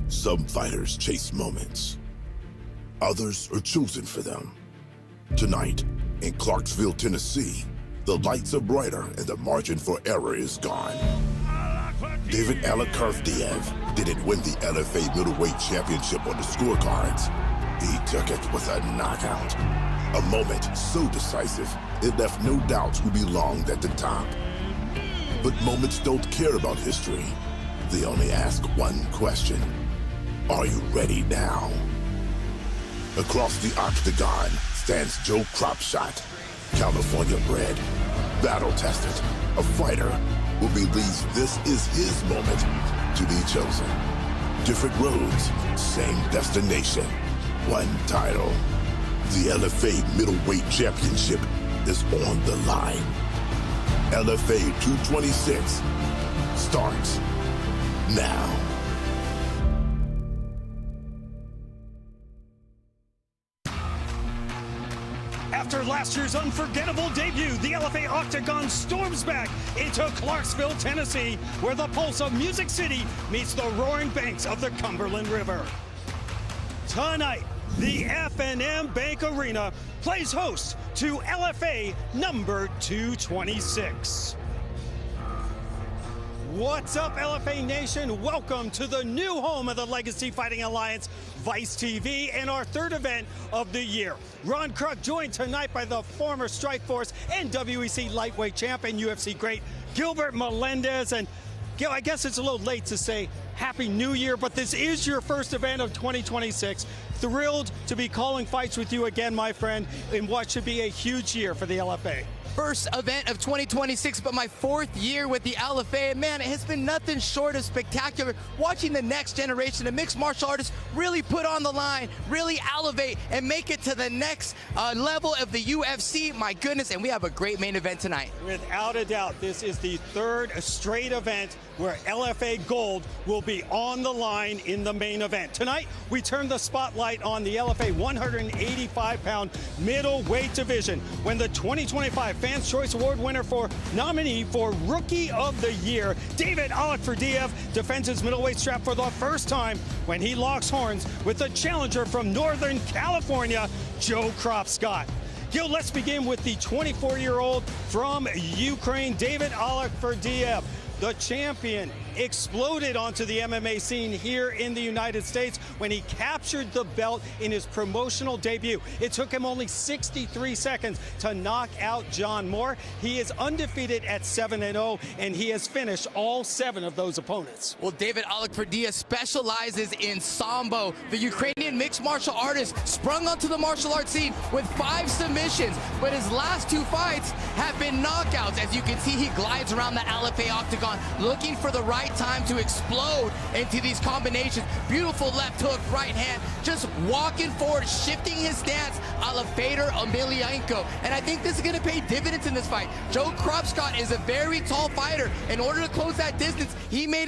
Some fighters chase moments. Others are chosen for them. Tonight, in Clarksville, Tennessee, the lights are brighter and the margin for error is gone. David Kropschot didn't win the LFA Middleweight Championship on the scorecards. He took it with a knockout. A moment so decisive, it left no doubt who belonged at the top. But moments don't care about history. They only ask one question. Are you ready now? Across the octagon stands Joe Kropschot, California-bred, battle-tested, a fighter who believes this is his moment to be chosen. Different roads, same destination, one title. The LFA Middleweight Championship is on the line. LFA 226 starts now. After last year's unforgettable debut, the LFA Octagon storms back into Clarksville, Tennessee, where the pulse of Music City meets the roaring banks of the Cumberland River. Tonight, the F&M Bank Arena plays host to LFA number 226. What's up, LFA Nation? Welcome to the new home of the Legacy Fighting Alliance, Vice TV, and our third event of the year. Ron Kruk joined tonight by the former Strikeforce and WEC lightweight champ and UFC great Gilbert Melendez. And Gil, I guess it's a little late to say Happy New Year, but this is your first event of 2026. Thrilled to be calling fights with you again, my friend, in what should be a huge year for the LFA. First event of 2026, but my fourth year with the LFA. Man, it has been nothing short of spectacular. Watching the next generation of mixed martial artists really put on the line, really elevate, and make it to the next level of the UFC. My goodness, and we have a great main event tonight. Without a doubt, this is the third straight event where LFA Gold will be on the line in the main event. Tonight, we turn the spotlight on the LFA 185-pound middleweight division when the 2025 Fans' Choice Award winner for nominee for Rookie of the Year, David Alakferdiev, defends his middleweight strap for the first time when he locks horns with the challenger from Northern California, Joe Kropschot. Gil, let's begin with the 24-year-old from Ukraine, David Alakferdiev. The champion exploded onto the MMA scene here in the United States when he captured the belt in his promotional debut. It took him only 63 seconds to knock out John Moore. He is undefeated at 7-0, and he has finished all 7 of those opponents. Well, David Alakferdiev specializes in Sambo. The Ukrainian mixed martial artist sprung onto the martial arts scene with 5 submissions, but his last 2 fights have been knockouts. As you can see, he glides around the LFA octagon looking for the right time to explode into these combinations. Beautiful left hook, right hand, just walking forward, shifting his stance a la Fedor Emelianenko. And I think this is going to pay dividends in this fight. Joe Kropschot is a very tall fighter. In order to close that distance, he may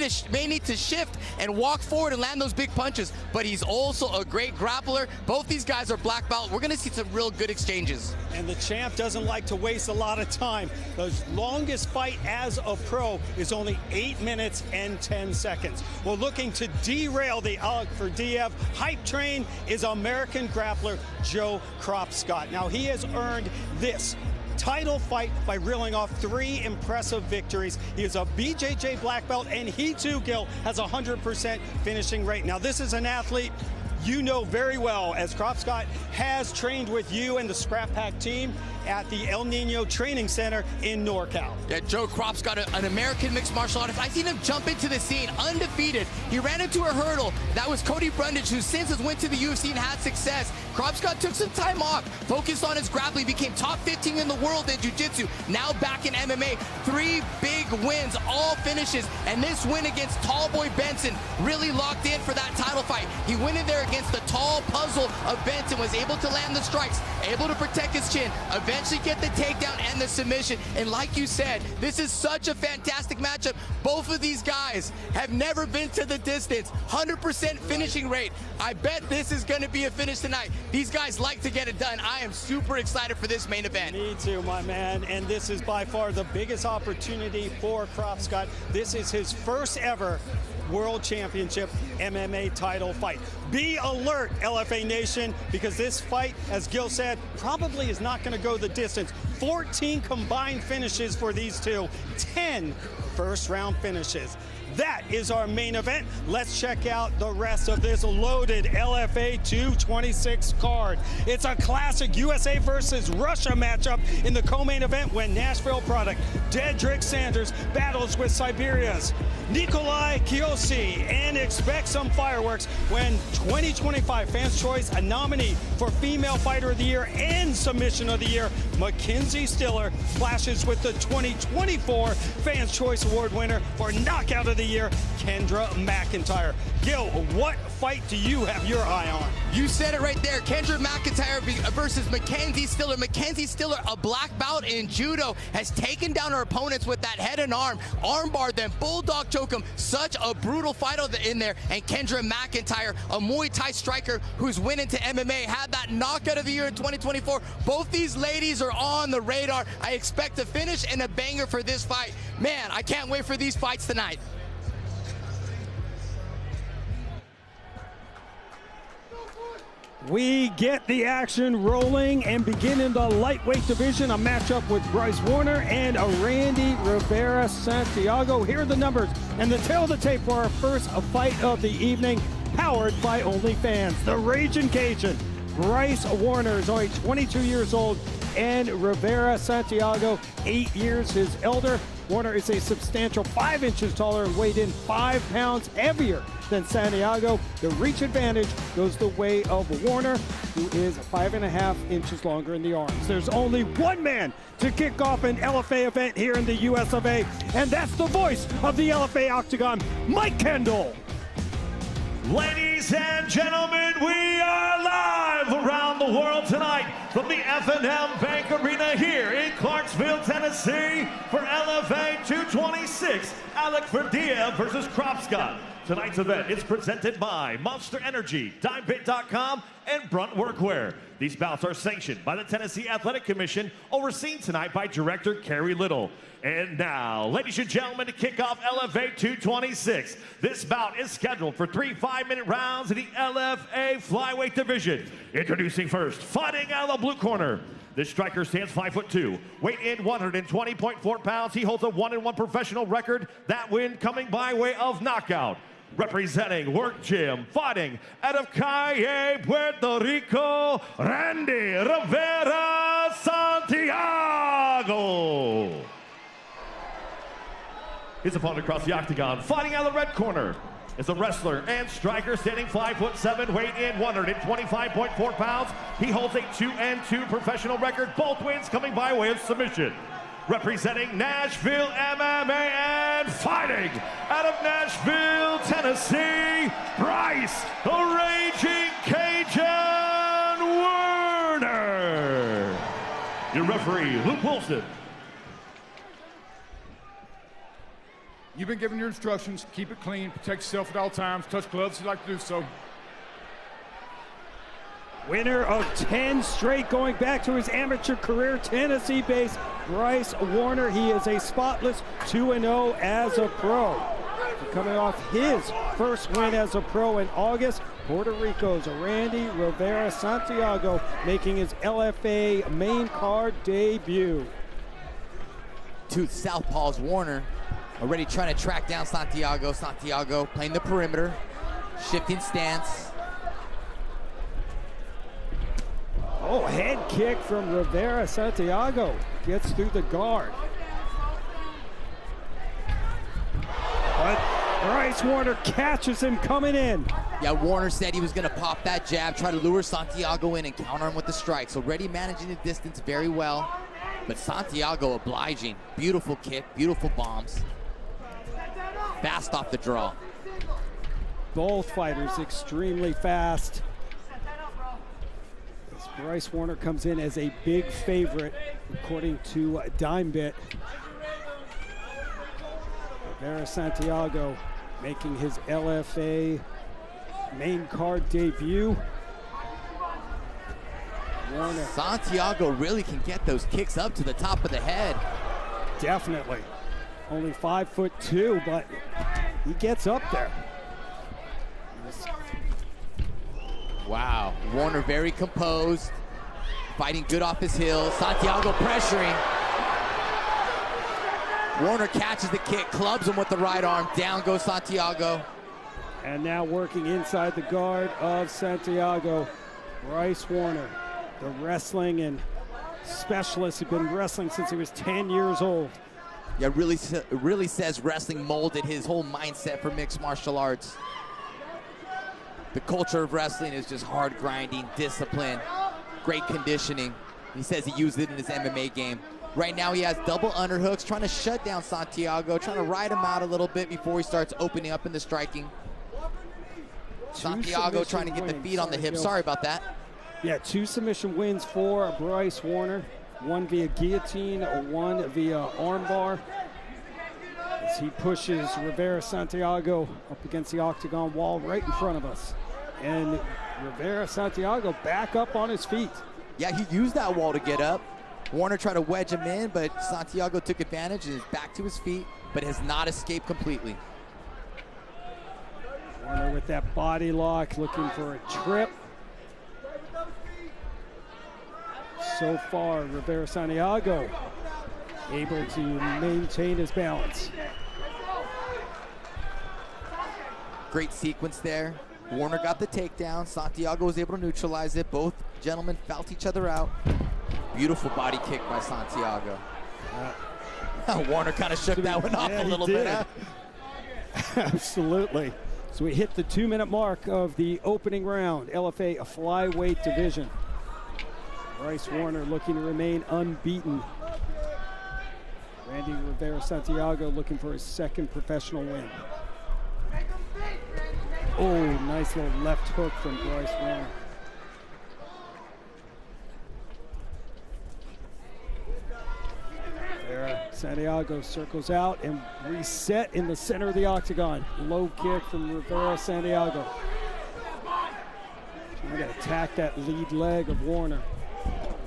need to shift and walk forward and land those big punches. But he's also a great grappler. Both these guys are black belt. We're going to see some real good exchanges. And the champ doesn't like to waste a lot of time. The longest fight as a pro is only 8 minutes and 10 seconds. Well, looking to derail the Alakferdiev hype train is American grappler Joe Kropschot. Now, he has earned this title fight by reeling off 3 impressive victories. He is a BJJ black belt, and he too, Gil, has a 100% finishing rate. Now, this is an athlete you know very well, as Kropschot has trained with you and the Scrap Pack team at the El Nino Training Center in NorCal. Yeah, Joe Kropschot, an American mixed martial artist. I've seen him jump into the scene undefeated. He ran into a hurdle. That was Cody Brundage, who since has went to the UFC and had success. Kropschot took some time off, focused on his grappling, became top 15 in the world in jiu-jitsu, now back in MMA. 3 big wins, all finishes, and this win against Tallboy Benson really locked in for that title fight. He went in there against the tall puzzle of Benson, was able to land the strikes, able to protect his chin, eventually get the takedown and the submission. And like you said, this is such a fantastic matchup. Both of these guys have never been to the distance. 100% finishing rate. I bet this is going to be a finish tonight. These guys like to get it done. I am super excited for this main event. Me too, my man. And this is by far the biggest opportunity for Kropschot. This is his first ever World Championship MMA title fight. Be alert, LFA Nation, because this fight, as Gil said, probably is not going to go the distance. 14 combined finishes for these two, 10 first-round finishes. That is our main event. Let's check out the rest of this loaded LFA 226 card. It's a classic USA versus Russia matchup in the co-main event when Nashville product Dedrick Sanders battles with Siberia's Nikolai Kiosse, and expect some fireworks when 2025 Fans' Choice, a nominee for Female Fighter of the Year and Submission of the Year, Mackenzie Stiller, clashes with the 2024 Fans' Choice Award winner for Knockout of the Year, Kendra McIntyre. Gil, what fight do you have your eye on? You said it right there. Kendra McIntyre versus Mackenzie Stiller. Mackenzie Stiller, a black belt in judo, has taken down her opponents with that head and arm bar them, bulldog choke them. Such a brutal fight in there. And Kendra McIntyre, a Muay Thai striker who's winning to MMA, had that knockout of the year in 2024. Both these ladies are on the radar. I expect a finish and a banger for this fight. Man, I can't wait for these fights tonight. We get the action rolling and begin in the lightweight division, a matchup with Bryce Warner and Randy Rivera Santiago. Here are the numbers and the tail of the tape for our first fight of the evening, powered by OnlyFans. The Raging Cajun, Bryce Warner, is only 22 years old, and Rivera Santiago, 8 years his elder. Warner is a substantial 5 inches taller and weighed in 5 pounds heavier than Santiago. The reach advantage goes the way of Warner, who is 5.5 inches longer in the arms. There's only one man to kick off an LFA event here in the US of A, and that's the voice of the LFA Octagon, Mike Kendall. Ladies and gentlemen, we are live around the world tonight from the F&M Bank Arena here in Clarksville, Tennessee for LFA 226, Alec Verdilla versus Kropschot. Tonight's event is presented by Monster Energy, DimeBit.com, and Brunt Workwear. These bouts are sanctioned by the Tennessee Athletic Commission, overseen tonight by Director Kerry Little. And now, ladies and gentlemen, to kick off LFA 226, this bout is scheduled for 3 5-minute rounds in the LFA flyweight division. Introducing first, fighting out of the blue corner. This striker stands 5'2", weight in 120.4 pounds. He holds a 1-1 professional record. That win coming by way of knockout. Representing Work Gym, fighting out of Calle, Puerto Rico, Randy Rivera Santiago. His opponent across the octagon, fighting out of the red corner, is a wrestler and striker standing 5'7", weight in 125.4 pounds. He holds a 2-2 professional record, both wins coming by way of submission. Representing Nashville MMA and fighting out of Nashville, Tennessee, Bryce, the Raging Cajun Warner. Your referee, Luke Wilson. You've been given your instructions. Keep it clean, protect yourself at all times, touch gloves if you like to do so. Winner of 10 straight, going back to his amateur career, Tennessee-based Bryce Warner. He is a spotless 2-0 as a pro. Coming off his first win as a pro in August, Puerto Rico's Randy Rivera Santiago making his LFA main card debut. Two southpaws, Warner already trying to track down Santiago. Santiago playing the perimeter, shifting stance. Oh, head kick from Rivera Santiago. Gets through the guard. But Bryce Warner catches him coming in. Yeah, Warner said he was going to pop that jab, try to lure Santiago in and counter him with the strikes. Already managing the distance very well. But Santiago obliging. Beautiful kick, beautiful bombs. Fast off the draw. Both fighters extremely fast. Bryce Warner comes in as a big favorite, according to DimeBit. Rivera Santiago making his LFA main card debut. Warner. Santiago really can get those kicks up to the top of the head. Definitely. Only 5'2", but he gets up there. Wow, Warner very composed, fighting good off his heels. Santiago pressuring. Warner catches the kick, clubs him with the right arm. Down goes Santiago. And now working inside the guard of Santiago, Bryce Warner, the wrestling and specialist. He's been wrestling since he was 10 years old. Yeah, really says wrestling molded his whole mindset for mixed martial arts. The culture of wrestling is just hard grinding, discipline, great conditioning. He says he used it in his MMA game. Right now he has double underhooks, trying to shut down Santiago, trying to ride him out a little bit before he starts opening up in the striking. Santiago trying to get the feet on the hips. Sorry about that. Yeah, 2 submission wins for Bryce Warner. 1 via guillotine, 1 via armbar. As he pushes Rivera Santiago up against the octagon wall right in front of us. And Rivera Santiago back up on his feet. Yeah, he used that wall to get up. Warner tried to wedge him in, but Santiago took advantage and is back to his feet, but has not escaped completely. Warner with that body lock, looking for a trip. So far, Rivera Santiago able to maintain his balance. Great sequence there. Warner got the takedown. Santiago was able to neutralize it. Both gentlemen felt each other out. Beautiful body kick by Santiago. Warner kind of shook that one off a little bit. Huh? Absolutely. So we hit the 2-minute mark of the opening round. LFA, a flyweight division. Bryce Warner looking to remain unbeaten. Randy Rivera Santiago looking for his 2nd professional win. Oh, nice little left hook from Bryce Warner. There, Santiago circles out and reset in the center of the octagon. Low kick from Rivera Santiago. Trying to attack that lead leg of Warner.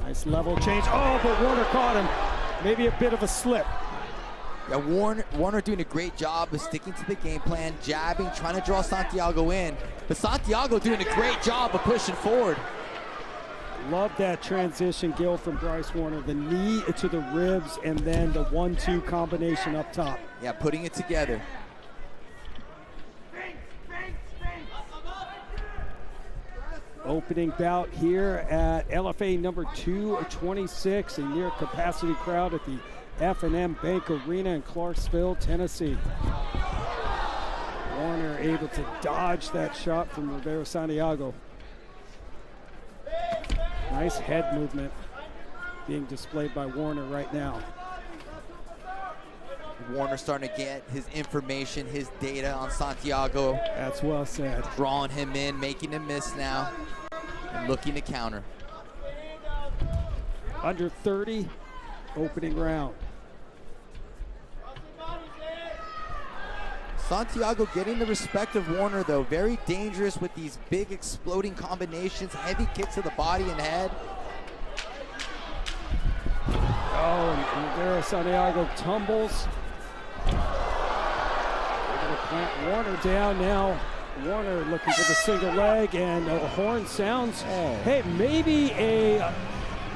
Nice level change. Oh, but Warner caught him. Maybe a bit of a slip. Yeah, Warner doing a great job of sticking to the game plan, jabbing, trying to draw Santiago in. But Santiago doing a great job of pushing forward. Love that transition, Gil, from Bryce Warner. The knee to the ribs and then the 1-2 combination up top. Yeah, putting it together. Opening bout here at LFA number 226, a near capacity crowd at the F&M Bank Arena in Clarksville, Tennessee. Warner able to dodge that shot from Rivera Santiago. Nice head movement being displayed by Warner right now. Warner starting to get his information, his data on Santiago. That's well said. Drawing him in, making him miss now, and looking to counter. Under 30, opening round. Santiago getting the respect of Warner, though. Very dangerous with these big exploding combinations, heavy kicks to the body and head. Oh, and Rivera Santiago tumbles. Able to plant Warner down now. Warner looking for the single leg, and a horn sounds. Hey, maybe a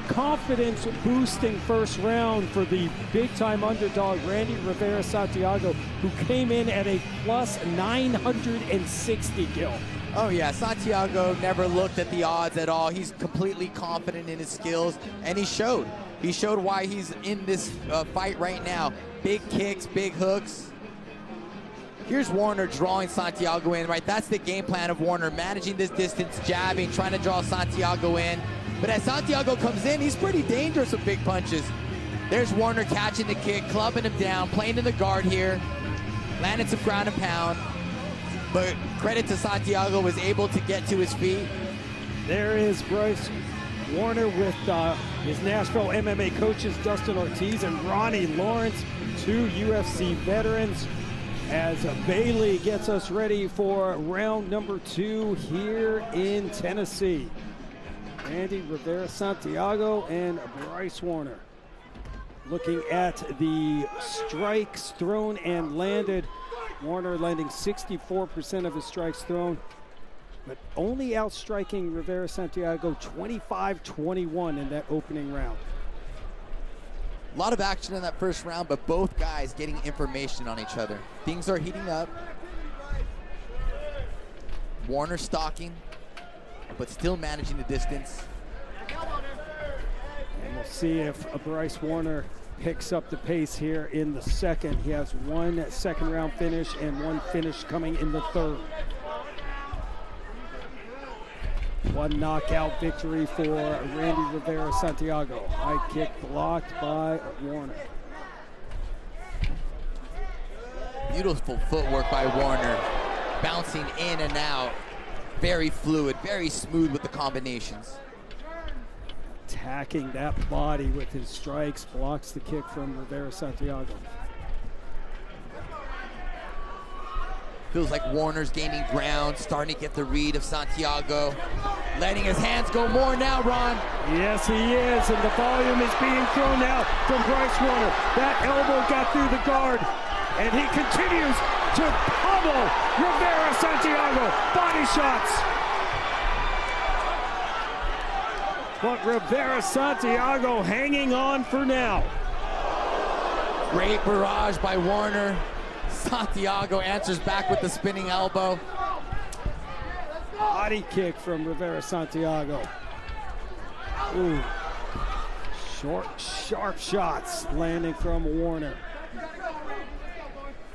confidence-boosting first round for the big-time underdog, Randy Rivera Santiago, who came in at a plus 960, Gil. Oh yeah, Santiago never looked at the odds at all. He's completely confident in his skills, and he showed. He showed why he's in this fight right now. Big kicks, big hooks. Here's Warner drawing Santiago in, right? That's the game plan of Warner, managing this distance, jabbing, trying to draw Santiago in. But as Santiago comes in, he's pretty dangerous with big punches. There's Warner catching the kick, clubbing him down, playing in the guard here, landing some ground and pound. But credit to Santiago, was able to get to his feet. There is Bryce Warner with his Nashville MMA coaches, Dustin Ortiz and Ronnie Lawrence, 2 UFC veterans, as Bailey gets us ready for round number 2 here in Tennessee. Randy Rivera Santiago and Bryce Warner. Looking at the strikes thrown and landed Warner landing 64% of his strikes thrown, but only outstriking Rivera Santiago 25-21 in that opening round. A lot of action in that first round, but both guys getting information on each other. Things are heating up. Warner stalking, but still managing the distance. And we'll see if Bryce Warner picks up the pace here in the second. He has one second round finish and one finish coming in the third. One knockout victory for Randy Rivera Santiago. High kick blocked by Warner. Beautiful footwork by Warner. Bouncing in and out. Very fluid, very smooth with the combinations. Attacking that body with his strikes, blocks the kick from Rivera Santiago. Feels like Warner's gaining ground, starting to get the read of Santiago. Letting his hands go more now, Ron. Yes, he is, and the volume is being thrown now from Bryce Warner. That elbow got through the guard, and he continues to pummel Rivera Santiago. Body shots. But Rivera Santiago hanging on for now. Great barrage by Warner. Santiago answers back with the spinning elbow. Body kick from Rivera Santiago. Ooh. Short, sharp shots landing from Warner.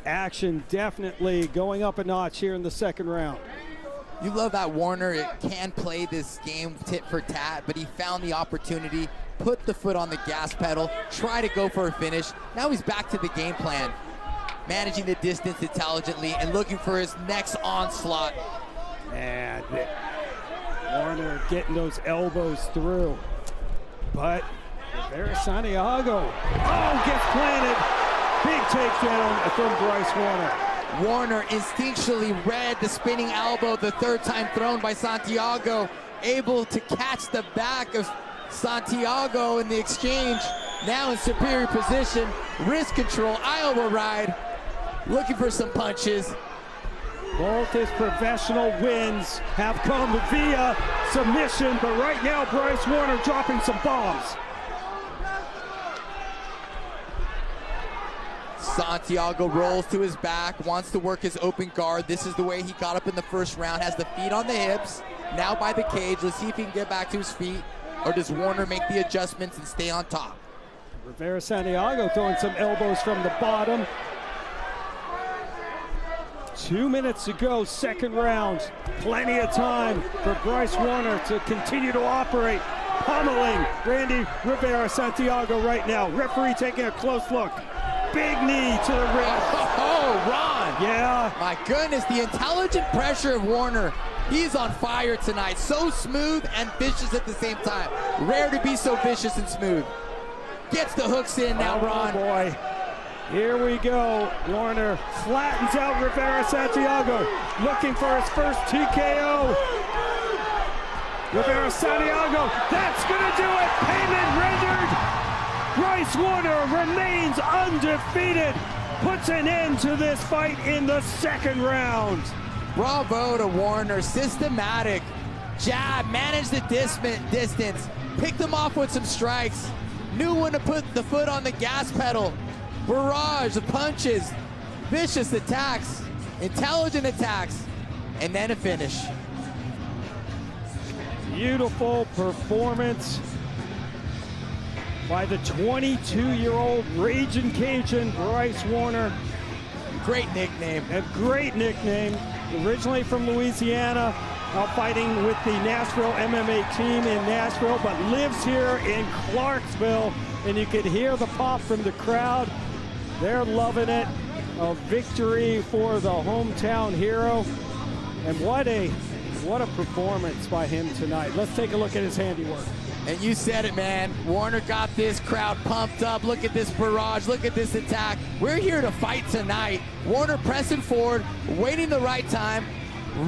Action definitely going up a notch here in the second round. You love that Warner can play this game tit for tat, but he found the opportunity, put the foot on the gas pedal, try to go for a finish. Now he's back to the game plan, managing the distance intelligently and looking for his next onslaught. And Warner getting those elbows through. But Rivera Santiago, gets planted. Big takedown from Bryce Warner. Warner instinctually read the spinning elbow the third time thrown by Santiago, able to catch the back of Santiago in the exchange. Now in superior position, wrist control, Iowa ride, looking for some punches. Both his professional wins have come via submission, but right now Bryce Warner dropping some bombs. Santiago rolls to his back, wants to work his open guard. This is the way he got up in the first round, has the feet on the hips, now by the cage. Let's see if he can get back to his feet, or does Warner make the adjustments and stay on top? Rivera Santiago throwing some elbows from the bottom. 2 minutes to go, second round. Plenty of time for Bryce Warner to continue to operate. Pummeling Randy Rivera Santiago right now. Referee taking a close look. Big knee to the wrist. Oh, Ron. Yeah. My goodness, the intelligent pressure of Warner. He's on fire tonight. So smooth and vicious at the same time. Rare to be so vicious and smooth. Gets the hooks in now, Ron. Oh, boy. Here we go. Warner flattens out Rivera Santiago, looking for his first TKO. Rivera Santiago, that's gonna do it. Payment rendered. Bryce Warner remains undefeated. Puts an end to this fight in the second round. Bravo to Warner. Systematic jab, managed the distance, picked him off with some strikes, knew when to put the foot on the gas pedal. Barrage of punches, vicious attacks, intelligent attacks, and then a finish. Beautiful performance by the 22-year-old Raging Cajun Bryce Warner. Great nickname. A great nickname. Originally from Louisiana, fighting with the Nashville MMA team in Nashville, but lives here in Clarksville, and you can hear the pop from the crowd. They're loving it. A victory for the hometown hero. And what a performance by him tonight. Let's take a look at his handiwork. And you said it, man. Warner got this crowd pumped up. Look at this barrage. Look at this attack. We're here to fight tonight. Warner pressing forward, waiting the right time.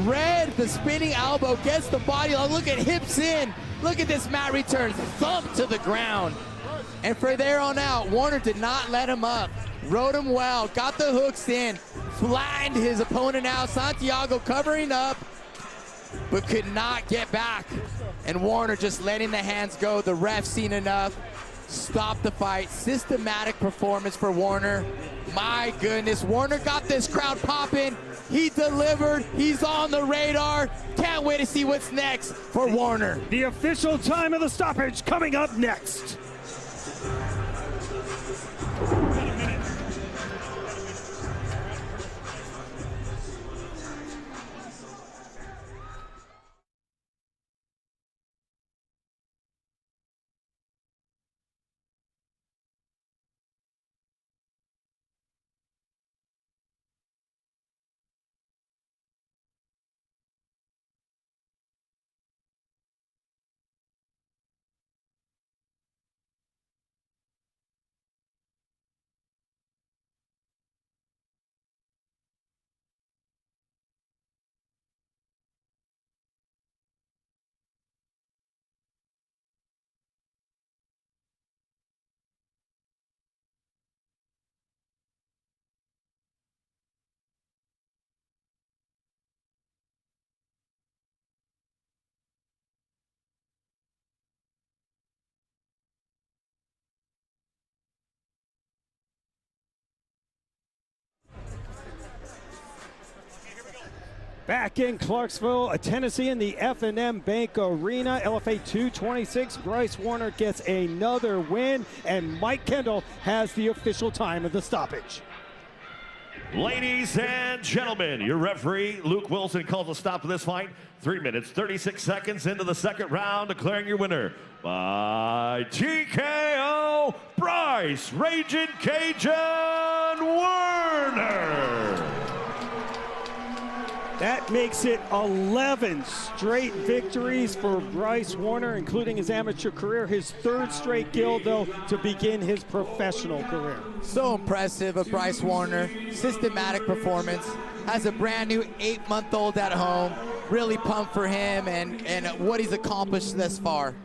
Read the spinning elbow, gets the body. Look at hips in. Look at this mat return. Thump to the ground. And for there on out, Warner did not let him up. Rode him well, got the hooks in, flattened his opponent out. Santiago covering up, but could not get back. And Warner just letting the hands go. The ref seen enough, stopped the fight. Systematic performance for Warner. My goodness, Warner got this crowd popping. He delivered, he's on the radar. Can't wait to see what's next for Warner. The official time of the stoppage coming up next. Back in Clarksville, Tennessee, in the F&M Bank Arena, LFA 226, Bryce Warner gets another win, and Mike Kendall has the official time of the stoppage. Ladies and gentlemen, your referee, Luke Wilson, calls a stop to this fight. 3 minutes, 36 seconds into the second round, declaring your winner by TKO, Bryce Raging Cajun Warner. That makes it 11 straight victories for Bryce Warner, including his amateur career, his third straight guild, though, to begin his professional career. So impressive of Bryce Warner. Systematic performance. Has a brand new 8-month-old at home. Really pumped for him and what he's accomplished thus far.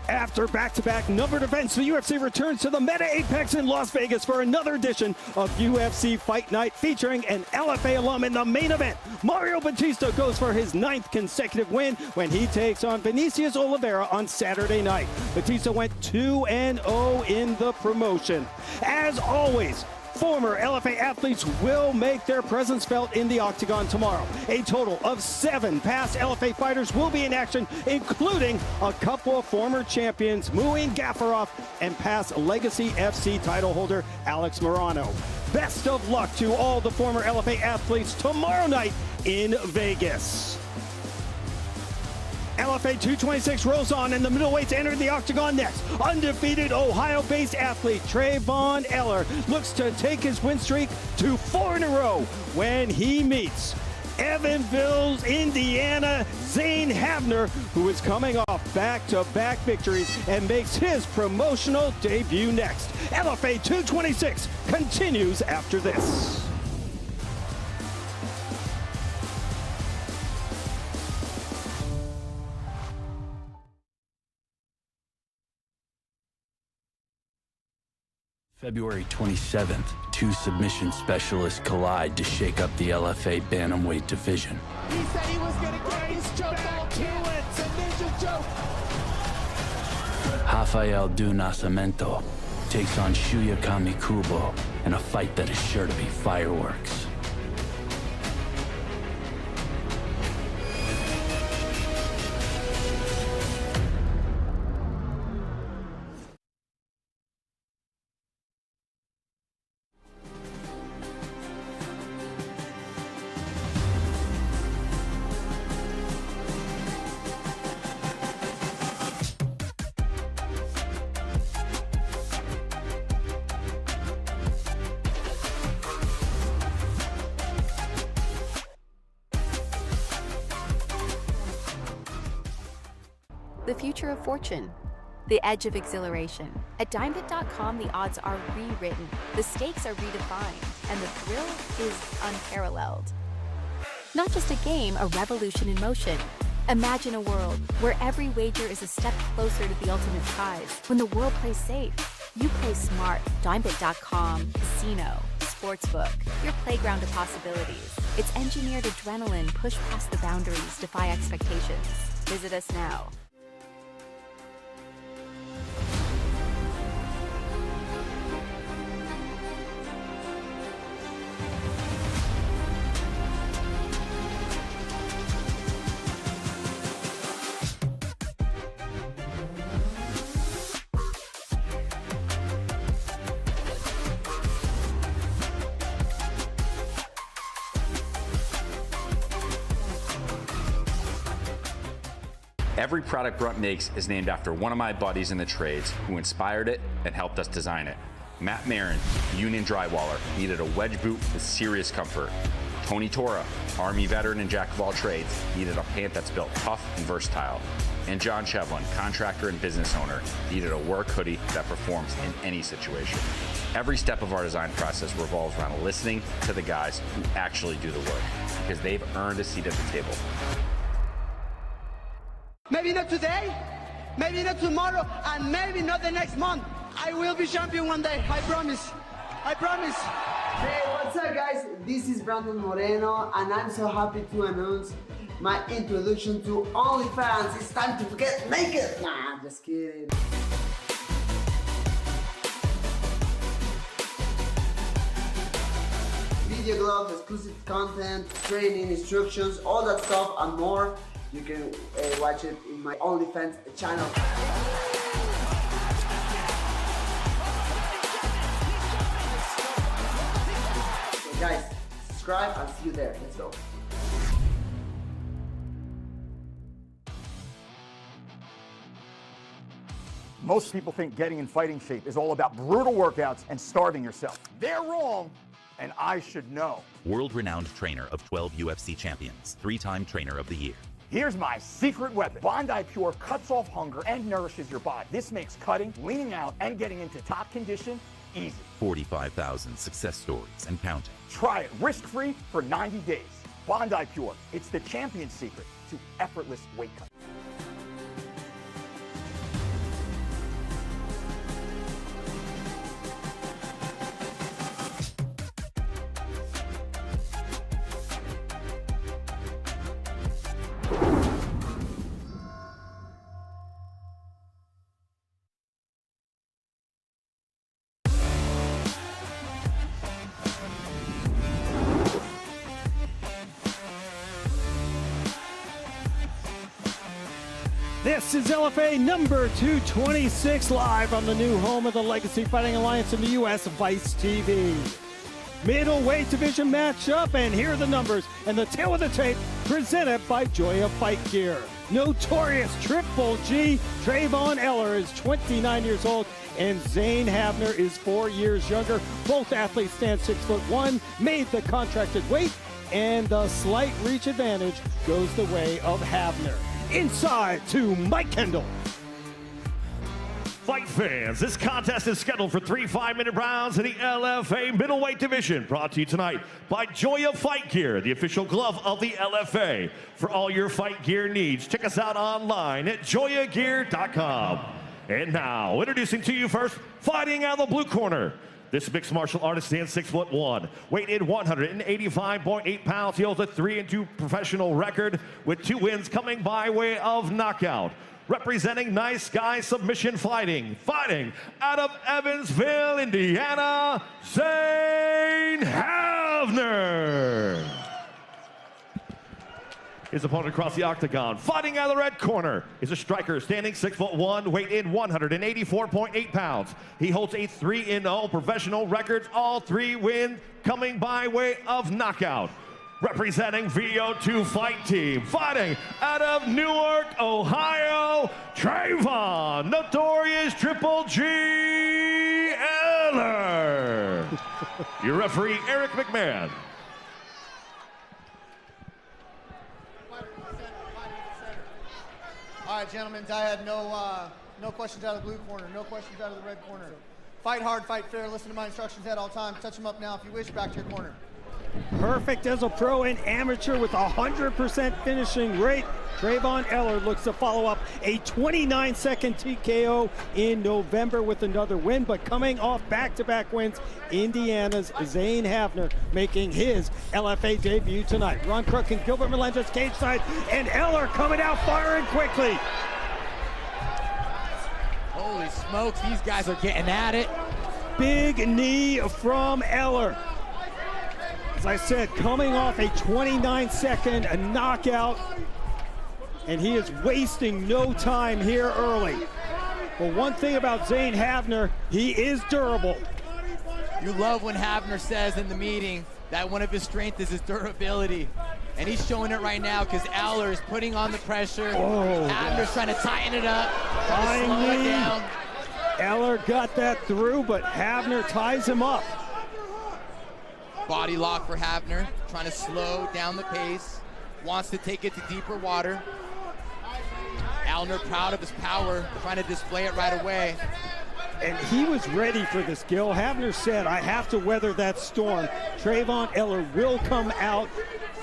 After back-to-back numbered events, the UFC returns to the Meta Apex in Las Vegas for another edition of UFC Fight Night, featuring an LFA alum in the main event. Mario Batista goes for his 9th consecutive win when he takes on Vinicius Oliveira on Saturday night. Batista went 2-0 in the promotion. As always, former LFA athletes will make their presence felt in the octagon tomorrow. A total of 7 past LFA fighters will be in action, including a couple of former champions, Muin Gafarov and past Legacy FC title holder Alex Moreno. Best of luck to all the former LFA athletes tomorrow night in Vegas. LFA 226 rolls on, and the middleweights enter the octagon next. Undefeated Ohio-based athlete Trayvon Eller looks to take his win streak to 4 in a row when he meets Evansville, Indiana, Zane Havner, who is coming off back-to-back victories and makes his promotional debut next. LFA 226 continues after this. February 27th, 2 submission specialists collide to shake up the LFA bantamweight division. He said he was going to get his choke ball kill. Submission choke. Rafael do Nascimento takes on Shuya Kamikubo in a fight that is sure to be fireworks. The future of fortune the edge of exhilaration. At DimeBit.com, the odds are rewritten, the stakes are redefined, and the thrill is unparalleled. Not just a game, a revolution in motion. Imagine a world where every wager is a step closer to the ultimate prize. When the world plays safe, you play smart. DimeBit.com, casino, sportsbook, your playground of possibilities. It's engineered adrenaline, push past the boundaries, defy expectations. Visit us now. Every product Brunt makes is named after one of my buddies in the trades who inspired it and helped us design it. Matt Marin, Union Drywaller, needed a wedge boot with serious comfort. Tony Tora, Army veteran and jack of all trades, needed a pant that's built tough and versatile. And John Chevlin, contractor and business owner, needed a work hoodie that performs in any situation. Every step of our design process revolves around listening to the guys who actually do the work, because they've earned a seat at the table. Maybe not today, maybe not tomorrow, and maybe not the next month. I will be champion one day, I promise. I promise. Hey, what's up guys? This is Brandon Moreno, and I'm so happy to announce my introduction to OnlyFans. It's time to get naked. Nah, I'm just kidding. Video gloves, exclusive content, training, instructions, all that stuff and more. You can watch it in my OnlyFans channel. So guys, subscribe, I'll see you there. Let's go. Most people think getting in fighting shape is all about brutal workouts and starving yourself. They're wrong, and I should know. World-renowned trainer of 12 UFC champions, 3-time trainer of the year. Here's my secret weapon. Bondi Pure cuts off hunger and nourishes your body. This makes cutting, leaning out, and getting into top condition easy. 45,000 success stories and counting. Try it risk-free for 90 days. Bondi Pure, it's the champion's secret to effortless weight cutting. This is LFA number 226, live on the new home of the Legacy Fighting Alliance in the U.S., Vice TV. Middleweight division matchup, and here are the numbers and the tail of the tape presented by Joya Fight Gear. Notorious Triple G Trayvon Eller is 29 years old, and Zane Havner is 4 years younger. Both athletes stand 6'1", made the contracted weight, and the slight reach advantage goes the way of Havner. Inside to Mike Kendall. Fight fans, this contest is scheduled for 3 5-minute rounds in the LFA middleweight division. Brought to you tonight by Joya Fight Gear, the official glove of the LFA. For all your fight gear needs, check us out online at joyagear.com. And now, introducing to you first, fighting out of the blue corner. This mixed martial artist stands 6'1", weighed in 185.8 pounds. He holds a 3-2 professional record with 2 wins coming by way of knockout. Representing Nice Guy Submission Fighting, fighting out of Evansville, Indiana, Zane Havner. His opponent across the octagon, fighting out of the red corner, is a striker standing 6'1", weighed in 184.8 pounds. He holds a 3-0 professional records, all 3 wins coming by way of knockout. Representing VO2 Fight Team, fighting out of Newark, Ohio, Trayvon, Notorious Triple G Eller. Your referee, Eric McMahon. All right, gentlemen, I had no No questions out of the blue corner. No questions out of the red corner. Fight hard, fight fair. Listen to my instructions at all times. Touch them up now if you wish. Back to your corner. Perfect as a pro and amateur with 100% finishing rate. Trayvon Eller looks to follow up a 29-second TKO in November with another win, but coming off back-to-back wins, Indiana's Zane Havner making his LFA debut tonight. Ron Crook and Gilbert Melendez cage side, and Eller coming out firing quickly. Holy smokes, these guys are getting at it. Big knee from Eller. As I said, coming off a 29-second knockout, and he is wasting no time here early. But one thing about Zane Havner, he is durable. You love when Havner says in the meeting that one of his strengths is his durability. And he's showing it right now because Eller is putting on the pressure. Oh, Havner's trying to tighten it up, trying to slow it down. Eller got that through, but Havner ties him up. Body lock for Havner, trying to slow down the pace, wants to take it to deeper water. Eller proud of his power, trying to display it right away. And he was ready for this, Gil. Havner said, I have to weather that storm. Trayvon Eller will come out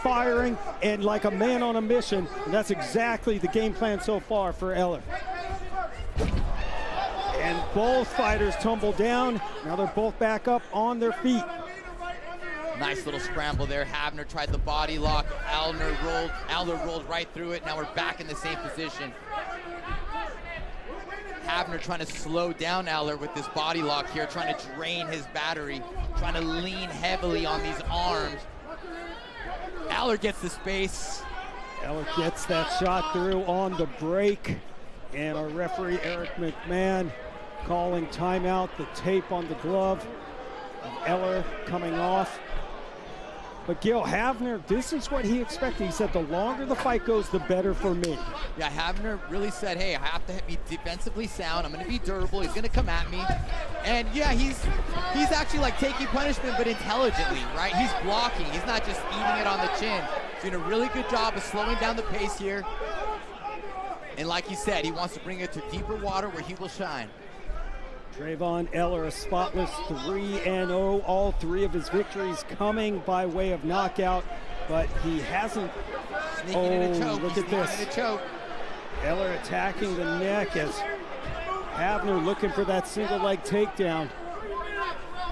firing and like a man on a mission. And that's exactly the game plan so far for Eller. And both fighters tumble down. Now they're both back up on their feet. Nice little scramble there. Havner tried the body lock. Eller rolled right through it. Now we're back in the same position. Havner trying to slow down Eller with this body lock here, trying to drain his battery, trying to lean heavily on these arms. Eller gets the space. Eller gets that shot through on the break. And our referee, Eric McMahon, calling timeout. The tape on the glove of Eller coming off. But Gil, Havner, this is what he expected. He said, the longer the fight goes, the better for me. Yeah, Havner really said, hey, I have to be defensively sound. I'm going to be durable. He's going to come at me. And yeah, he's actually like taking punishment, but intelligently, right? He's blocking. He's not just eating it on the chin. He's doing a really good job of slowing down the pace here. And like he said, he wants to bring it to deeper water where he will shine. Trayvon Eller, a spotless 3-0. All three of his victories coming by way of knockout, but he hasn't. Sneaking in a choke. Look at this. In a choke. Eller attacking the neck as Havner looking for that single leg takedown.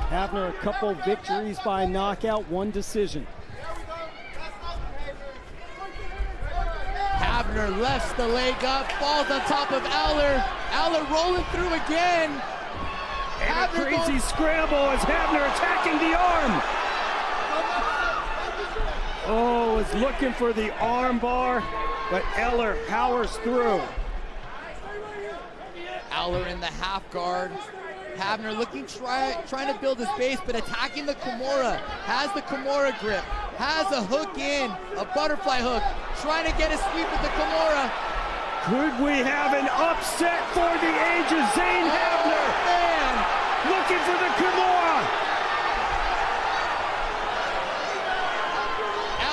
Havner, a couple victories by knockout, one decision. Havner lefts the leg up, falls on top of Eller. Eller rolling through again. And a crazy scramble as Havner attacking the arm. Oh, is looking for the arm bar, but Eller powers through. Eller in the half guard. Havner looking, trying to build his base, but attacking the Kimura. Has the Kimura grip. Has a hook in, a butterfly hook. Trying to get a sweep with the Kimura. Could we have an upset for the ages? Zane Havner, man, looking for the Kimura.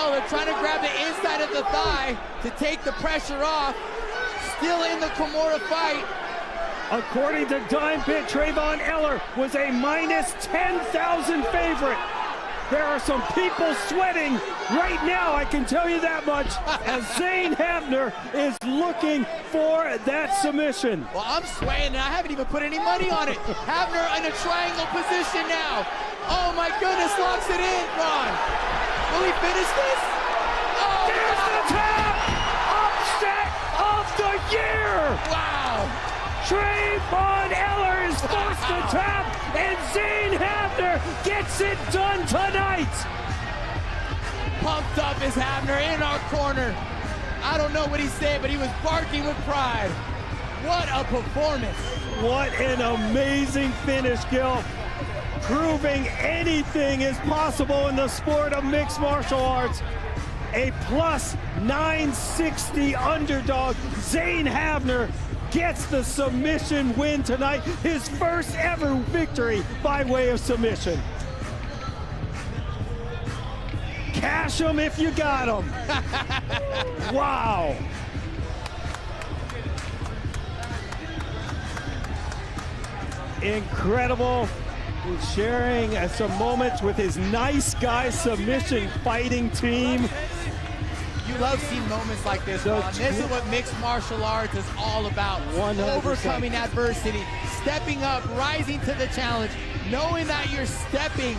Eller trying to grab the inside of the thigh to take the pressure off. Still in the Kimura fight. According to Dime Pit, Trayvon Eller was a minus 10,000 favorite. There are some people sweating right now, I can tell you that much, as Zane Havner is looking for that submission. Well, I'm swaying and I haven't even put any money on it. Havner in a triangle position now. Oh my goodness, locks it in, Ron. Will he finish this? Oh, there's the tap! Upset of the year! Wow! Trayvon Eller is forced to tap, and Zane Havner gets it done tonight. Pumped up is Havner in our corner. I don't know what he said, but he was barking with pride. What a performance. What an amazing finish, Gil. Proving anything is possible in the sport of mixed martial arts. A plus 960 underdog, Zane Havner, gets the submission win tonight, his first ever victory by way of submission. Cash them if you got them. Wow. Incredible. He's sharing some moments with his nice guy submission fighting team. You love seeing moments like this, Ron. This is what mixed martial arts is all about. 100%. Overcoming adversity, stepping up, rising to the challenge, knowing that you're stepping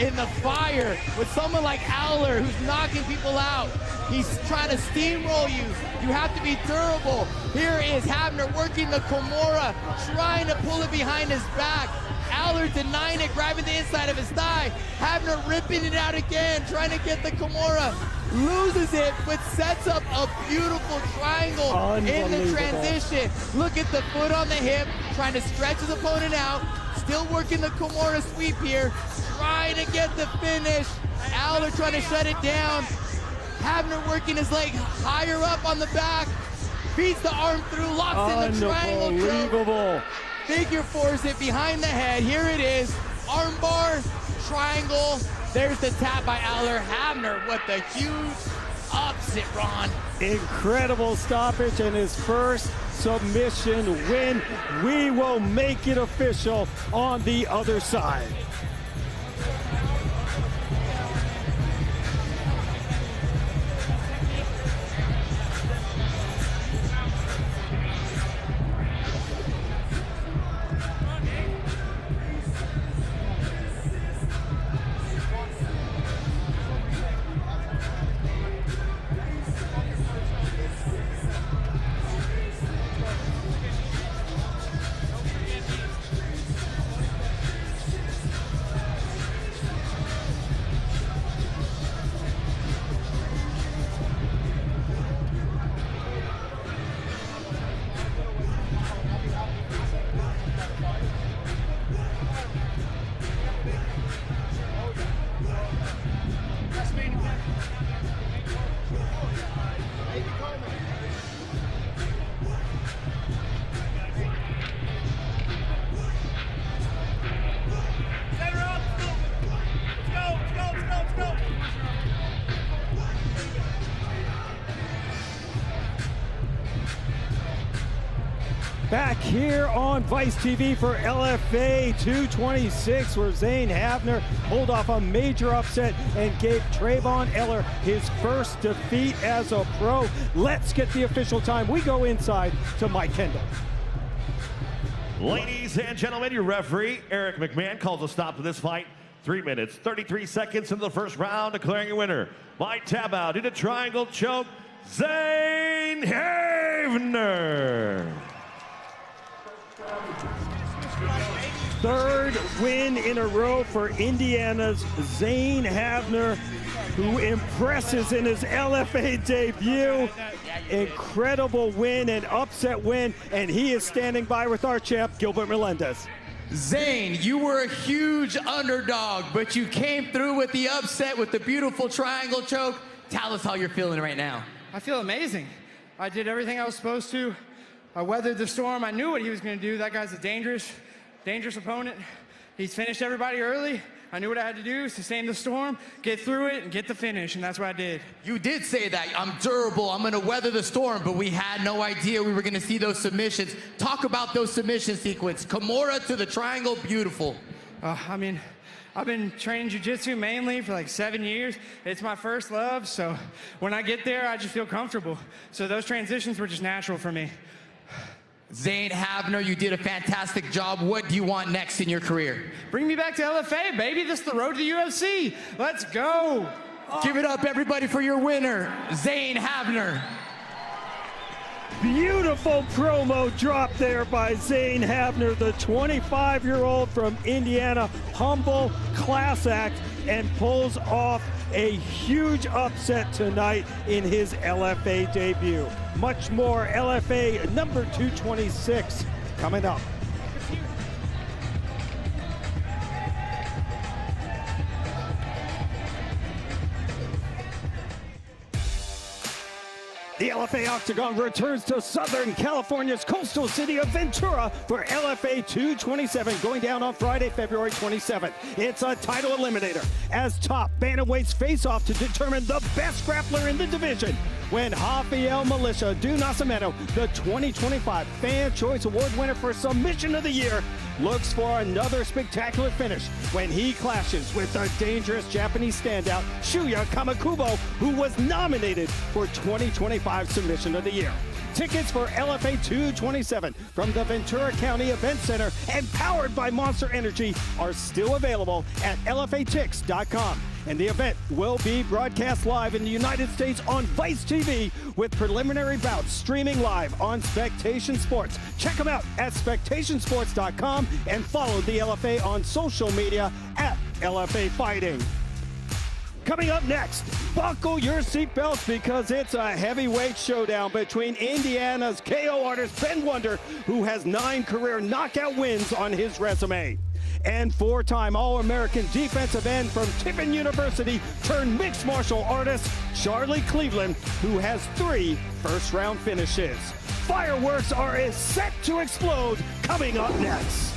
in the fire with someone like Eller who's knocking people out. He's trying to steamroll you. You have to be durable. Here is Havner working the Kimura, trying to pull it behind his back. Eller denying it, grabbing the inside of his thigh. Havner ripping it out again, trying to get the Kimura. Loses it, but sets up a beautiful triangle in the transition. Look at the foot on the hip, trying to stretch his opponent out. Still working the Kimura sweep here, trying to get the finish. Eller trying to shut it down. Havner working his leg higher up on the back. Feeds the arm through, locks in the triangle choke. Unbelievable. Figure fours it behind the head. Here it is. Armbar, triangle. There's the tap by Eller. Havner with the huge upset, Ron. Incredible stoppage and his first submission win. We will make it official on the other side. Back here on Vice TV for LFA 226, where Zane Havner pulled off a major upset and gave Trayvon Eller his first defeat as a pro. Let's get the official time. We go inside to Mike Kendall. Ladies and gentlemen, your referee, Eric McMahon, calls a stop to this fight. 3 minutes, 33 seconds into the first round, declaring a winner by tap out in a triangle choke, Zane Havner. Third win in a row for Indiana's Zane Havner, who impresses in his LFA debut. Incredible win, an upset win, and he is standing by with our champ, Gilbert Melendez. Zane, you were a huge underdog, but you came through with the upset with the beautiful triangle choke. Tell us how you're feeling right now. I feel amazing. I did everything I was supposed to. I weathered the storm. I knew what he was going to do. That guy's a dangerous opponent. He's finished everybody early. I knew what I had to do, sustain the storm, get through it, and get the finish, and that's what I did. You did say that. I'm durable. I'm going to weather the storm, but we had no idea we were going to see those submissions. Talk about those submission sequence. Kimura to the triangle, beautiful. I mean, I've been training jiu-jitsu mainly for like 7 years. It's my first love, so when I get there, I just feel comfortable. So those transitions were just natural for me. Zane Havner, you did a fantastic job. What do you want next in your career? Bring me back to LFA, baby. This is the road to the UFC. Let's go. Give it up, everybody, for your winner, Zane Havner. Beautiful promo drop there by Zane Havner, the 25-year-old from Indiana, humble class act, and pulls off a huge upset tonight in his LFA debut. Much more LFA number 226 coming up. The LFA Octagon returns to Southern California's coastal city of Ventura for LFA 227, going down on Friday, February 27th. It's a title eliminator as top bantamweights face off to determine the best grappler in the division. when Rafael Militia do Nascimento, the 2025 Fan Choice Award winner for Submission of the Year, looks for another spectacular finish when he clashes with the dangerous Japanese standout Shuya Kamikubo, who was nominated for 2025 Submission of the Year. Tickets for LFA 227 from the Ventura County Event Center and powered by Monster Energy are still available at LFATix.com. And the event will be broadcast live in the United States on Vice TV with preliminary bouts streaming live on Spectation Sports. Check them out at spectationsports.com and follow the LFA on social media at LFA Fighting. Coming up next, buckle your seatbelts because it's a heavyweight showdown between Indiana's KO artist Ben Wonder, who has 9 career knockout wins on his resume, and 4-time All-American defensive end from Tiffin University turned mixed martial artist Charlie Cleveland, who has 3 first-round finishes. Fireworks are set to explode coming up next.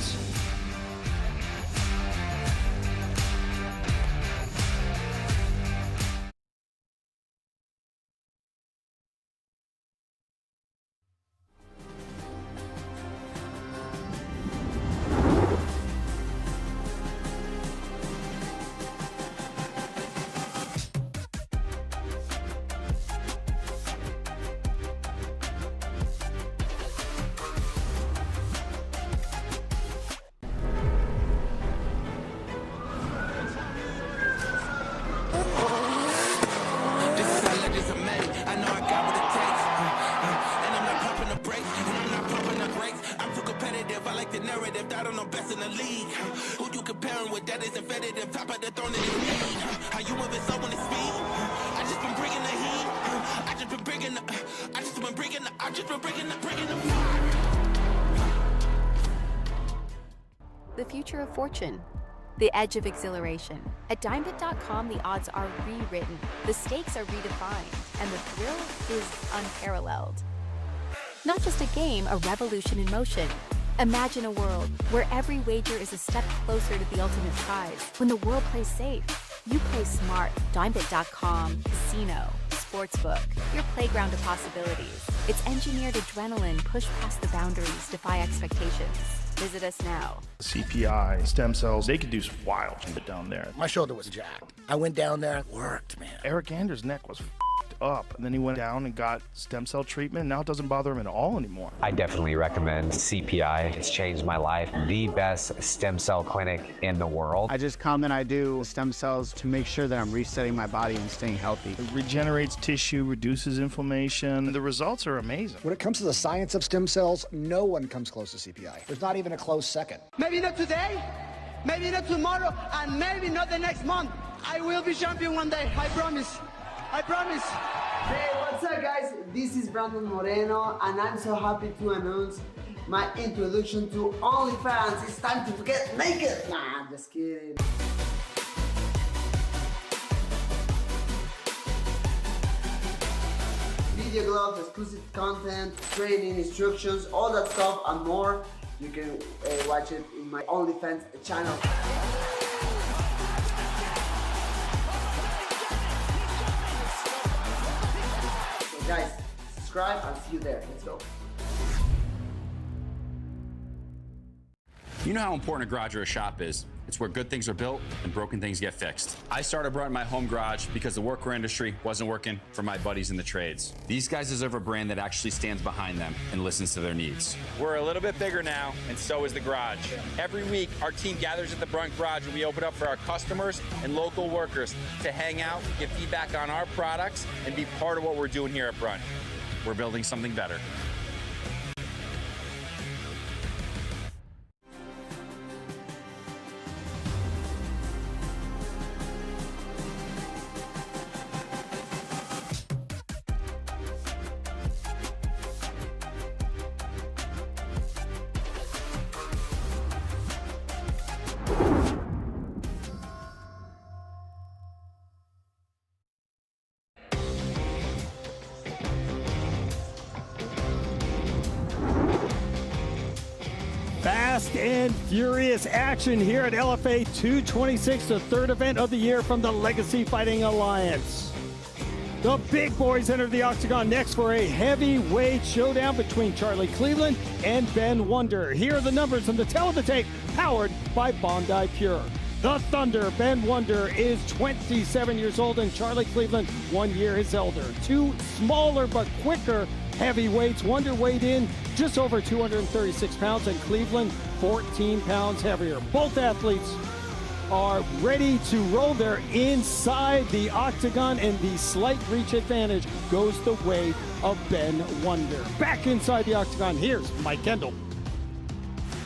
The future of fortune, the edge of exhilaration. At dimebit.com, the odds are rewritten, the stakes are redefined, and the thrill is unparalleled. Not just a game, a revolution in motion. Imagine a world where every wager is a step closer to the ultimate prize. When the world plays safe, you play smart. Dimebit.com, casino, sportsbook, your playground of possibilities. It's engineered adrenaline, push past the boundaries, defy expectations. Visit us now. CPI, stem cells, they could do some wild shit down there. My shoulder was jacked. I went down there, worked, man. Eric Anders' neck was up, and then he went down and got stem cell treatment. Now it doesn't bother him at all anymore. I definitely recommend CPI. It's changed my life. The best stem cell clinic in the world. I just come and I do stem cells to make sure that I'm resetting my body and staying healthy. It regenerates tissue, reduces inflammation. The results are amazing. When it comes to the science of stem cells, no one comes close to CPI. There's not even a close second. Maybe not today, maybe not tomorrow, and maybe not the next month. I will be champion one day, I promise. I promise. Hey, what's up guys? This is Brandon Moreno and I'm so happy to announce my introduction to OnlyFans. It's time to get naked. Nah, I'm just kidding. Video gloves, exclusive content, training, instructions, all that stuff and more. You can watch it in my OnlyFans channel. Guys, subscribe, I'll see you there. Let's go. You know how important a garage or a shop is. It's where good things are built and broken things get fixed. I started Brunt in my home garage because the workwear industry wasn't working for my buddies in the trades. These guys deserve a brand that actually stands behind them and listens to their needs. We're a little bit bigger now, and so is the garage. Every week, our team gathers at the Brunt garage and we open up for our customers and local workers to hang out, get feedback on our products, and be part of what we're doing here at Brunt. We're building something better. Fast and furious action here at LFA 226, the third event of the year from the Legacy Fighting Alliance. The big boys enter the octagon next for a heavyweight showdown between Charlie Cleveland and Ben Wonder. Here are the numbers from the Tell of the Tape, powered by Bondi Pure. The Thunder, Ben Wonder, is 27 years old, and Charlie Cleveland 1 year his elder. Two smaller but quicker heavyweights. Wonder weighed in just over 236 pounds, and Cleveland 14 pounds heavier. Both athletes are ready to roll. They're inside the octagon, and the slight reach advantage goes the way of Ben Wonder. Back inside the octagon, here's Mike Kendall.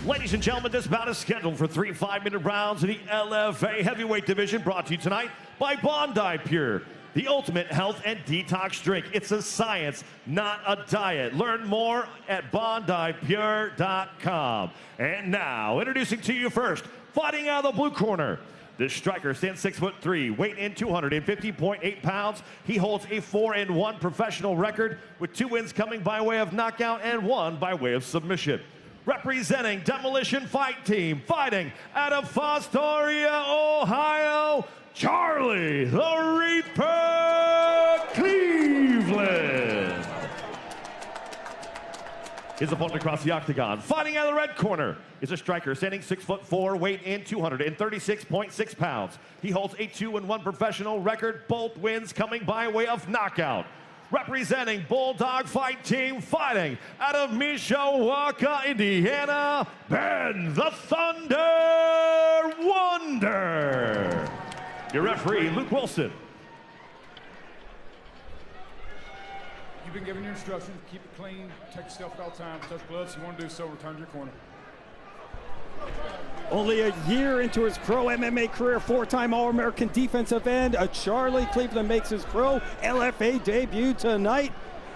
Ladies and gentlemen, this bout is scheduled for 3 5-minute rounds in the LFA heavyweight division, brought to you tonight by Bondi Pure, the ultimate health and detox drink. It's a science, not a diet. Learn more at BondiPure.com. And now, introducing to you first, fighting out of the blue corner. This striker stands 6'3", weight in 250.8 pounds. He holds a 4-1 professional record, with 2 wins coming by way of knockout and 1 by way of submission. Representing Demolition Fight Team, fighting out of Fostoria, Ohio, Charlie the Reaper Cleveland. His opponent across the octagon, fighting out of the red corner, is a striker standing 6'4", weight in 236.6 pounds. He holds a 2-1 professional record, both wins coming by way of knockout. Representing Bulldog Fight Team, fighting out of Mishawaka, Indiana, Ben the Thunder Wonder. Your referee, Luke Wilson. You've been given your instructions. Keep it clean. Protect yourself at all times. Touch gloves. If you want to do so, return to your corner. Only a year into his pro MMA career, 4-time All-American defensive end, Charlie Cleveland makes his pro LFA debut tonight.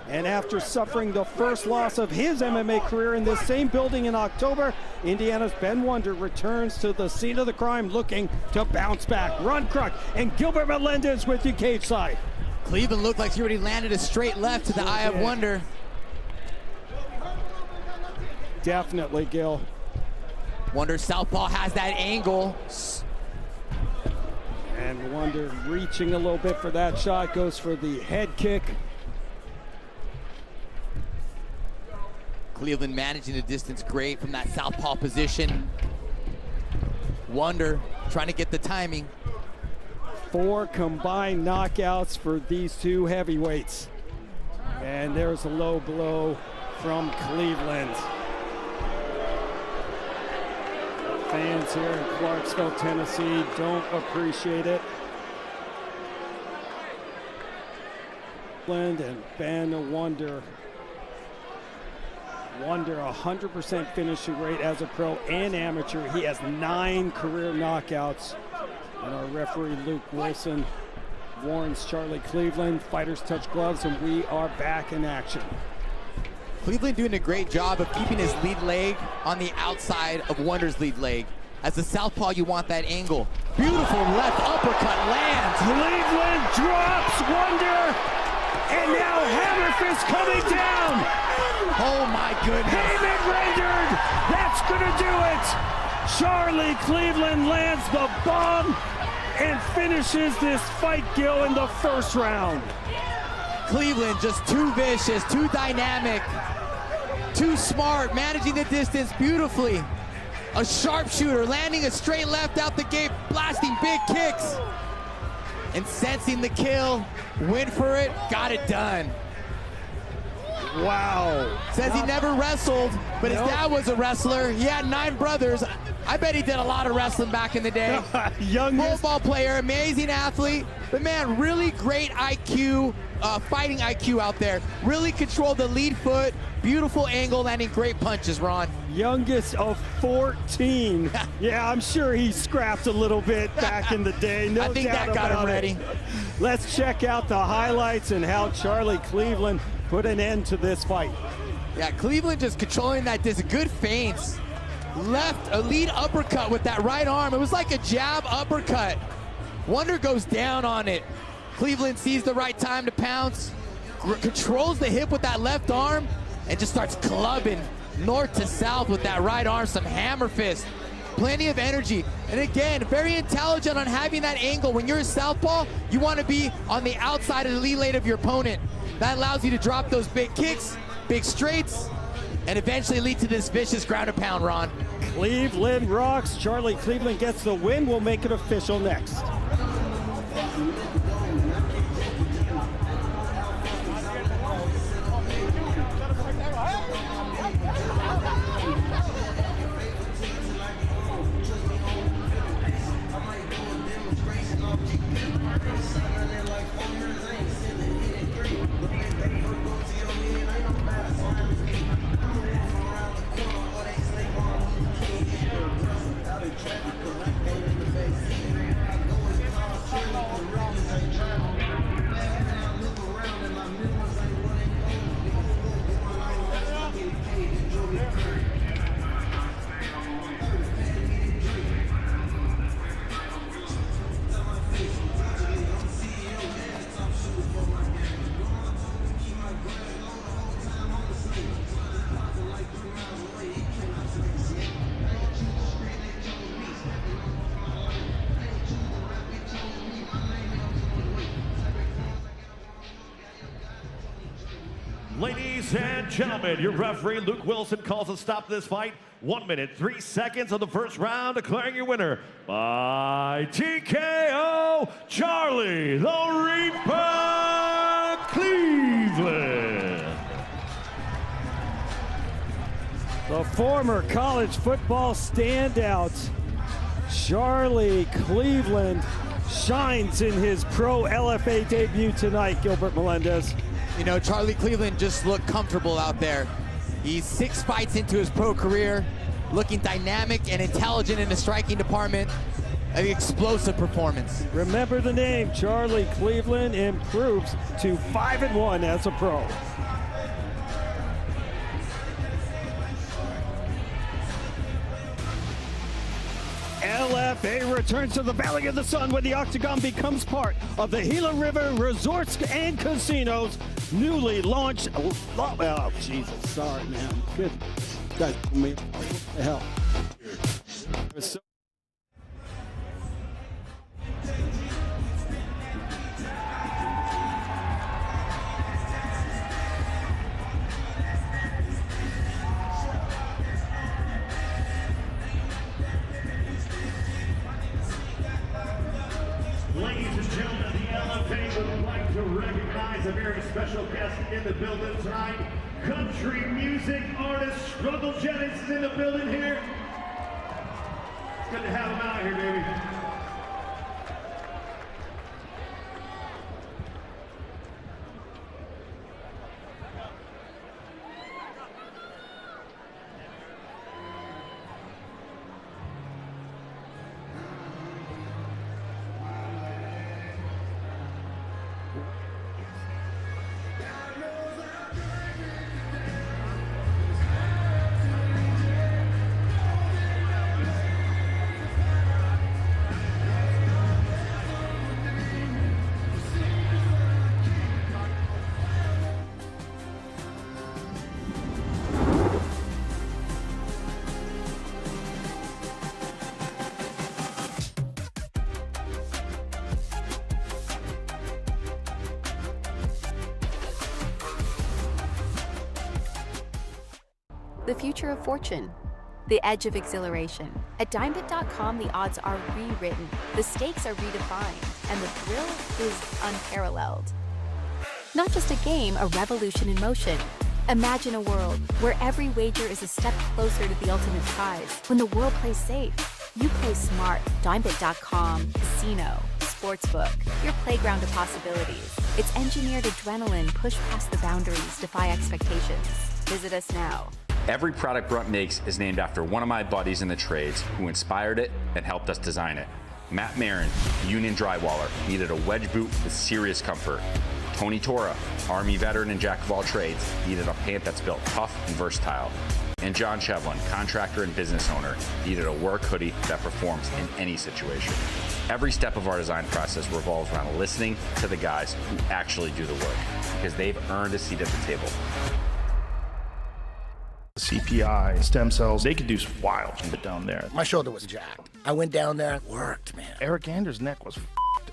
And after suffering the first loss of his MMA career in this same building in October, Indiana's Ben Wonder returns to the scene of the crime, looking to bounce back. Ron Kruk and Gilbert Melendez with you cage side. Cleveland looked like he already landed a straight left to the eye of Wonder. Definitely, Gil. Wonder southpaw has that angle. And Wonder reaching a little bit for that shot, goes for the head kick. Cleveland managing the distance great from that southpaw position. Wonder trying to get the timing. 4 combined knockouts for these two heavyweights. And there's a low blow from Cleveland. Fans here in Clarksville, Tennessee don't appreciate it. And Ben Wonder. Wonder 100% finishing rate as a pro and amateur. He has 9 career knockouts. And our referee Luke Wilson warns Charlie Cleveland, fighters touch gloves, and we are back in action. Cleveland doing a great job of keeping his lead leg on the outside of Wonder's lead leg. As a southpaw, you want that angle. Beautiful left uppercut lands. Cleveland drops Wonder, and now Hammer Fist coming down. Oh my goodness. Payment rendered. That's gonna do it. Charlie Cleveland lands the bomb and finishes this fight, Gil, in the first round. Cleveland just too vicious, too dynamic, too smart, managing the distance beautifully. A sharpshooter, landing a straight left out the gate, blasting big kicks. And sensing the kill, went for it, got it done. Wow. Says he never wrestled, but his dad was a wrestler. He had 9 brothers. I bet he did a lot of wrestling back in the day. Football player, amazing athlete, but man, really great IQ, fighting IQ out there. Really controlled the lead foot, beautiful angle, landing great punches, Ron. Youngest of 14. Yeah, I'm sure he scrapped a little bit back in the day. No I think doubt that got him about ready. it. Let's check out the highlights and how Charlie Cleveland put an end to this fight. Yeah, Cleveland just controlling that distance. Good feints. Left a lead uppercut with that right arm. It was like a jab uppercut. Wonder goes down on it. Cleveland sees the right time to pounce, controls the hip with that left arm, and just starts clubbing north to south with that right arm, some hammer fist. plenty of energy. And again, very intelligent on having that angle. When you're a southpaw, you want to be on the outside of the lead lane of your opponent. That allows you to drop those big kicks, big straights, and eventually lead to this vicious ground and pound, Ron. Cleveland rocks. Charlie Cleveland gets the win. We'll make it official next. Ladies and gentlemen, your referee, Luke Wilson, calls a stop to this fight. 1 minute, 3 seconds of the first round, declaring your winner by TKO, Charlie the Reaper Cleveland. The former college football standout, Charlie Cleveland, shines in his pro LFA debut tonight, Gilbert Melendez. You know, Charlie Cleveland just looked comfortable out there. He's 6 fights into his pro career, looking dynamic and intelligent in the striking department. An explosive performance. Remember the name, Charlie Cleveland improves to 5-1 as a pro. LFA returns to the Valley of the Sun when the Octagon becomes part of the Gila River Resorts and Casinos newly launched. Oh, Jesus, sorry, man. Good. Guys, what the hell? Ladies and gentlemen, the LFA would like to recognize a very special guest in the building tonight. Country music artist Struggle Jennings is in the building here. It's good to have him out here, baby. The future of fortune. The edge of exhilaration. At dimebit.com, the odds are rewritten, the stakes are redefined, and the thrill is unparalleled. Not just a game, a revolution in motion. Imagine a world where every wager is a step closer to the ultimate prize. When the world plays safe, you play smart. Dimebit.com, casino, sportsbook, your playground of possibilities. It's engineered adrenaline, push past the boundaries, defy expectations. Visit us now. Every product Brunt makes is named after one of my buddies in the trades who inspired it and helped us design it. Matt Marin, union drywaller, needed a wedge boot with serious comfort. Tony Tora, Army veteran and jack of all trades, needed a pant that's built tough and versatile. And John Shevlin, contractor and business owner, needed a work hoodie that performs in any situation. Every step of our design process revolves around listening to the guys who actually do the work, because they've earned a seat at the table. CPI, stem cells, they could do some wild shit down there. My shoulder was jacked. I went down there, worked, man. Eric Anders' neck was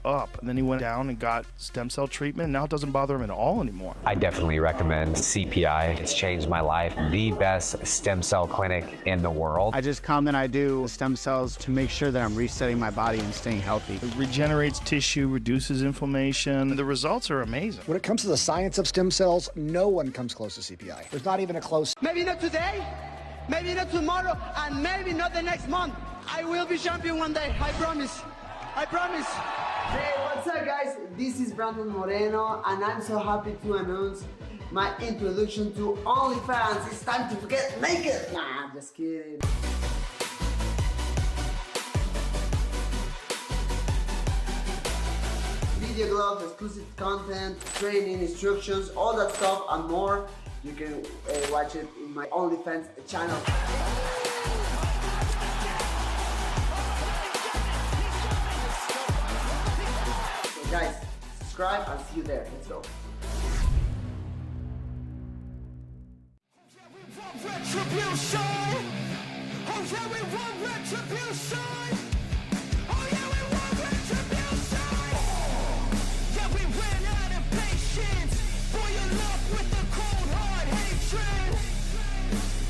up, and then he went down and got stem cell treatment. Now it doesn't bother him at all anymore. I definitely recommend CPI. It's changed my life. The best stem cell clinic in the world. I just come and I do stem cells to make sure that I'm resetting my body and staying healthy. It regenerates tissue, reduces inflammation. The results are amazing. When it comes to the science of stem cells, no one comes close to CPI. There's not even a close. Maybe not today, maybe not tomorrow, and maybe not the next month. I will be champion one day, I promise. I promise. Hey, what's up guys? This is Brandon Moreno and I'm so happy to announce my introduction to OnlyFans. It's time to get naked. Nah, just kidding. Video gloves, exclusive content, training, instructions, all that stuff and more. You can watch it in my OnlyFans channel. Guys, subscribe and see you there. Let's go. Retribution. Oh yeah, we want retribution. Oh yeah, we want retribution. Yeah, we ran out of patience. For your love with the cold hard hatred.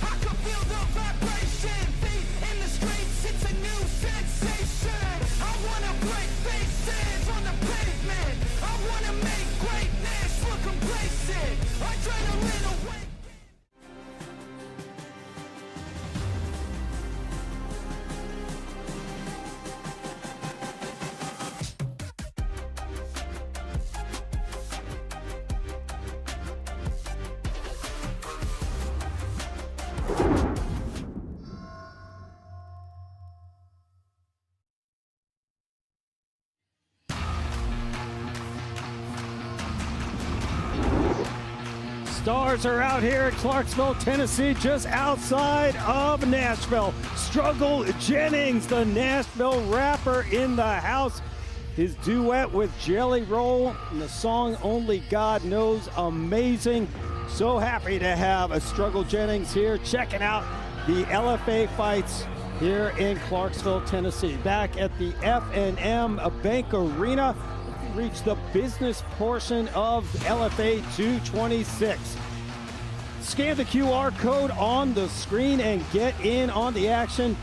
I could feel the vibration. Feet in the streets, it's a new sensation. I wanna break faces on the pavement. I wanna make greatness look complacent. Adrenaline away. Stars are out here at Clarksville, Tennessee, just outside of Nashville. Struggle Jennings, the Nashville rapper, in the house. His duet with Jelly Roll and the song Only God Knows, amazing. So happy to have a Struggle Jennings here, checking out the LFA fights here in Clarksville, Tennessee. Back at the F&M Bank Arena. Reach the business portion of LFA 226. Scan the QR code on the screen and get in on the action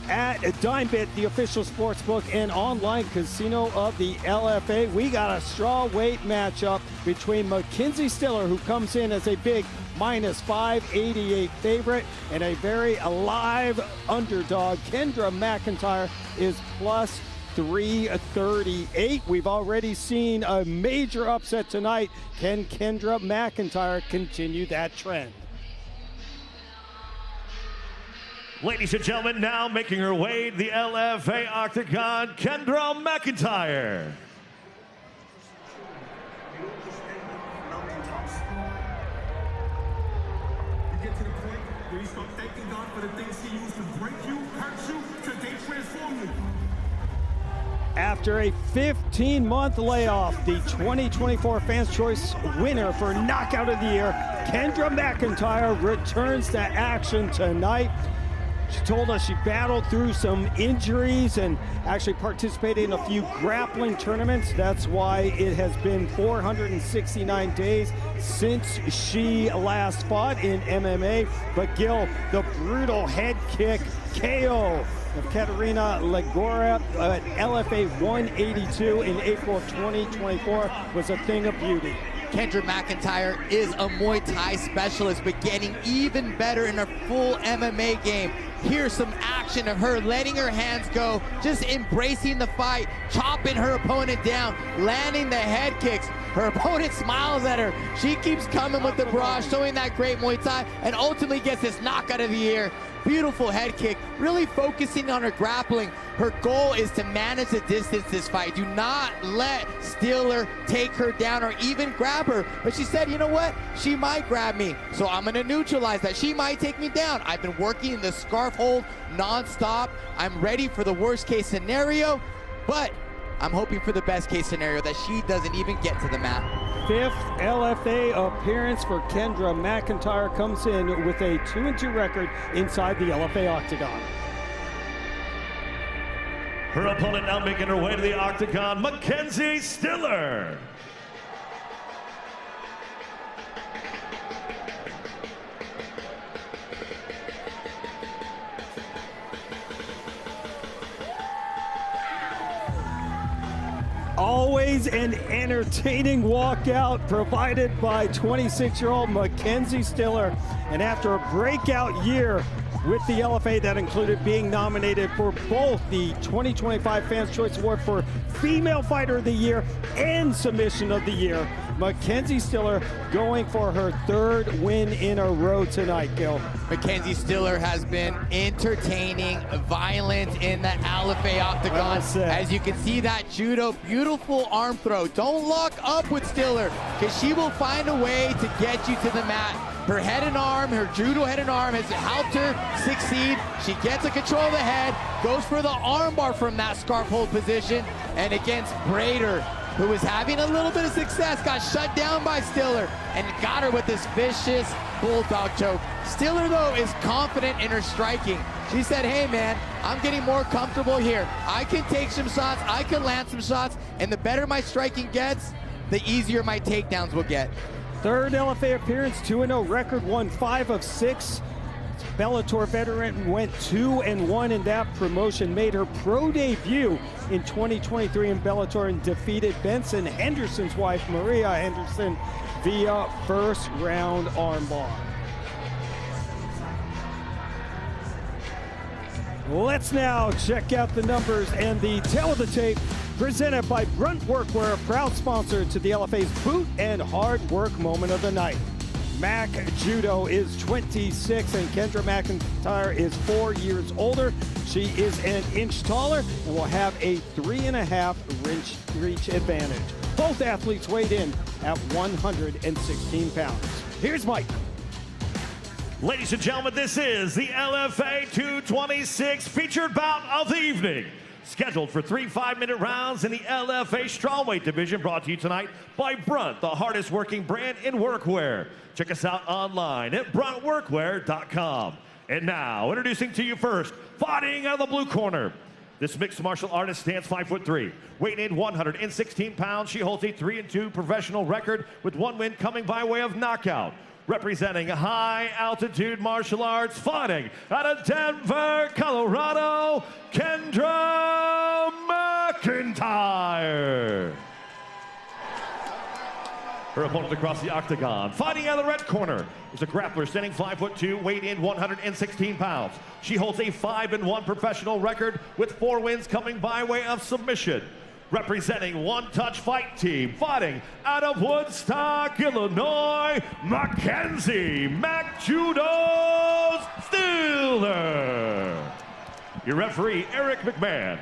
at DimeBit, the official sportsbook and online casino of the LFA. We got a strawweight matchup between Mackenzie Stiller, who comes in as a big minus 588 favorite, and a very alive underdog. Kendra McIntyre is plus 338. We've already seen a major upset tonight. Can Kendra McIntyre continue that trend? Ladies and gentlemen, now making her way to the LFA Octagon, Kendra McIntyre. You get to the point where you start thanking God for the things He used to break you, hurt you, till they transform you. After a 15-month layoff, the 2024 Fans' Choice winner for Knockout of the Year, Kendra McIntyre, returns to action tonight. She told us she battled through some injuries and actually participated in a few grappling tournaments. That's why it has been 469 days since she last fought in MMA. But Gil, the brutal head kick KO of Katerina Legora at LFA 182 in April of 2024 was a thing of beauty. Kendra McIntyre is a Muay Thai specialist, but getting even better in her full MMA game. Here's some action of her letting her hands go, just embracing the fight, chopping her opponent down, landing the head kicks. Her opponent smiles at her. She keeps coming with the barrage, showing that great Muay Thai, and ultimately gets this knockout of the year. Beautiful head kick, really focusing on her grappling. Her goal is to manage the distance this fight. Do not let Stiller take her down or even grab her. But she said, you know what? She might grab me, so I'm gonna neutralize that. She might take me down. I've been working in the scarf hold nonstop. I'm ready for the worst case scenario, but I'm hoping for the best case scenario, that she doesn't even get to the mat. fifth LFA appearance for Kendra McIntyre. Comes in with a 2-2 record inside the LFA octagon. Her opponent now making her way to the octagon, Mackenzie Stiller. Always an entertaining walkout provided by 26-year-old Mackenzie Stiller. And after a breakout year with the LFA that included being nominated for both the 2025 Fans' Choice Award for Female Fighter of the Year and Submission of the Year, Mackenzie Stiller going for her 3rd win in a row tonight, Gil. Mackenzie Stiller has been entertaining, violent in the LFA octagon. As you can see that judo, beautiful arm throw. Don't lock up with Stiller, because she will find a way to get you to the mat. Her head and arm, her judo head and arm has helped her succeed. She gets a control of the head, goes for the armbar from that scarf hold position, and against Brader, who was having a little bit of success, got shut down by Stiller and got her with this vicious bulldog choke. Stiller, though, is confident in her striking. She said, hey, man, I'm getting more comfortable here. I can take some shots, I can land some shots, and the better my striking gets, the easier my takedowns will get. 3rd LFA appearance, 2-0 record, won 5 of 6. Bellator veteran went 2-1 in that promotion, made her pro debut in 2023 in Bellator and defeated Benson Henderson's wife, Maria Henderson, via 1st round armbar. Let's now check out the numbers and the tail of the tape presented by Brunt Workwear, proud sponsor to the LFA's boot and hard work moment of the night. Mac Judo is 26 and Kendra McIntyre is 4 years older. She is an inch taller and will have a 3.5 reach advantage. Both athletes weighed in at 116 pounds. Here's Mike. Ladies and gentlemen, this is the LFA 226 featured bout of the evening. Scheduled for 3 5-minute rounds in the LFA strawweight division, brought to you tonight by Brunt, the hardest working brand in workwear. Check us out online at bruntworkwear.com. And now, introducing to you first, fighting out of the blue corner. This mixed martial artist stands 5'3", weighing in 116 pounds. She holds a 3-2 professional record with 1 win coming by way of knockout. Representing high altitude martial arts, fighting out of Denver, Colorado, Kendra McIntyre. Her opponent across the octagon, fighting out of the red corner, is a grappler standing 5'2", weighing in 116 pounds. She holds a 5-1 professional record with 4 wins coming by way of submission. Representing One Touch Fight Team, fighting out of Woodstock, Illinois, Mackenzie McJudo Stiller. Your referee, Eric McMahon.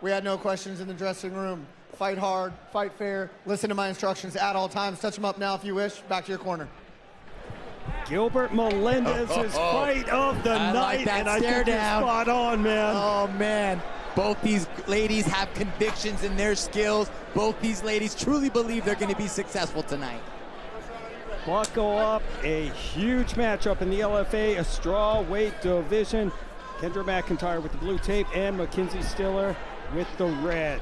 We had no questions in the dressing room. Fight hard, fight fair, listen to my instructions at all times. Touch them up now if you wish. Back to your corner. Gilbert Melendez's fight of the night, and I think you're spot on, man. Oh, man. Both these ladies have convictions in their skills. Both these ladies truly believe they're going to be successful tonight. Buckle up, a huge matchup in the LFA, a strawweight division. Kendra McIntyre with the blue tape and Mackenzie Stiller with the red.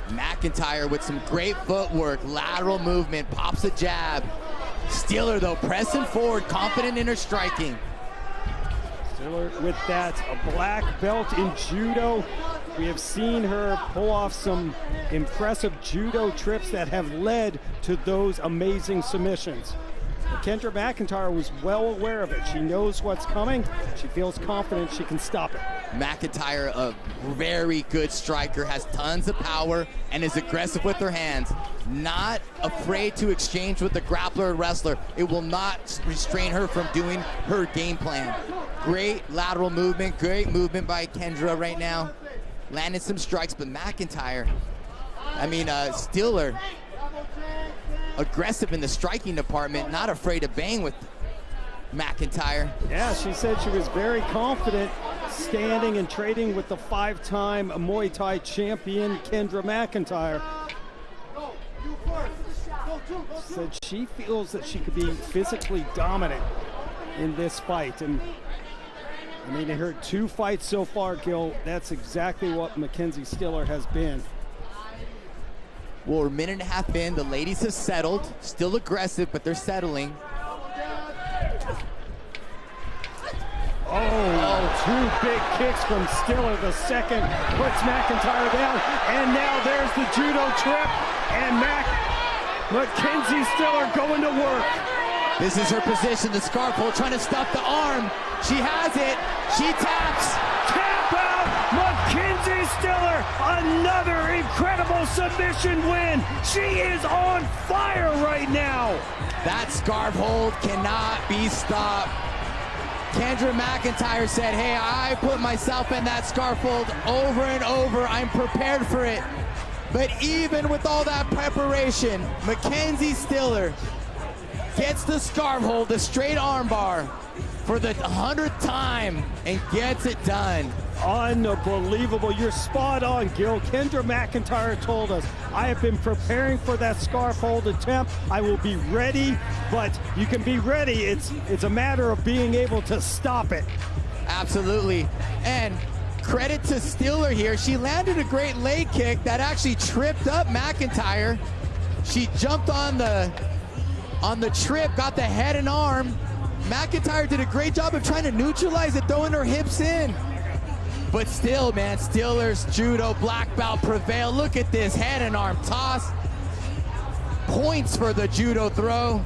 McIntyre with some great footwork, lateral movement, pops a jab. Stiller, though, pressing forward, confident in her striking. Stiller with that black belt in judo. We have seen her pull off some impressive judo trips that have led to those amazing submissions. But Kendra McIntyre was well aware of it. She knows what's coming. She feels confident she can stop it. McIntyre, a very good striker, has tons of power and is aggressive with her hands. Not afraid to exchange with the grappler or wrestler. It will not restrain her from doing her game plan. Great lateral movement, great movement by Kendra right now. Landed some strikes, but McIntyre, Stiller, aggressive in the striking department, not afraid to bang with McIntyre. Yeah, she said she was very confident standing and trading with the 5-time Muay Thai champion Kendra McIntyre. Said she feels that she could be physically dominant in this fight. And I mean, in her 2 fights so far, Gil, that's exactly what Mackenzie Stiller has been. Well, we're a minute and a half in. The ladies have settled. Still aggressive, but they're settling. Oh, 2 big kicks from Stiller. The second puts McIntyre down. And now there's the judo trip. And Mackenzie Stiller going to work. This is her position. The scarf hold, trying to stuff the arm. She has it. She taps. Tap out. Mackenzie Stiller. Another incredible submission win. She is on fire right now. That scarf hold cannot be stopped. Kendra McIntyre said, hey, I put myself in that scarf hold over and over. I'm prepared for it. But even with all that preparation, Mackenzie Stiller gets the scarf hold, the straight arm bar, for the 100th time and gets it done. Unbelievable. You're spot on, Gil. Kendra McIntyre told us, I have been preparing for that scarf hold attempt. I will be ready, but you can be ready. It's a matter of being able to stop it. Absolutely. And credit to Stiller here. She landed a great leg kick that actually tripped up McIntyre. She jumped on the trip, got the head and arm. McIntyre did a great job of trying to neutralize it, throwing her hips in. But still, man, Stiller's judo black belt prevailed. Look at this head and arm toss. Points for the judo throw.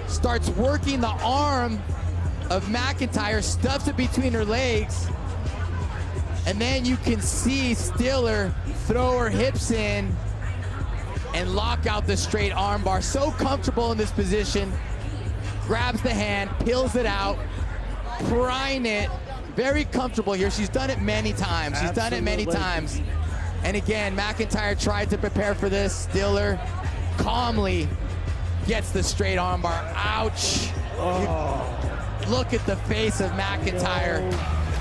Starts working the arm of McIntyre, stuffs it between her legs. And then you can see Stiller throw her hips in and lock out the straight arm bar. So comfortable in this position. Grabs the hand, peels it out, prying it. Very comfortable here. She's done it many times. She's done it many times. And again, McIntyre tried to prepare for this. Stiller calmly gets the straight arm bar. Ouch. Oh. Look at the face of McIntyre.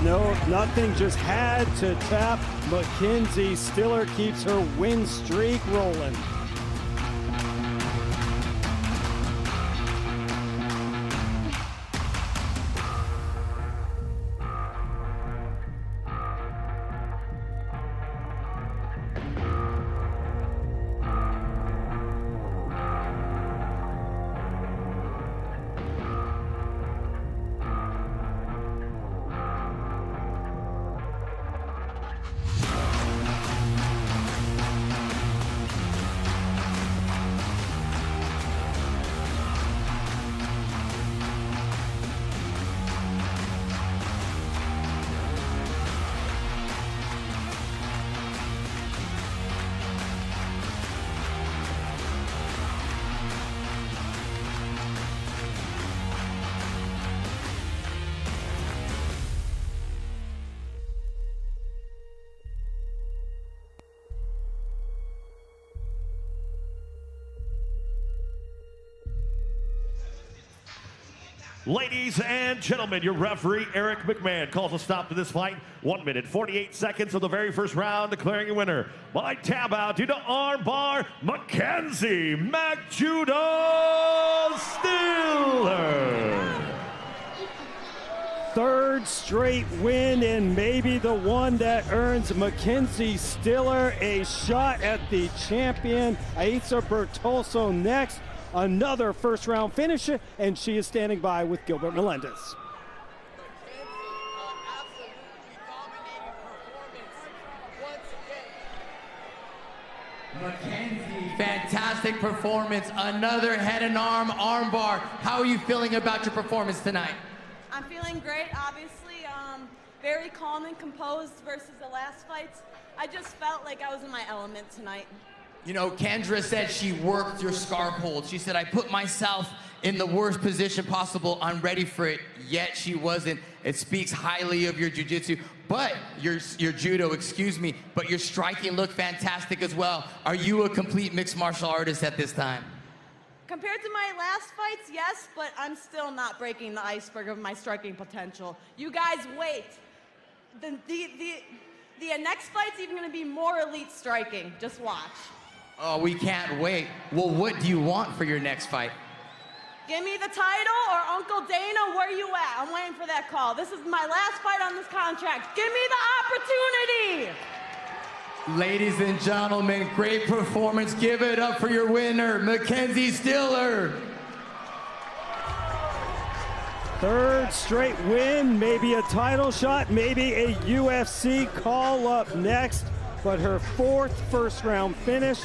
No, nothing. Just had to tap. Mackenzie Stiller keeps her win streak rolling. Ladies and gentlemen, your referee, Eric McMahon, calls a stop to this fight. 1 minute, 48 seconds of the very first round, declaring your winner by tap out due to arm bar, Mackenzie McJudo Stiller. Third straight win, and maybe the one that earns Mackenzie Stiller a shot at the champion. Aisa Bertolso next. Another first round finisher, and she is standing by with Gilbert Melendez. Mackenzie, fantastic performance. Another head and arm bar. How are you feeling about your performance tonight? I'm feeling great, obviously. Very calm and composed versus the last fights. I just felt like I was in my element tonight. You know, Kendra said she worked your scarf hold. She said, I put myself in the worst position possible. I'm ready for it, yet she wasn't. It speaks highly of your jiu-jitsu, but your judo, excuse me, but your striking looked fantastic as well. Are you a complete mixed martial artist at this time? Compared to my last fights, yes, but I'm still not breaking the iceberg of my striking potential. You guys wait. The next fight's even going to be more elite striking. Just watch. Oh, we can't wait. Well, what do you want for your next fight? Give me the title, or Uncle Dana, where you at? I'm waiting for that call. This is my last fight on this contract. Give me the opportunity. Ladies and gentlemen, great performance. Give it up for your winner, Mackenzie Stiller. Third straight win, maybe a title shot, maybe a UFC call up next, but her fourth first-round finish,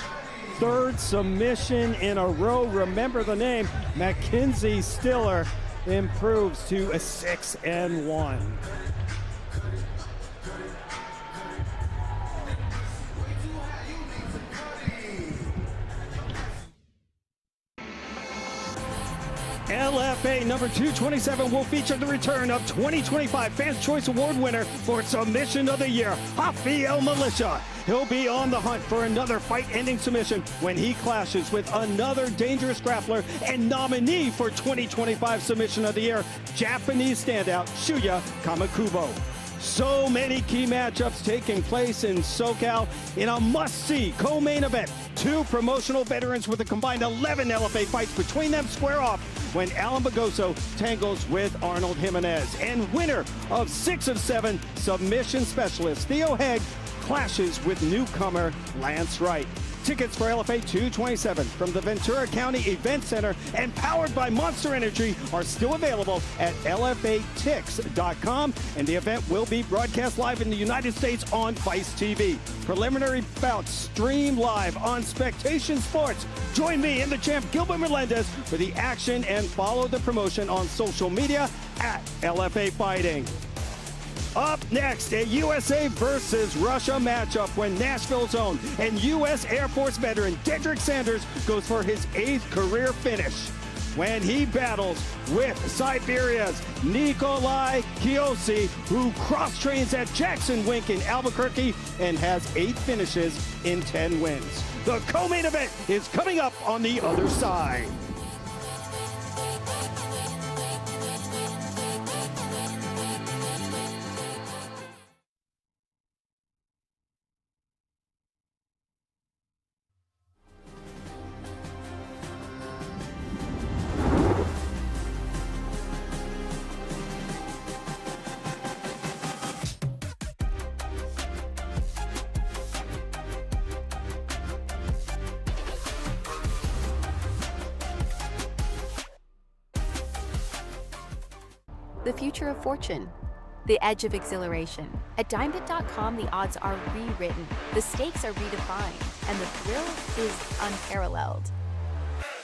third submission in a row. Remember the name, Mackenzie Stiller, improves to a 6-1. LFA number 227 will feature the return of 2025 Fans' Choice Award winner for Submission of the Year, Rafael Militia. He'll be on the hunt for another fight-ending submission when he clashes with another dangerous grappler and nominee for 2025 Submission of the Year, Japanese standout Shuya Kamikubo. So many key matchups taking place in SoCal in a must-see co-main event. Two promotional veterans with a combined 11 LFA fights between them square off when Alan Bagoso tangles with Arnold Jimenez. And winner of 6 of 7 submission specialist Theo Hegg clashes with newcomer Lance Wright. Tickets for LFA 227 from the Ventura County Event Center and powered by Monster Energy are still available at LFATix.com, and the event will be broadcast live in the United States on Vice TV. Preliminary bouts stream live on Spectation Sports. Join me and the champ Gilbert Melendez for the action and follow the promotion on social media at LFA Fighting. Up next, a USA versus Russia matchup when Nashville's own and U.S. Air Force veteran Dedrick Sanders goes for his 8th career finish when he battles with Siberia's Nikolai Kiosse, who cross-trains at Jackson Wink in Albuquerque and has 8 finishes in 10 wins. The co-main event is coming up on the other side. The future of fortune. The edge of exhilaration. At DimeBit.com, the odds are rewritten, the stakes are redefined, and the thrill is unparalleled.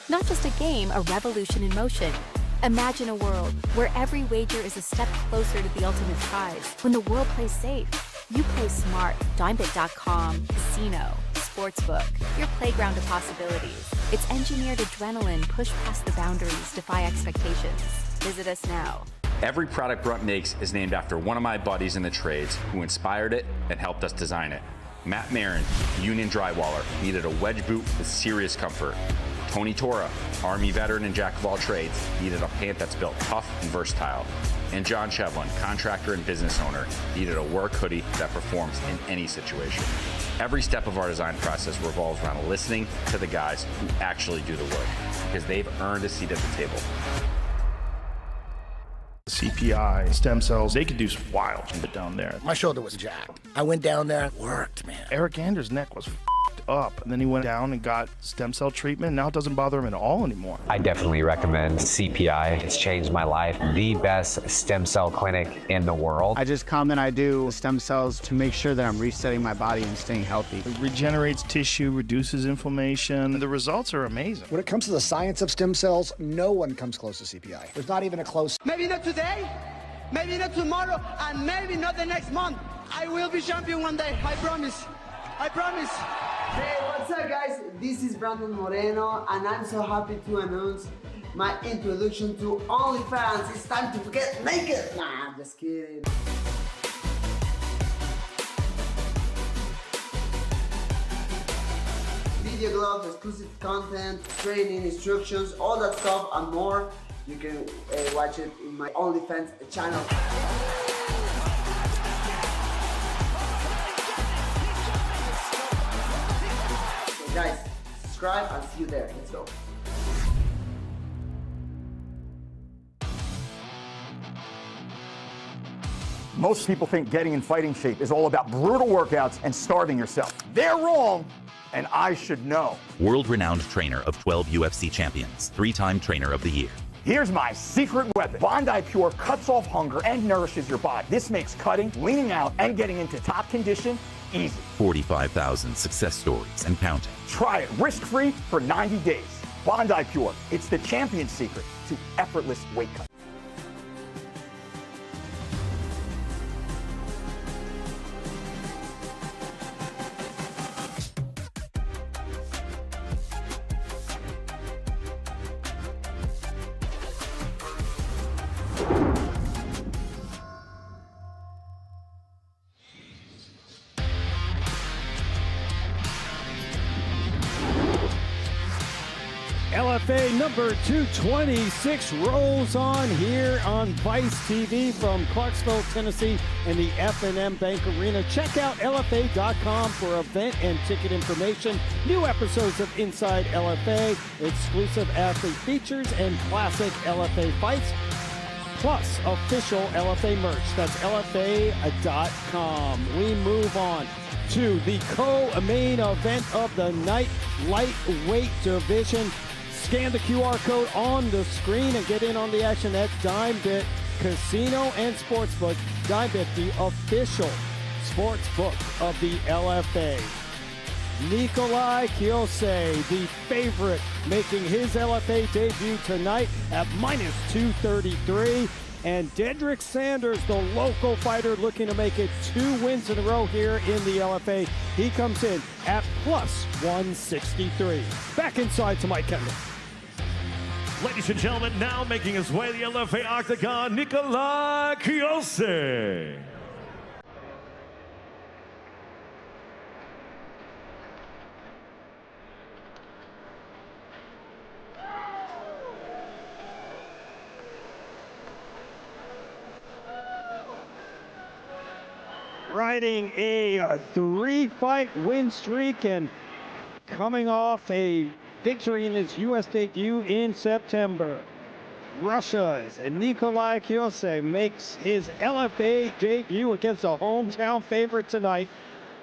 Not just a game, a revolution in motion. Imagine a world where every wager is a step closer to the ultimate prize. When the world plays safe, you play smart. DimeBit.com, casino, sportsbook, your playground of possibilities. It's engineered adrenaline, push past the boundaries, defy expectations. Visit us now. Every product Brunt makes is named after one of my buddies in the trades who inspired it and helped us design it. Matt Marin, union drywaller, needed a wedge boot with serious comfort. Tony Tora, Army veteran and jack of all trades, needed a pant that's built tough and versatile. And John Chevlin, contractor and business owner, needed a work hoodie that performs in any situation. Every step of our design process revolves around listening to the guys who actually do the work, because they've earned a seat at the table. CPI, stem cells, they could do some wild shit down there. My shoulder was jacked. I went down there, worked, man. Eric Anders' neck was up, and then he went down and got stem cell treatment. Now it doesn't bother him at all anymore. I definitely recommend CPI. It's changed my life. The best stem cell clinic in the world. I just come and I do stem cells to make sure that I'm resetting my body and staying healthy. It regenerates tissue, reduces inflammation. The results are amazing. When it comes to the science of stem cells, no one comes close to CPI. There's not even a close. Maybe not today, maybe not tomorrow, and maybe not the next month. I will be champion one day, I promise. I promise. Hey, what's up guys? This is Brandon Moreno and I'm so happy to announce my introduction to OnlyFans. It's time to get naked. Nah, I'm just kidding. Video gloves, exclusive content, training, instructions, all that stuff and more. You can watch it in my OnlyFans channel. Guys, subscribe. I'll see you there. Let's go. Most people think getting in fighting shape is all about brutal workouts and starving yourself. They're wrong, and I should know. World-renowned trainer of 12 UFC champions, 3-time trainer of the year. Here's my secret weapon. Bondi Pure cuts off hunger and nourishes your body. This makes cutting, leaning out, and getting into top condition easy. 45,000 success stories and counting. Try it risk-free for 90 days. Bondi Pure, it's the champion's secret to effortless weight cutting. LFA number 226 rolls on here on Vice TV from Clarksville, Tennessee, and the F&M Bank Arena. Check out LFA.com for event and ticket information, new episodes of Inside LFA, exclusive athlete features, and classic LFA fights, plus official LFA merch. That's LFA.com. We move on to the co-main event of the night, lightweight division. Scan the QR code on the screen and get in on the action at DimeBit Casino and Sportsbook. DimeBit, the official sportsbook of the LFA. Nikolai Kiosse, the favorite, making his LFA debut tonight at -233. And Derrick Sanders, the local fighter, looking to make it 2 wins in a row here in the LFA. He comes in at +163. Back inside to Mike Kendall. Ladies and gentlemen, now making his way to the LFA Octagon, Nikolai Kiosse. Riding a 3-fight win streak and coming off a victory in his U.S. debut in September. Russia's Nikolai Kiosse makes his LFA debut against a hometown favorite tonight.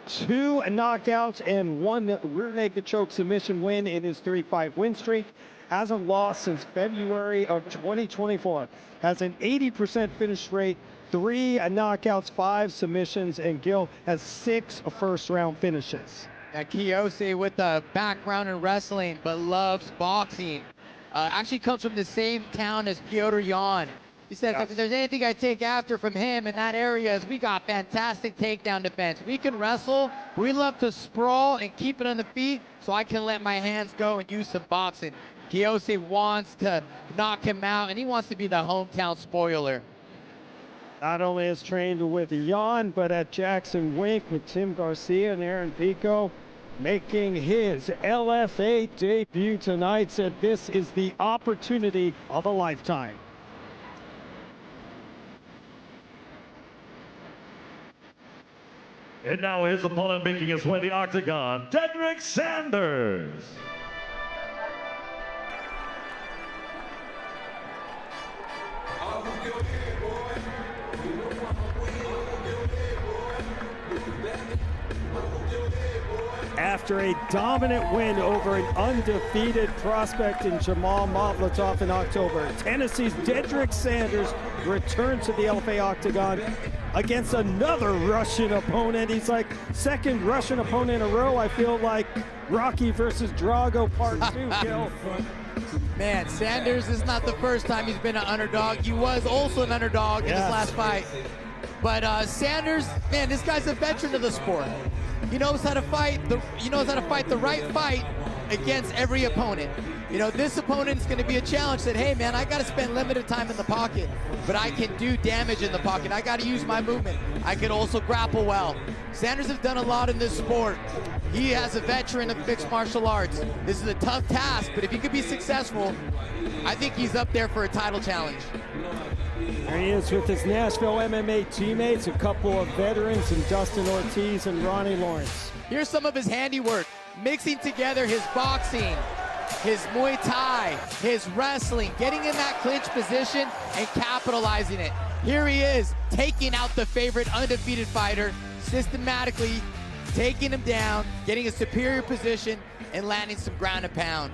2 knockouts and 1 rear naked choke submission win in his 3-fight win streak. Hasn't lost since February of 2024. Has an 80% finish rate, 3 knockouts, 5 submissions, and Gil has 6 first-round finishes. Kiosse with a background in wrestling, but loves boxing. Actually comes from the same town as Piotr Jan. He said, if there's anything I take after from him in that area is we got fantastic takedown defense. We can wrestle, we love to sprawl and keep it on the feet so I can let my hands go and use some boxing. Kiosse wants to knock him out, and he wants to be the hometown spoiler. Not only has trained with Jan, but at Jackson Wink with Tim Garcia and Aaron Pico, making his LFA debut tonight. Said this is the opportunity of a lifetime. And now his opponent making his way to the Octagon, Derrick Sanders. After a dominant win over an undefeated prospect in Jamal Mavlatov in October, Tennessee's Derrick Sanders returned to the LFA Octagon against another Russian opponent. He's like second Russian opponent in a row. I feel like Rocky versus Drago Part 2, Gil. Man, Sanders is not the first time he's been an underdog. He was also an underdog in his last fight. But Sanders, man, this guy's a veteran of the sport. He knows how to fight. He knows how to fight the right fight against every opponent. You know, this opponent is going to be a challenge. That, hey, man, I got to spend limited time in the pocket, but I can do damage in the pocket. I got to use my movement. I can also grapple well. Sanders has done a lot in this sport. He has a veteran of mixed martial arts. This is a tough task, but if he could be successful, I think he's up there for a title challenge. There he is with his Nashville MMA teammates, a couple of veterans, and Dustin Ortiz and Ronnie Lawrence. Here's some of his handiwork. mixing together his boxing, his Muay Thai, his wrestling, getting in that clinch position and capitalizing it. Here he is, taking out the favorite undefeated fighter, systematically taking him down, getting a superior position, and landing some ground and pound.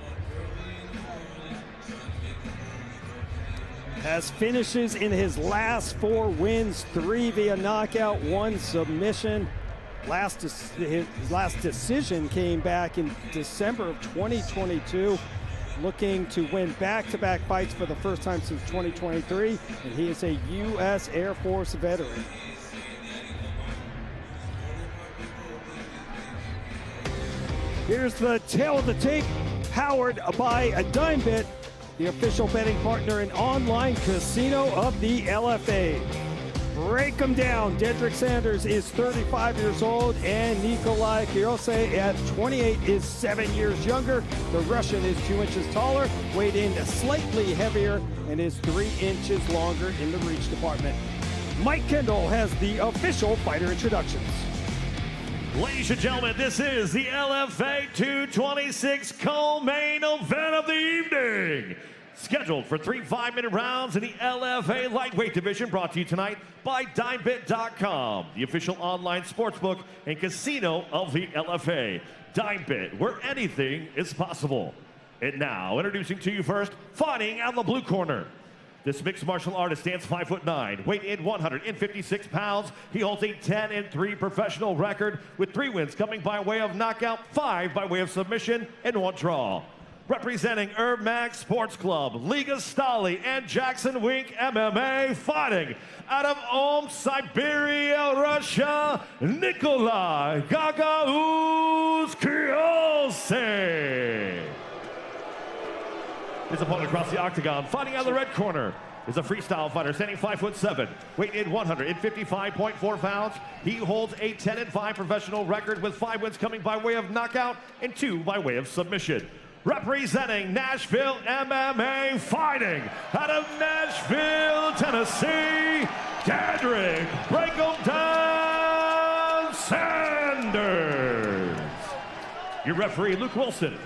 Has finishes in his last 4 wins, 3 via knockout, 1 submission. His last decision came back in December of 2022, looking to win back-to-back fights for the first time since 2023, and he is a U.S. Air Force veteran. Here's the tail of the tape, powered by a Dime Bet, the official betting partner and online casino of the LFA. Break them down. Derrick Sanders is 35 years old, and Nikolai Kiosse at 28 is 7 years younger. The Russian is 2 inches taller, weighed in slightly heavier, and is 3 inches longer in the reach department. Mike Kendall has the official fighter introductions. Ladies and gentlemen, this is the LFA 226 co-main event of the evening. Scheduled for 3 5-minute rounds in the LFA lightweight division, brought to you tonight by DimeBet.com, the official online sportsbook and casino of the LFA. DimeBet, where anything is possible. And now, introducing to you first, fighting out of the blue corner. This mixed martial artist stands 5'9", weight in 156 pounds. He holds a 10-3 professional record with 3 wins coming by way of knockout, 5 by way of submission, and 1 draw. Representing Herb Max Sports Club, Liga Stali, and Jackson Wink MMA, fighting out of Omsk, Siberia, Russia, Nikolai Gagauz Kiosse. His opponent across the octagon, fighting out of the red corner, is a freestyle fighter standing 5'7", weight in 155.4 pounds. He holds a 10-5 professional record with 5 wins coming by way of knockout and 2 by way of submission. Representing Nashville MMA, fighting out of Nashville, Tennessee, Derrick "Break 'em Down" Sanders. Your referee, Luke Wilson.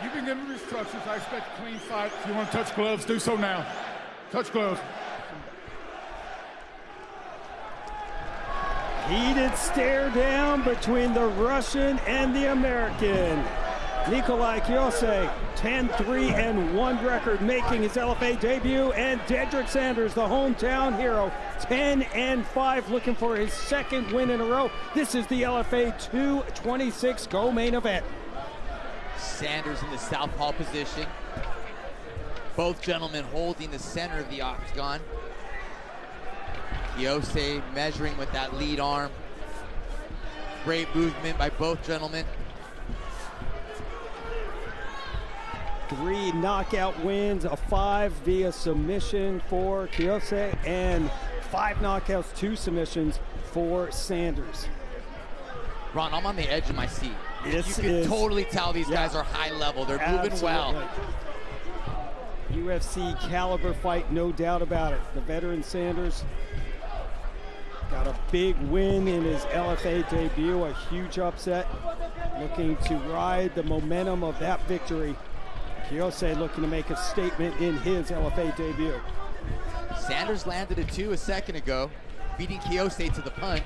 You've been given instructions. I expect a clean fight. If you want to touch gloves, do so now. Touch gloves. Heated stare down between the Russian and the American. Nikolai Kiosse, 10-3-1 record, making his LFA debut, and Derrick Sanders, the hometown hero, 10-5, looking for his 2nd win in a row. This is the LFA 226 co-main event. Sanders in the southpaw position. Both gentlemen holding the center of the octagon. Kiosse measuring with that lead arm. Great movement by both gentlemen. 3 knockout wins, a 5 via submission for Kiosse, and 5 knockouts, 2 submissions for Sanders. Ron, I'm on the edge of my seat. You This can is, totally tell these guys are high level. They're moving well. UFC caliber fight, no doubt about it. The veteran Sanders got a big win in his LFA debut, a huge upset. Looking to ride the momentum of that victory. Kiosse looking to make a statement in his LFA debut. Sanders landed a 2 a second ago, beating Kiosse to the punch.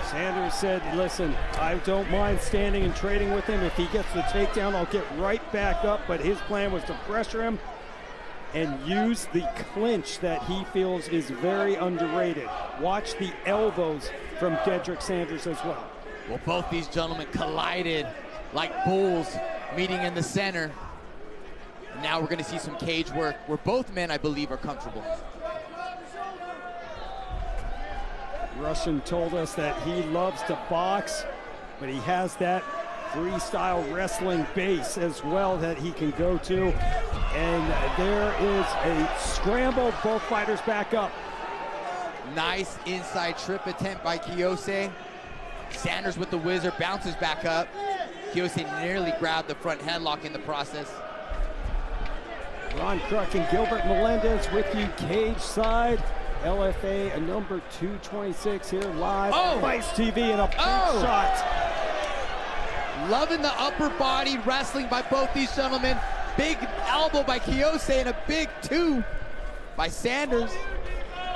Sanders said, listen, I don't mind standing and trading with him. If he gets the takedown, I'll get right back up. But his plan was to pressure him and use the clinch that he feels is very underrated. Watch the elbows from Derrick Sanders as well. Well, both these gentlemen collided like bulls, meeting in the center. Now we're going to see some cage work where both men, I believe, are comfortable. Russian told us that he loves to box, but he has that freestyle wrestling base as well that he can go to. And there is a scramble, both fighters back up. Nice inside trip attempt by Kiosse. Sanders with the whizzer, bounces back up. Kiosse nearly grabbed the front headlock in the process. Ron Kruk and Gilbert Melendez with you cage side. LFA number 226 here live on Vice TV and a big shot. Loving the upper body wrestling by both these gentlemen. Big elbow by Kiosse and a big 2 by Sanders.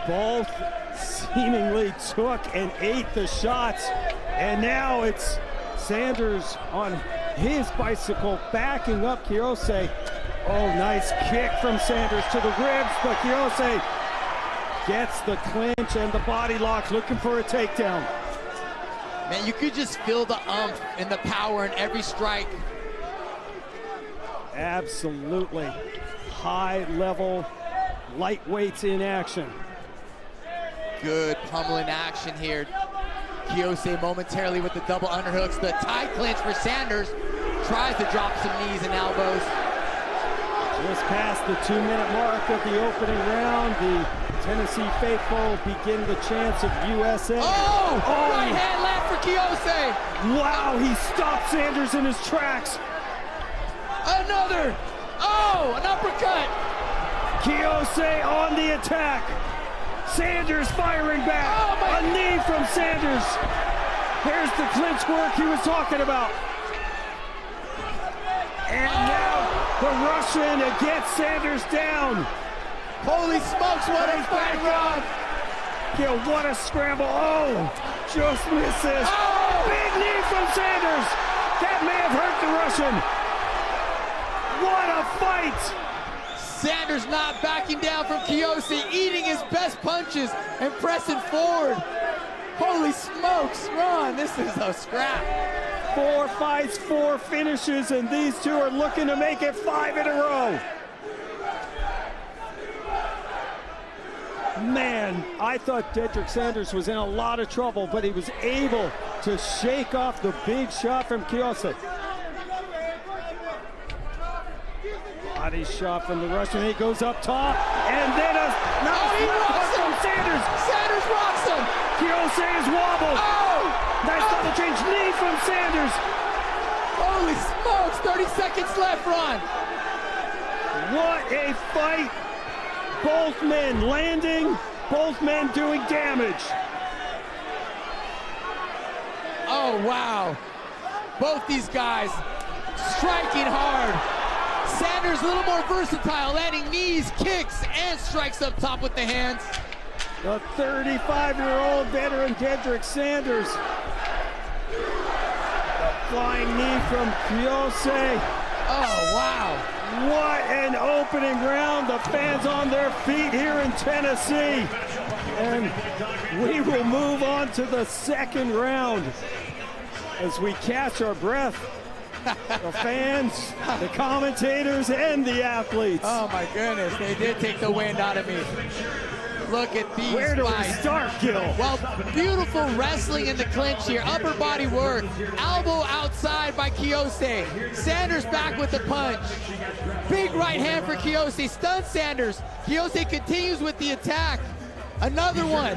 Both seemingly took and ate the shots. And now it's Sanders on his bicycle backing up Kiosse. Oh, nice kick from Sanders to the ribs, but Kiosse gets the clinch and the body lock, looking for a takedown. Man, you could just feel the umph and the power in every strike. Absolutely. High level lightweights in action. Good pummeling action here. Kiosse momentarily with the double underhooks. The tie clinch for Sanders. Tries to drop some knees and elbows. Just past the 2-minute mark of the opening round, the Tennessee faithful begin the chants of USA. Right hand left for Kiosse. Wow, he stopped Sanders in his tracks. Another. An uppercut. Kiosse on the attack. Sanders firing back. A knee from Sanders. Here's the clinch work he was talking about. And now the Russian gets Sanders down. Holy smokes, what a fight, Ron. Yeah, what a scramble. Just misses. Big knee from Sanders. That may have hurt the Russian. What a fight. Sanders not backing down from Kiosse, eating his best punches and pressing forward. Holy smokes, Ron, this is a scrap. 4 fights, 4 finishes, and these two are looking to make it 5 in a row. Man, I thought Derrick Sanders was in a lot of trouble, but he was able to shake off the big shot from Kiosse. Body shot from the Russian. He goes up top, and then he rocks him. Sanders. Sanders rocks him. Kiosse is wobbled. Nice double change knee from Sanders. Holy smokes, 30 seconds left, Ron. What a fight. Both men landing, both men doing damage. Oh, wow. Both these guys striking hard. Sanders a little more versatile, landing knees, kicks, and strikes up top with the hands. The 35-year-old veteran Derrick Sanders. The flying knee from Kiosse. Oh, wow. What an opening round. The fans on their feet here in Tennessee. And we will move on to the second round as we catch our breath. The fans, the commentators, and the athletes. Oh my goodness, they did take the wind out of me. Look at these Where do we fights. start, Gil? Well, beautiful wrestling in the clinch here. Upper body work. Elbow outside by Kiosse. Sanders back with the punch. Big right hand for Kiosse. Stuns Sanders. Kiosse continues with the attack. Another one.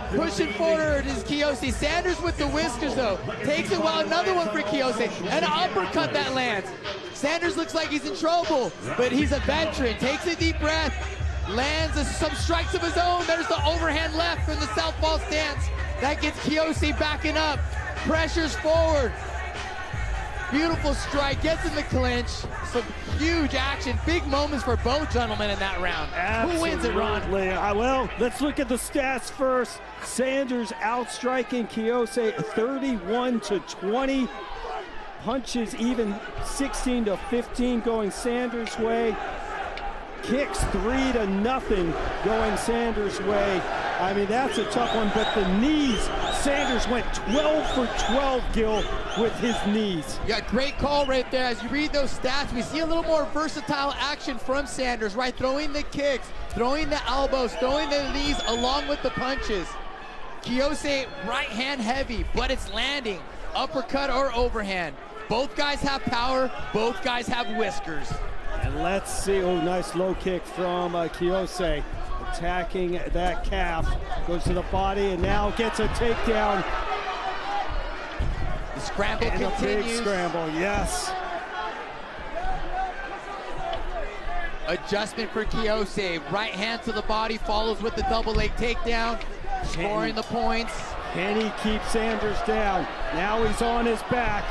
Pushing forward is Kiosse. Sanders with the whiskers, though. Takes it well. Another one for Kiosse. An uppercut that lands. Sanders looks like he's in trouble, but he's a veteran. Takes a deep breath. Lands some strikes of his own. There's the overhand left from the southpaw stance. That gets Kiosse backing up. Pressures forward. Beautiful strike. Gets in the clinch. Some huge action. Big moments for both gentlemen in that round. Absolutely. Who wins it, Ron? Well, let's look at the stats first. Sanders outstriking Kiosse 31-20. Punches even 16-15 going Sanders' way. Kicks 3-0 going Sanders' way. I mean, that's a tough one, but the knees, Sanders went 12 for 12, Gil, with his knees. Yeah, great call right there. As you read those stats, we see a little more versatile action from Sanders, right? Throwing the kicks, throwing the elbows, throwing the knees along with the punches. Kiosse right hand heavy, but it's landing. Uppercut or overhand. Both guys have power, both guys have whiskers. And let's see, nice low kick from Kiosse. Attacking that calf, goes to the body and now gets a takedown. The scramble and continues. A big scramble, yes. adjustment for Kiosse. Right hand to the body, follows with the double leg takedown, scoring the points. Can he keep Sanders down? Now he's on his back.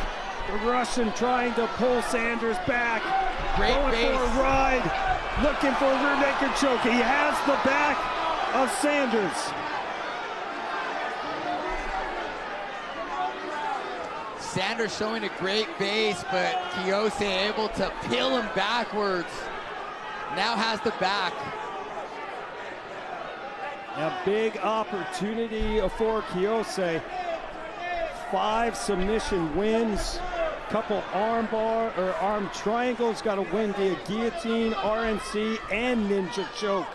The Russian trying to pull Sanders back. Great going base. for a ride, looking for a rear naked choke. He has the back of Sanders. Sanders showing a great base, but Kiosse able to peel him backwards. Now has the back. A big opportunity for Kiosse. 5 submission wins, couple arm triangles, got a win via guillotine, RNC, and ninja choke.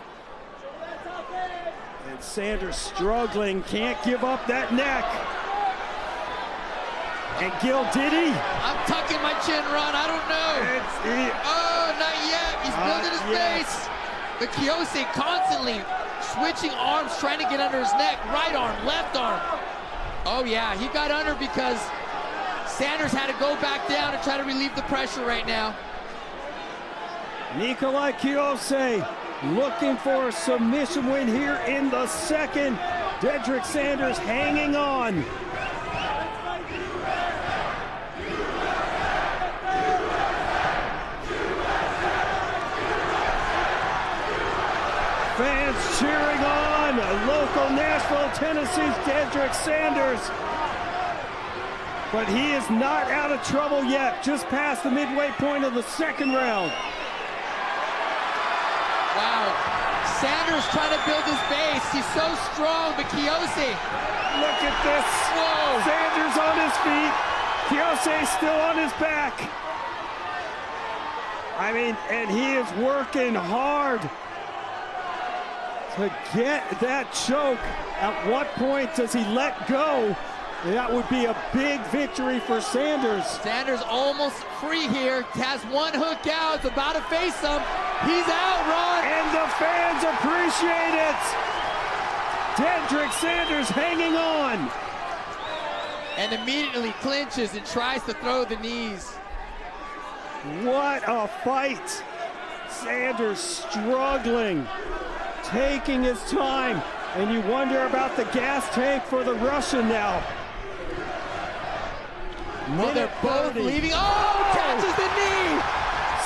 And Sanders struggling, can't give up that neck. And Gil, did he? I'm tucking my chin, Ron, I don't know. Oh, not yet, he's building his base. But Kiosse constantly switching arms, trying to get under his neck. Right arm, left arm. Oh yeah, he got under because Sanders had to go back down and try to relieve the pressure right now. Nikolai Kiosse looking for a submission win here in the second. Derrick Sanders hanging on. Fans cheering on local Nashville, Tennessee's Derrick Sanders. But he is not out of trouble yet, just past the midway point of the second round. Wow, Sanders trying to build his base. He's so strong, but Kiosse. Look at this. Whoa. Sanders on his feet. Kiosse still on his back. I mean, and he is working hard to get that choke. At what point does he let go? That would be a big victory for Sanders. Sanders almost free here. Has one hook out. It's about to face him. He's out, Ron. And the fans appreciate it. Derrick Sanders hanging on. And immediately clinches and tries to throw the knees. What a fight. Sanders struggling, taking his time. And you wonder about the gas tank for the Russian now. Well, they're both leaving. Oh, catches the knee.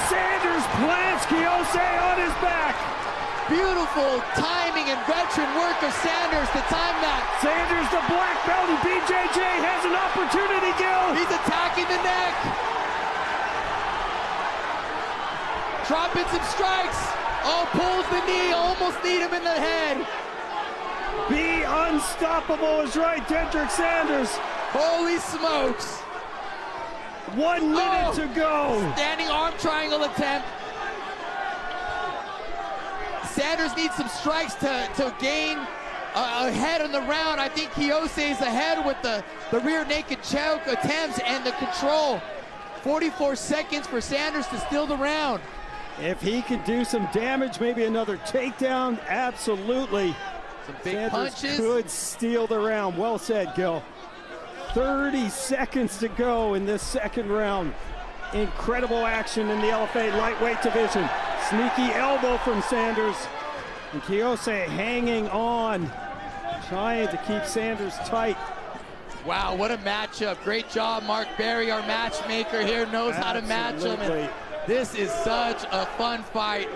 Sanders plants Kiosse on his back. Beautiful timing and veteran work of Sanders to time that. Sanders, the black belt, and BJJ has an opportunity, Gil. He's attacking the neck. Dropping some strikes. Oh, pulls the knee, almost need him in the head. Be unstoppable is right, Derrick Sanders. Holy smokes. 1 minute to go. Standing arm triangle attempt. Sanders needs some strikes to gain a head on the round. I think Kiosse is ahead with the rear naked choke attempts and the control. 44 seconds for Sanders to steal the round. If he could do some damage, maybe another takedown, absolutely. Some big Sanders punches. Could steal the round. Well said, Gil. 30 seconds to go in this second round. Incredible action in the LFA lightweight division. Sneaky elbow from Sanders. And Kiosse hanging on, trying to keep Sanders tight. Wow, what a matchup. Great job, Mark Berry, our matchmaker here, knows how to match them. And this is such a fun fight.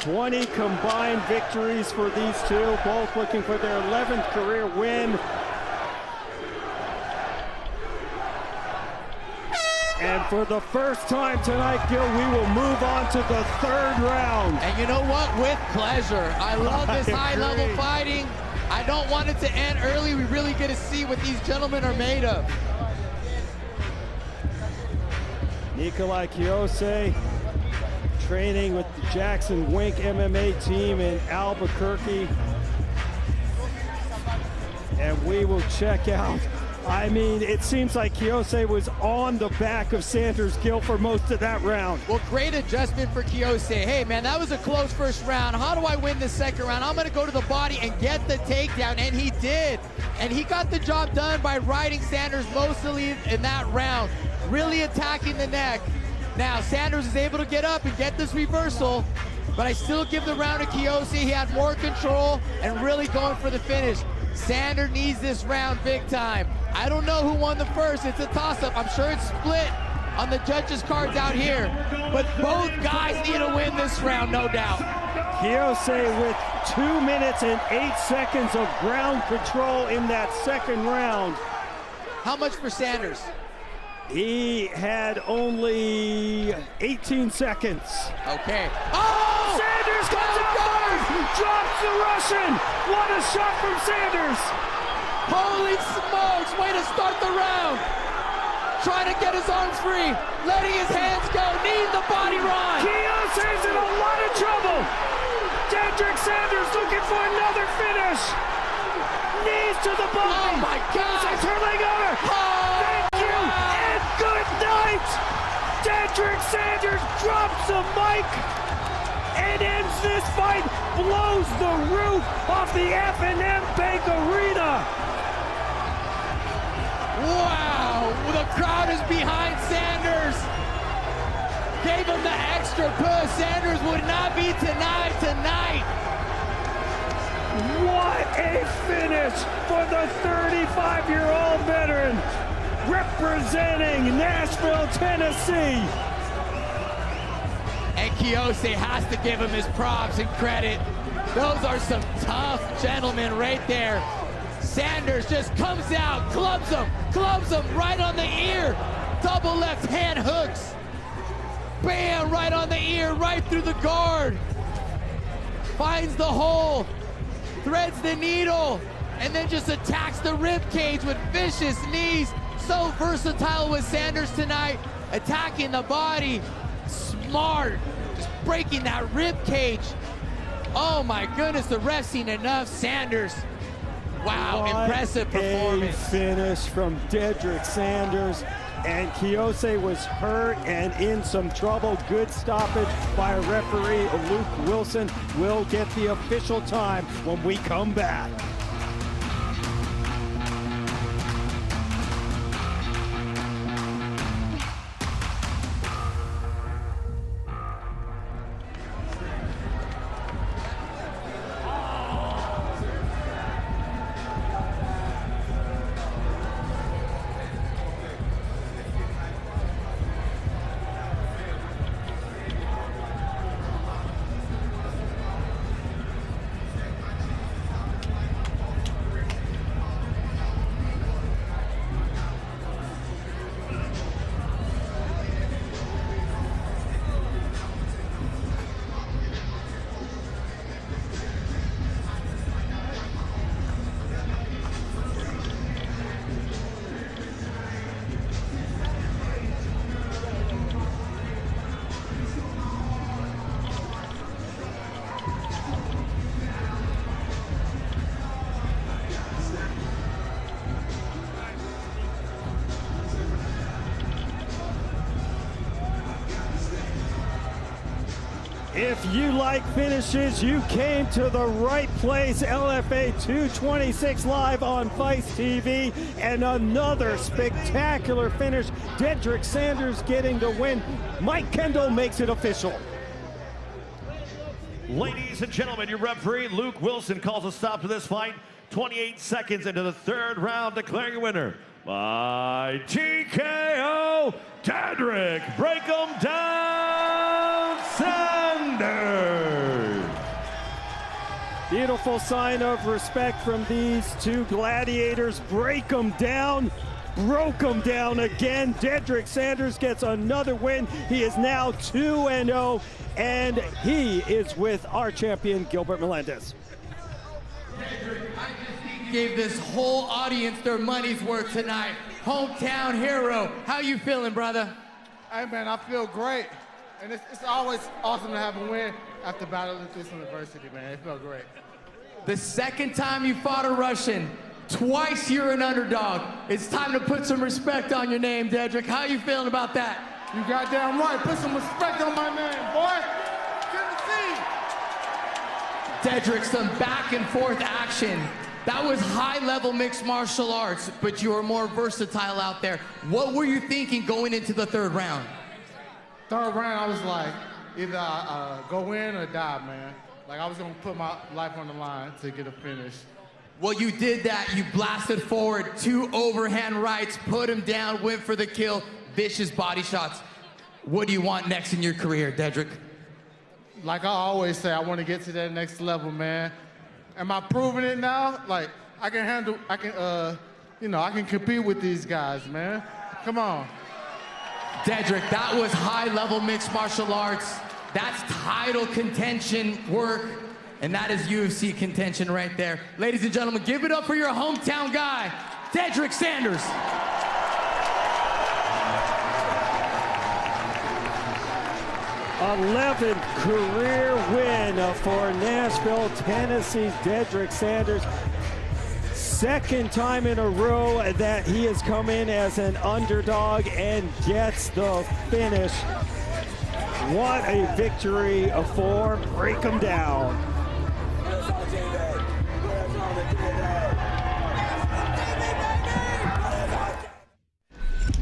20 combined victories for these two, both looking for their 11th career win. And for the first time tonight, Gil, we will move on to the third round. And you know what? With pleasure. I love this high-level fighting. I don't want it to end early. We really get to see what these gentlemen are made of. Nikolai Kiosse training with the Jackson Wink MMA team in Albuquerque. And we will check out. I mean, it seems like Kiosse was on the back of Sanders, Gil, for most of that round. Well, great adjustment for Kiosse. Hey, man, that was a close first round. How do I win this second round? I'm going to go to the body and get the takedown, and he did. And he got the job done by riding Sanders mostly in that round, really attacking the neck. Now, Sanders is able to get up and get this reversal, but I still give the round to Kiosse. He had more control and really going for the finish. Sanders needs this round big time. I don't know who won the first. It's a toss-up. I'm sure it's split on the judges' cards out here, but both guys need to win this round, no doubt. Kiosse with 2 minutes and 8 seconds of ground control in that second round. How much for Sanders? He had only 18 seconds. Okay. Oh! Sanders comes out first! Drops the Russian! What a shot from Sanders! Holy smokes, way to start the round. Trying to get his arms free, letting his hands go, kneeing the body run. Kiosse's in a lot of trouble. Derrick Sanders looking for another finish. Knees to the body. Oh my God. Kiosse's her leg over. Thank you and good night. Derrick Sanders drops the mic and ends this fight, blows the roof off the F&M Bank Arena. Wow, the crowd is behind Sanders. Gave him the extra push. Sanders would not be tonight. What a finish for the 35-year-old veteran representing Nashville, Tennessee. And Kiosse has to give him his props and credit. Those are some tough gentlemen right there. Sanders just comes out, clubs him right on the ear. Double left hand hooks. Bam, right on the ear, right through the guard. Finds the hole, threads the needle, and then just attacks the rib cage with vicious knees. So versatile with Sanders tonight, attacking the body. Smart, just breaking that rib cage. Oh my goodness, the ref's seen enough. Sanders, wow, what impressive performance. A finish from Derrick Sanders. And Kiosse was hurt and in some trouble. Good stoppage by referee Luke Wilson. We'll get the official time when we come back. If you like finishes, you came to the right place. LFA 226 live on Vice TV. And another spectacular finish. Derrick Sanders getting the win. Mike Kendall makes it official. Ladies and gentlemen, your referee, Luke Wilson, calls a stop to this fight. 28 seconds into the third round, declaring a winner by TKO, Derrick Break 'em Down Sanders. Beautiful sign of respect from these two gladiators. Break them down. Broke them down again. Derrick Sanders gets another win. He is now 2-0, and he is with our champion, Gilbert Melendez. Gave this whole audience their money's worth tonight. Hometown hero. How you feeling, brother? Hey, man, I feel great. And it's always awesome to have a win after battling through some adversity, man. It felt great. The second time you fought a Russian, twice you're an underdog. It's time to put some respect on your name, Derrick. How you feeling about that? You goddamn right. Put some respect on my name, boy. Good to see. Derrick, some back and forth action. That was high-level mixed martial arts, but you were more versatile out there. What were you thinking going into the third round? Third round, I was like, either go in or die, man. Like, I was gonna put my life on the line to get a finish. Well, you did that. You blasted forward, 2 overhand rights, put him down, went for the kill, vicious body shots. What do you want next in your career, Derrick? Like I always say, I want to get to that next level, man. Am I proving it now? Like, I can compete with these guys, man. Come on. Derrick, that was high-level mixed martial arts. That's title contention work, and that is UFC contention right there. Ladies and gentlemen, give it up for your hometown guy, Derrick Sanders. 11th career win for Nashville, Tennessee's Derrick Sanders. Second time in a row that he has come in as an underdog and gets the finish. What a victory for Break 'em Down.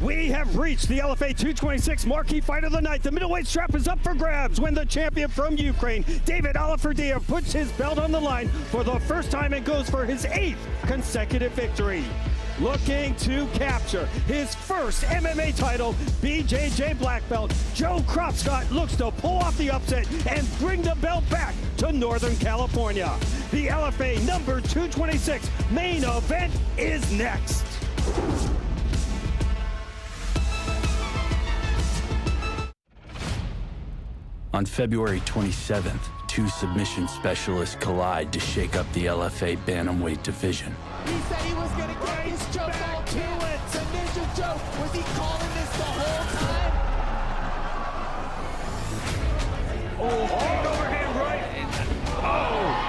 We have reached the LFA 226 marquee fight of the night. The middleweight strap is up for grabs when the champion from Ukraine, David Alaferdia, puts his belt on the line for the first time and goes for his 8th consecutive victory. Looking to capture his first MMA title, BJJ black belt, Joe Kropschot looks to pull off the upset and bring the belt back to Northern California. The LFA number 226 main event is next. On February 27th, 2 submission specialists collide to shake up the LFA bantamweight division. He said he was going to get his choke all to it. It's a ninja choke. Was he calling this the whole time? Oh, overhand right. Oh.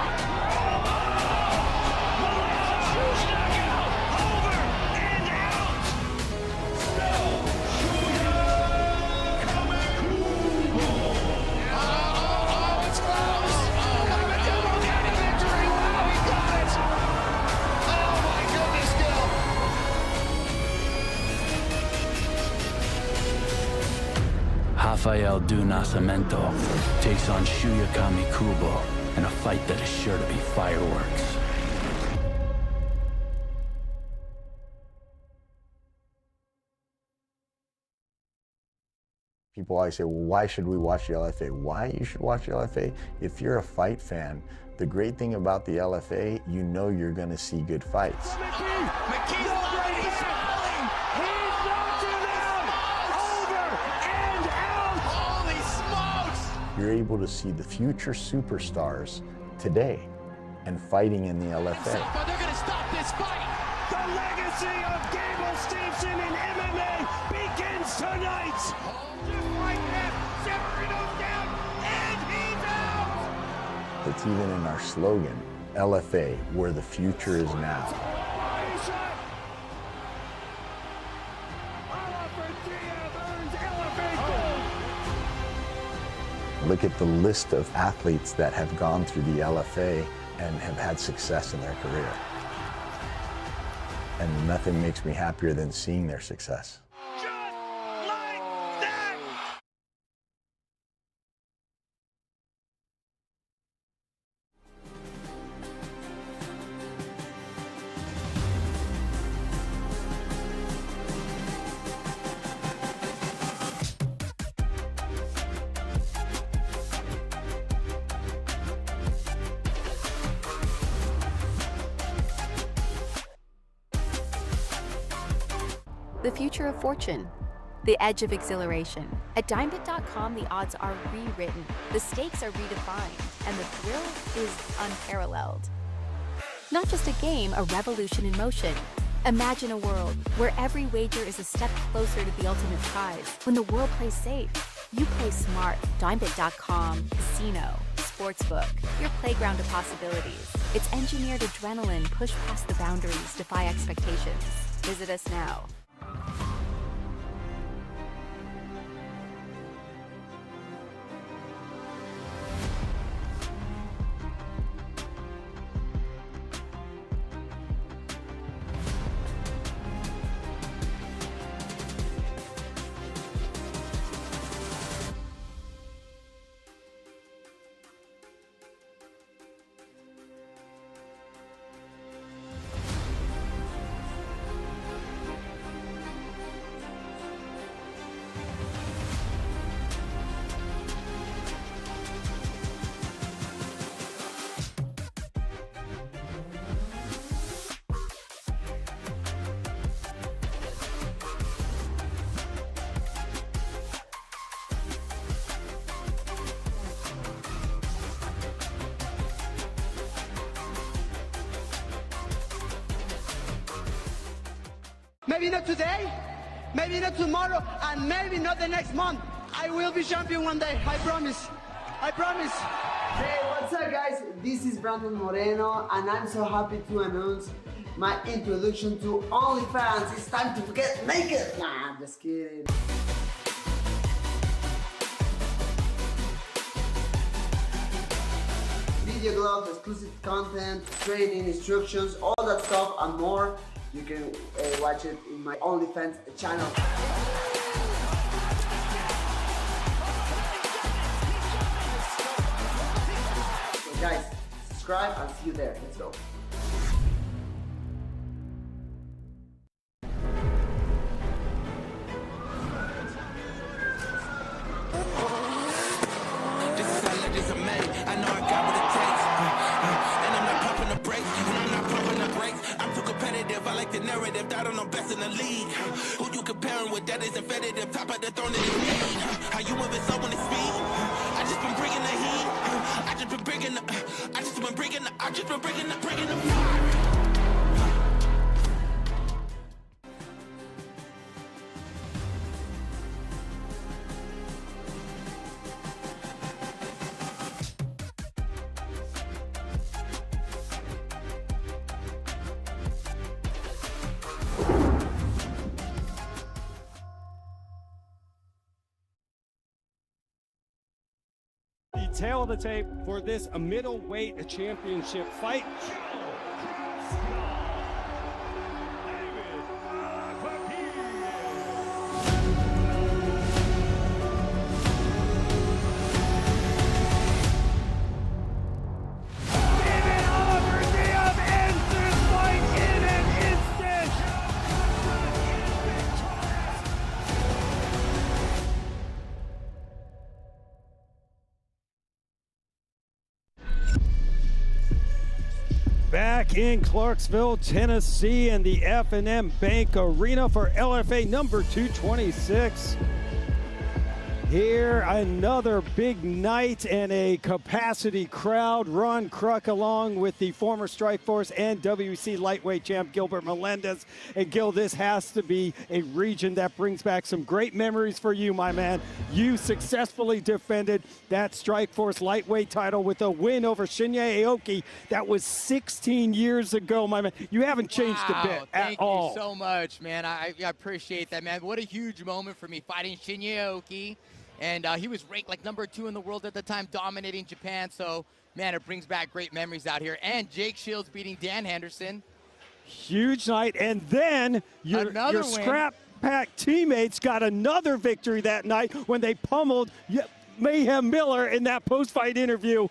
Rafael do Nascimento takes on Shuya Kamikubo in a fight that is sure to be fireworks. People always say, well, why should we watch the LFA? Why you should watch the LFA? If you're a fight fan, the great thing about the LFA, you know you're going to see good fights. You're able to see the future superstars today and fighting in the LFA. They're going to stop this fight. The legacy of Gable Stevenson in MMA begins tonight. Just like that, Severino's down, and he's out. It's even in our slogan, LFA, where the future is now. Look at the list of athletes that have gone through the LFA and have had success in their career. And nothing makes me happier than seeing their success. The future of fortune. The edge of exhilaration. At DimeBit.com, the odds are rewritten, the stakes are redefined, and the thrill is unparalleled. Not just a game, a revolution in motion. Imagine a world where every wager is a step closer to the ultimate prize. When the world plays safe, you play smart. DimeBit.com, casino, sportsbook, your playground of possibilities. It's engineered adrenaline, push past the boundaries, defy expectations. Visit us now. Maybe not today, maybe not tomorrow, and maybe not the next month. I will be champion one day, I promise. I promise. Hey, what's up guys? This is Brandon Moreno and I'm so happy to announce my introduction to OnlyFans. It's time to get naked. Nah, I'm just kidding. Video gloves, exclusive content, training instructions, all that stuff and more. You can watch it in my OnlyFans channel. So guys, subscribe and see you there. Let's go. The narrative that I'm the best in the league. Who you comparing with? That is infinitive. Top of the throne in his knee. How you moving so in the speed? I just been bringing the heat. I just been bringing the fire. The tail of the tape for this middleweight championship fight. Back in Clarksville, Tennessee, and the F&M Bank Arena for LFA number 226. Here, another big night and a capacity crowd. Ron Kruk along with the former Strikeforce and WEC lightweight champ Gilbert Melendez. And Gil, this has to be a region that brings back some great memories for you, my man. You successfully defended that Strikeforce lightweight title with a win over Shinya Aoki. That was 16 years ago, my man. You haven't changed a bit at all. Thank you so much, man. I appreciate that, man. What a huge moment for me fighting Shinya Aoki. And he was ranked like number 2 in the world at the time, dominating Japan. So, man, it brings back great memories out here. And Jake Shields beating Dan Henderson. Huge night. And then your scrap pack teammates got another victory that night when they pummeled Mayhem Miller in that post-fight interview.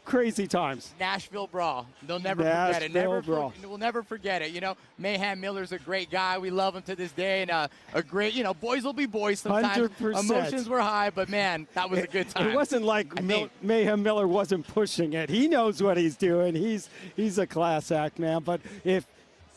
Crazy times. Nashville Brawl. They'll never forget it. We'll never forget it. You know, Mayhem Miller's a great guy. We love him to this day. And a great, you know, boys will be boys sometimes. 100%. Emotions were high, but man, that was a good time. It wasn't like Mayhem Miller wasn't pushing it. He knows what he's doing. He's a class act, man. But if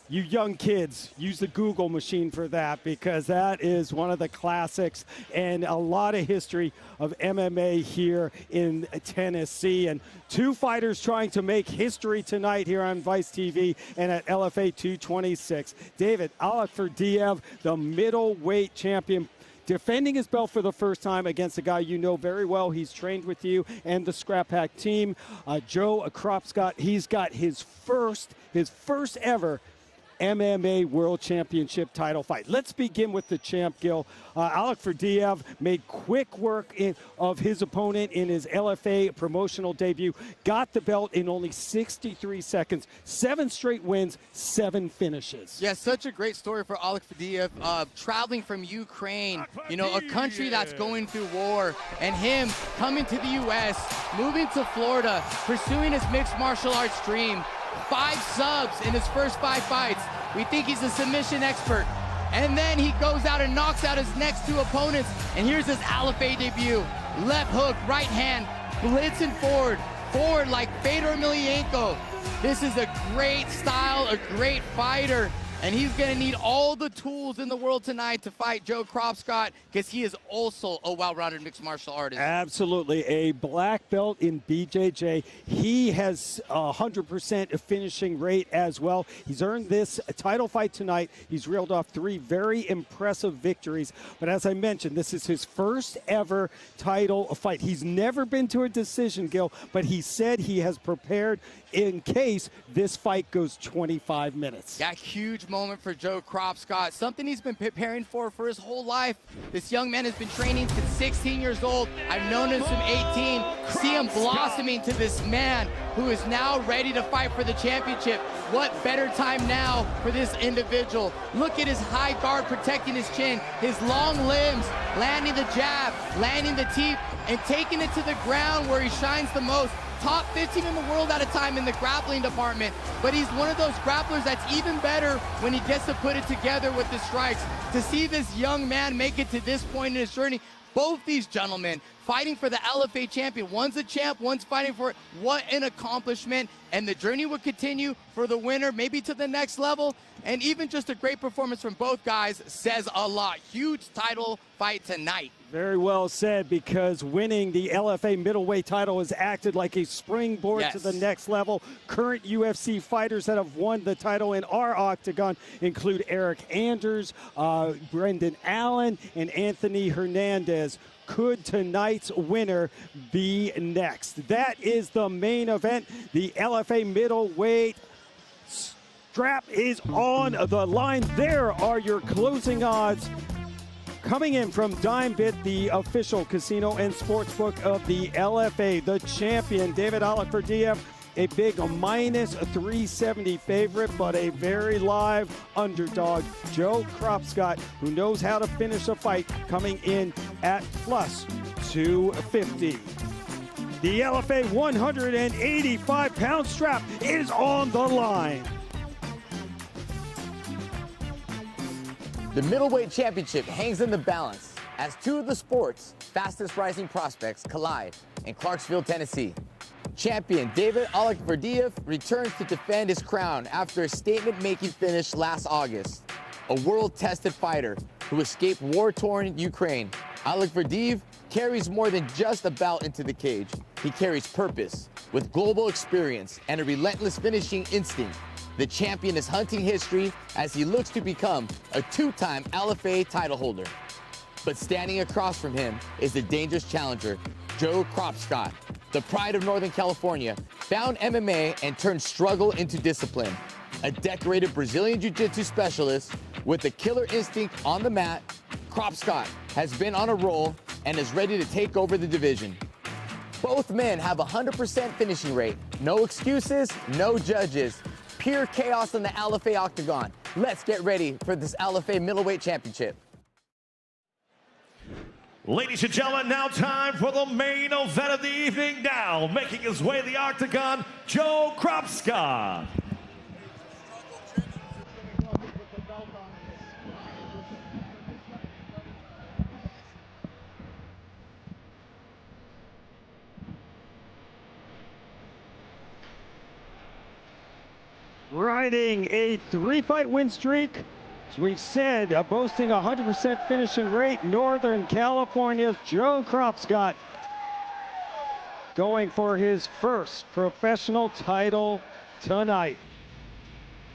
you young kids, use the Google machine for that, because that is one of the classics and a lot of history of MMA here in Tennessee. And two fighters trying to make history tonight here on Vice TV and at LFA 226. David Alakferdiev, the middleweight champion, defending his belt for the first time against a guy you know very well. He's trained with you and the Scrap Pack team. Joe Kropschot, he's got his first ever MMA World Championship title fight. Let's begin with the champ, Gil. Alakferdiev made quick work of his opponent in his LFA promotional debut, got the belt in only 63 seconds, 7 straight wins, 7 finishes. Yeah, such a great story for Alakferdiev, traveling from Ukraine, you know, a country that's going through war, and him coming to the U.S., moving to Florida, pursuing his mixed martial arts dream. 5 subs in his first 5 fights. We think he's a submission expert. And then he goes out and knocks out his next 2 opponents. And here's his LFA debut. Left hook, right hand, blitzing forward like Fedor Emelianenko. This is a great style, a great fighter. And he's going to need all the tools in the world tonight to fight Joe Kropschot, because he is also a well-rounded mixed martial artist. Absolutely. A black belt in BJJ. He has 100% finishing rate as well. He's earned this title fight tonight. He's reeled off 3 very impressive victories. But as I mentioned, this is his first ever title fight. He's never been to a decision, Gil, but he said he has prepared in case this fight goes 25 minutes. That huge moment for Joe Kropschot, something he's been preparing for his whole life. This young man has been training since 16 years old. I've known him since 18. See him blossoming to this man who is now ready to fight for the championship. What better time now for this individual? Look at his high guard protecting his chin, his long limbs, landing the jab, landing the teep, and taking it to the ground where he shines the most. Top 15 in the world at a time in the grappling department, but he's one of those grapplers that's even better when he gets to put it together with the strikes. To see this young man make it to this point in his journey, both these gentlemen fighting for the LFA champion. One's a champ, one's fighting for it. What an accomplishment. And the journey will continue for the winner, maybe to the next level. And even just a great performance from both guys says a lot. Huge title fight tonight. Very well said, because winning the LFA middleweight title has acted like a springboard to the next level. Current UFC fighters that have won the title in our octagon include Eric Anders, Brendan Allen, and Anthony Hernandez. Could tonight's winner be next? That is the main event. The LFA middleweight strap is on the line. There are your closing odds. Coming in from DimeBit, the official casino and sportsbook of the LFA, the champion, David Alakferdiev, a big -370 favorite, but a very live underdog, Joe Kropschot, who knows how to finish a fight, coming in at +250. The LFA 185-pound strap is on the line. The middleweight championship hangs in the balance as 2 of the sport's fastest rising prospects collide in Clarksville, Tennessee. Champion David Alakferdiev returns to defend his crown after a statement-making finish last August. A world-tested fighter who escaped war-torn Ukraine, Alakferdiev carries more than just a bout into the cage. He carries purpose, with global experience and a relentless finishing instinct. The champion is hunting history as he looks to become a 2-time LFA title holder. But standing across from him is the dangerous challenger, Joe Kropschot. The pride of Northern California found MMA and turned struggle into discipline. A decorated Brazilian Jiu-Jitsu specialist with a killer instinct on the mat, Kropschot has been on a roll and is ready to take over the division. Both men have a 100% finishing rate. No excuses, no judges. Pure chaos in the LFA octagon. Let's get ready for this LFA middleweight championship. Ladies and gentlemen, now time for the main event of the evening. Now, making his way to the octagon, Joe Kropschot. Riding a 3-fight win streak, as we've said, boasting a 100% finishing rate, Northern California's Joe Kropschot going for his first professional title tonight.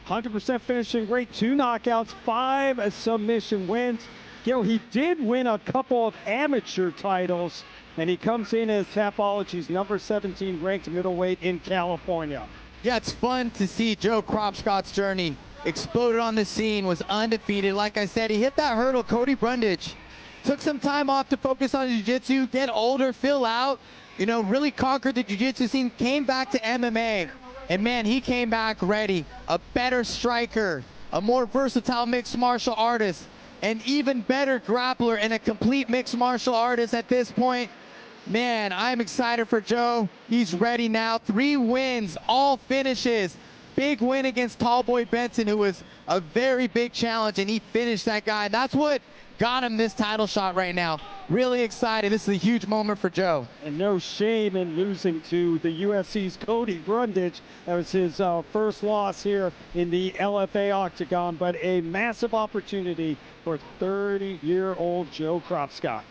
100% finishing rate, 2 knockouts, 5 submission wins. You know, he did win a couple of amateur titles, and he comes in as Tapology's number 17 ranked middleweight in California. Yeah, it's fun to see Joe Kropschot's journey. Exploded on the scene, was undefeated. Like I said, he hit that hurdle, Cody Brundage. Took some time off to focus on jiu-jitsu, get older, fill out, you know, really conquered the jiu-jitsu scene, came back to MMA. And man, he came back ready. A better striker, a more versatile mixed martial artist, an even better grappler and a complete mixed martial artist at this point. Man, I'm excited for Joe. He's ready now. 3 wins, all finishes. big win against Tallboy Benson, who was a very big challenge, and he finished that guy. That's what got him this title shot right now. Really excited. This is a huge moment for Joe. And no shame in losing to the UFC's Cody Brundage. That was his first loss here in the LFA octagon, but a massive opportunity for 30-year-old Joe Kropschot.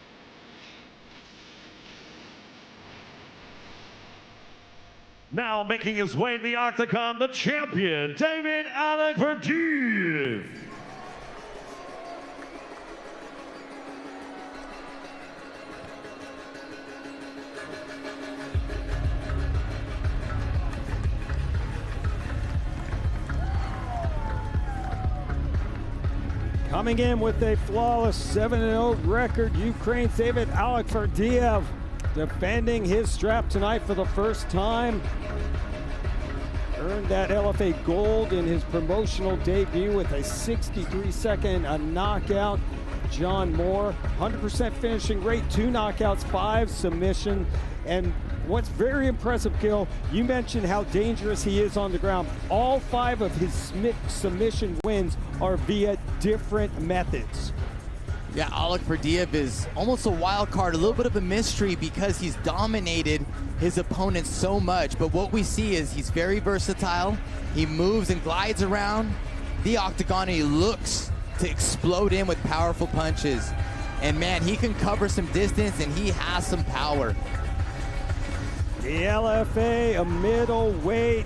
Now making his way to the octagon, the champion, David Alec. Coming in with a flawless 7-0 record, Ukraine's David Alek, defending his strap tonight for the first time. Earned that LFA gold in his promotional debut with a 63-second knockout. John Moore, 100% finishing rate, 2 knockouts, 5 submission. And what's very impressive, Gil, you mentioned how dangerous he is on the ground. All 5 of his submission wins are via different methods. Yeah, Alek Ferdiev is almost a wild card, a little bit of a mystery because he's dominated his opponents so much. But what we see is he's very versatile. He moves and glides around the octagon, and he looks to explode in with powerful punches. And man, he can cover some distance, and he has some power. The LFA, a middleweight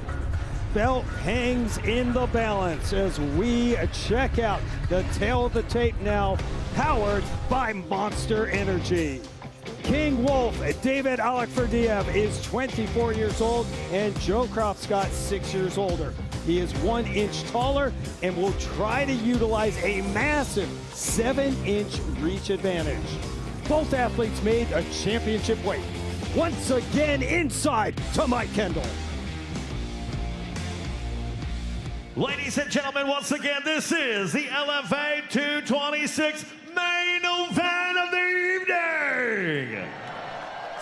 belt, hangs in the balance as we check out the tail of the tape now, powered by Monster Energy. King Wolf, David Alek Ferdiev, is 24 years old, and Joe Kropschot 6 years older. He is 1 inch taller and will try to utilize a massive 7-inch reach advantage. Both athletes made a championship weight. Once again, inside to Mike Kendall. Ladies and gentlemen, once again, this is the LFA 226 main event of the evening.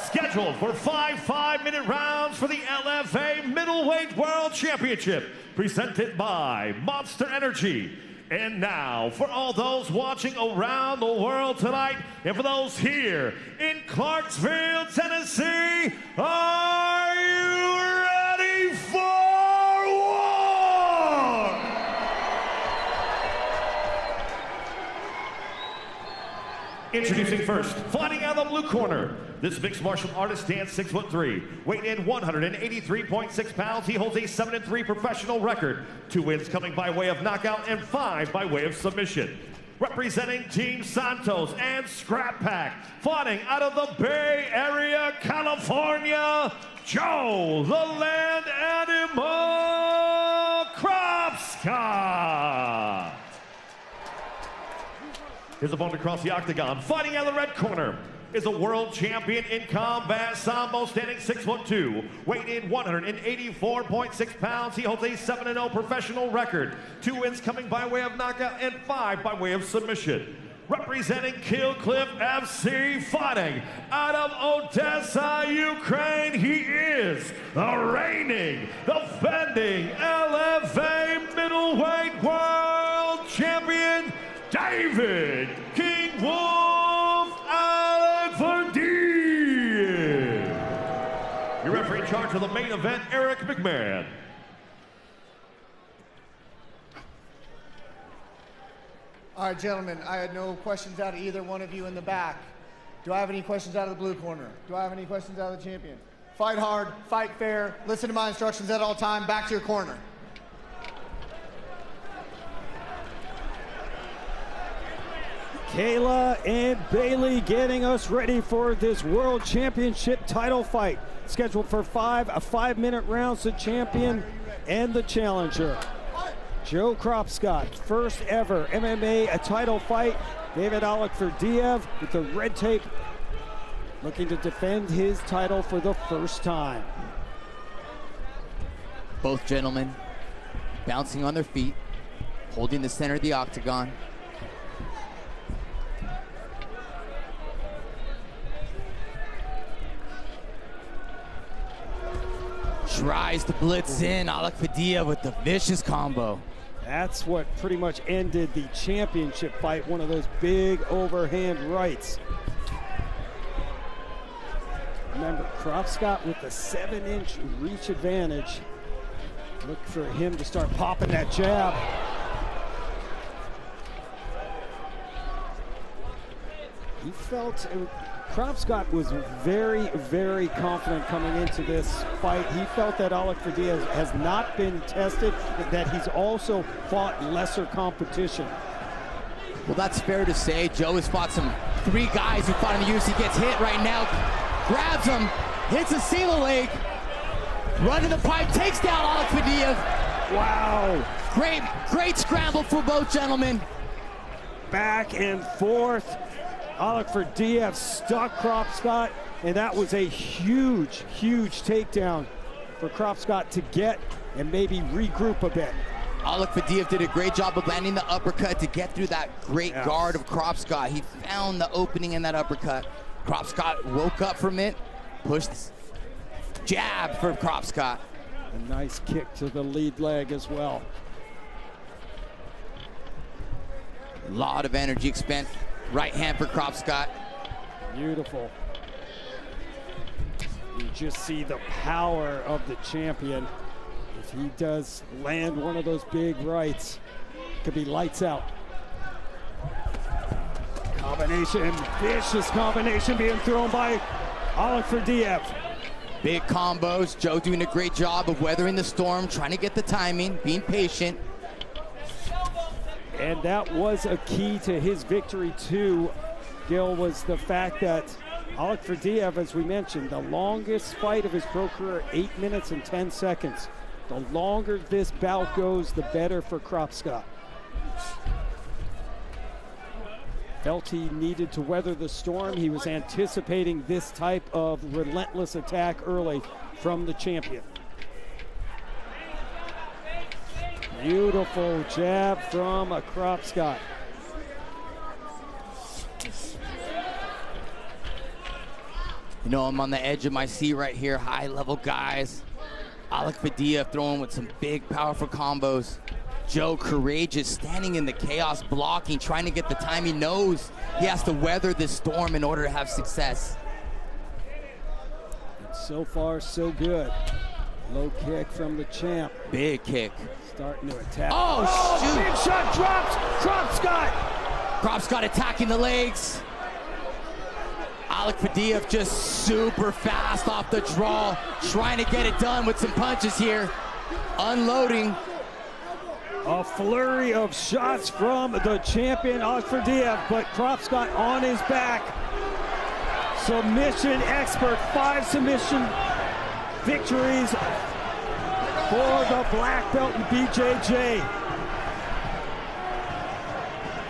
Scheduled for 5 5-minute rounds for the LFA Middleweight World Championship, presented by Monster Energy. And now, for all those watching around the world tonight, and for those here in Clarksville, Tennessee, are you ready for war? Introducing first, fighting out of the blue corner. This mixed martial artist stands 6'3", weighing in 183.6 pounds. He holds a 7-3 professional record. 2 wins coming by way of knockout and 5 by way of submission. Representing Team Santos and Scrap Pack, fighting out of the Bay Area, California, Joe the Land Animal Kropschot. His opponent across the octagon, fighting out of the red corner, is a world champion in combat sambo, standing 6'2", weighing in 184.6 pounds. He holds a 7-0 professional record. 2 wins coming by way of knockout and 5 by way of submission. Representing Kill Cliff FC, fighting out of Odessa, Ukraine, he is the reigning, defending LFA Middleweight World Champion, David King Wolf Alek. Your referee in charge of the main event, Eric McMahon. All right, gentlemen, I had no questions out of either one of you in the back. Do I have any questions out of the blue corner? Do I have any questions out of the champion? Fight hard, fight fair, listen to my instructions at all time, back to your corner. Kayla and Bailey getting us ready for this World Championship title fight. Scheduled for 5-minute rounds, the champion and the challenger. Joe Kropschot, first ever MMA title fight. David Alek Ferdiev with the red tape, looking to defend his title for the first time. Both gentlemen bouncing on their feet, holding the center of the octagon. Tries to blitz in. Alec Fadilla with the vicious combo. That's what pretty much ended the championship fight, one of those big overhand rights. Remember, Kropschot with the 7-inch reach advantage. Look for him to start popping that jab. He felt, Kropschot was very, very confident coming into this fight. He felt that Alec Fadilla has not been tested, that he's also fought lesser competition. Well, that's fair to say. Joe has fought three guys who fought in the UFC. Gets hit right now, grabs him, hits a single leg, running the pipe, takes down Alec Fadilla. Wow. Great scramble for both gentlemen. Back and forth. Alec Fadilla stuck Kropschot, and that was a huge, huge takedown for Kropschot to get and maybe regroup a bit. Alec Fadilla did a great job of landing the uppercut to get through that great guard of Kropschot. He found the opening in that uppercut. Kropschot woke up from it, pushed jab for Kropschot. A nice kick to the lead leg as well. A lot of energy spent. Right hand for Kropschot. Beautiful. You just see the power of the champion. If he does land one of those big rights, it could be lights out. Combination, vicious combination being thrown by Alec Fadilla. Big combos. Joe doing a great job of weathering the storm, trying to get the timing, being patient. And that was a key to his victory too, Gil, was the fact that Alec Fadilla, as we mentioned, the longest fight of his pro career, 8 minutes and 10 seconds. The longer this bout goes, the better for Kropschot. Felt he needed to weather the storm. He was anticipating this type of relentless attack early from the champion. Beautiful jab from a Kropschot. You know, I'm on the edge of my seat right here. High-level guys. Alec Fadilla throwing with some big, powerful combos. Joe courageous, standing in the chaos, blocking, trying to get the time. He knows he has to weather this storm in order to have success. And so far, so good. Low kick from the champ. Big kick. Starting to attack. Oh, shoot. Big shot drops. Kropschot. Kropschot attacking the legs. Alec Fadilla just super fast off the draw, trying to get it done with some punches here. Unloading. A flurry of shots from the champion, Alec Fadilla, but Kropschot on his back. Submission expert, 5 submission victories for the black belt in BJJ.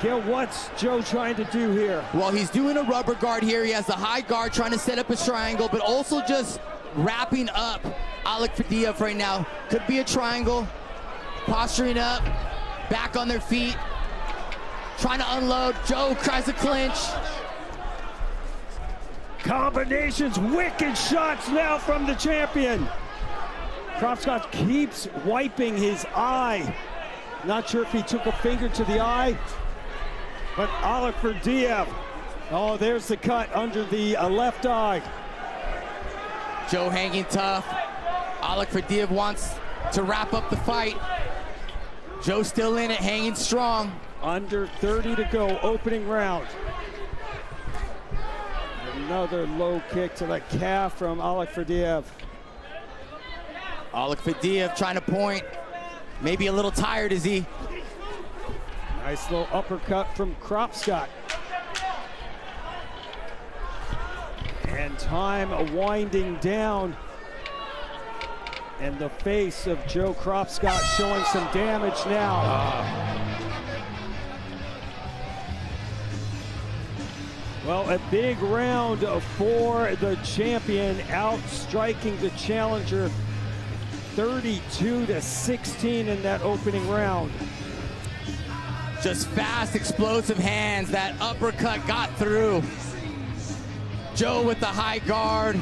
Gil, what's Joe trying to do here? Well, he's doing a rubber guard here. He has the high guard trying to set up a triangle, but also just wrapping up Alec Fadilla right now. Could be a triangle, posturing up, back on their feet, trying to unload. Joe tries to clinch. Combinations, wicked shots now from the champion. Kropschot keeps wiping his eye. Not sure if he took a finger to the eye, but Alec Fadilla, oh, there's the cut under the left eye. Joe hanging tough. Alec Fadilla wants to wrap up the fight. Joe still in it, hanging strong. Under 30 to go, opening round. Another low kick to the calf from Alec Fadilla. Alec Fadilla trying to point. Maybe a little tired, is he? Nice little uppercut from Kropschot. And time winding down. And the face of Joe Kropschot showing some damage now. Well, a big round for the champion, outstriking the challenger 32-16 in that opening round. Just fast, explosive hands. That uppercut got through. Joe with the high guard.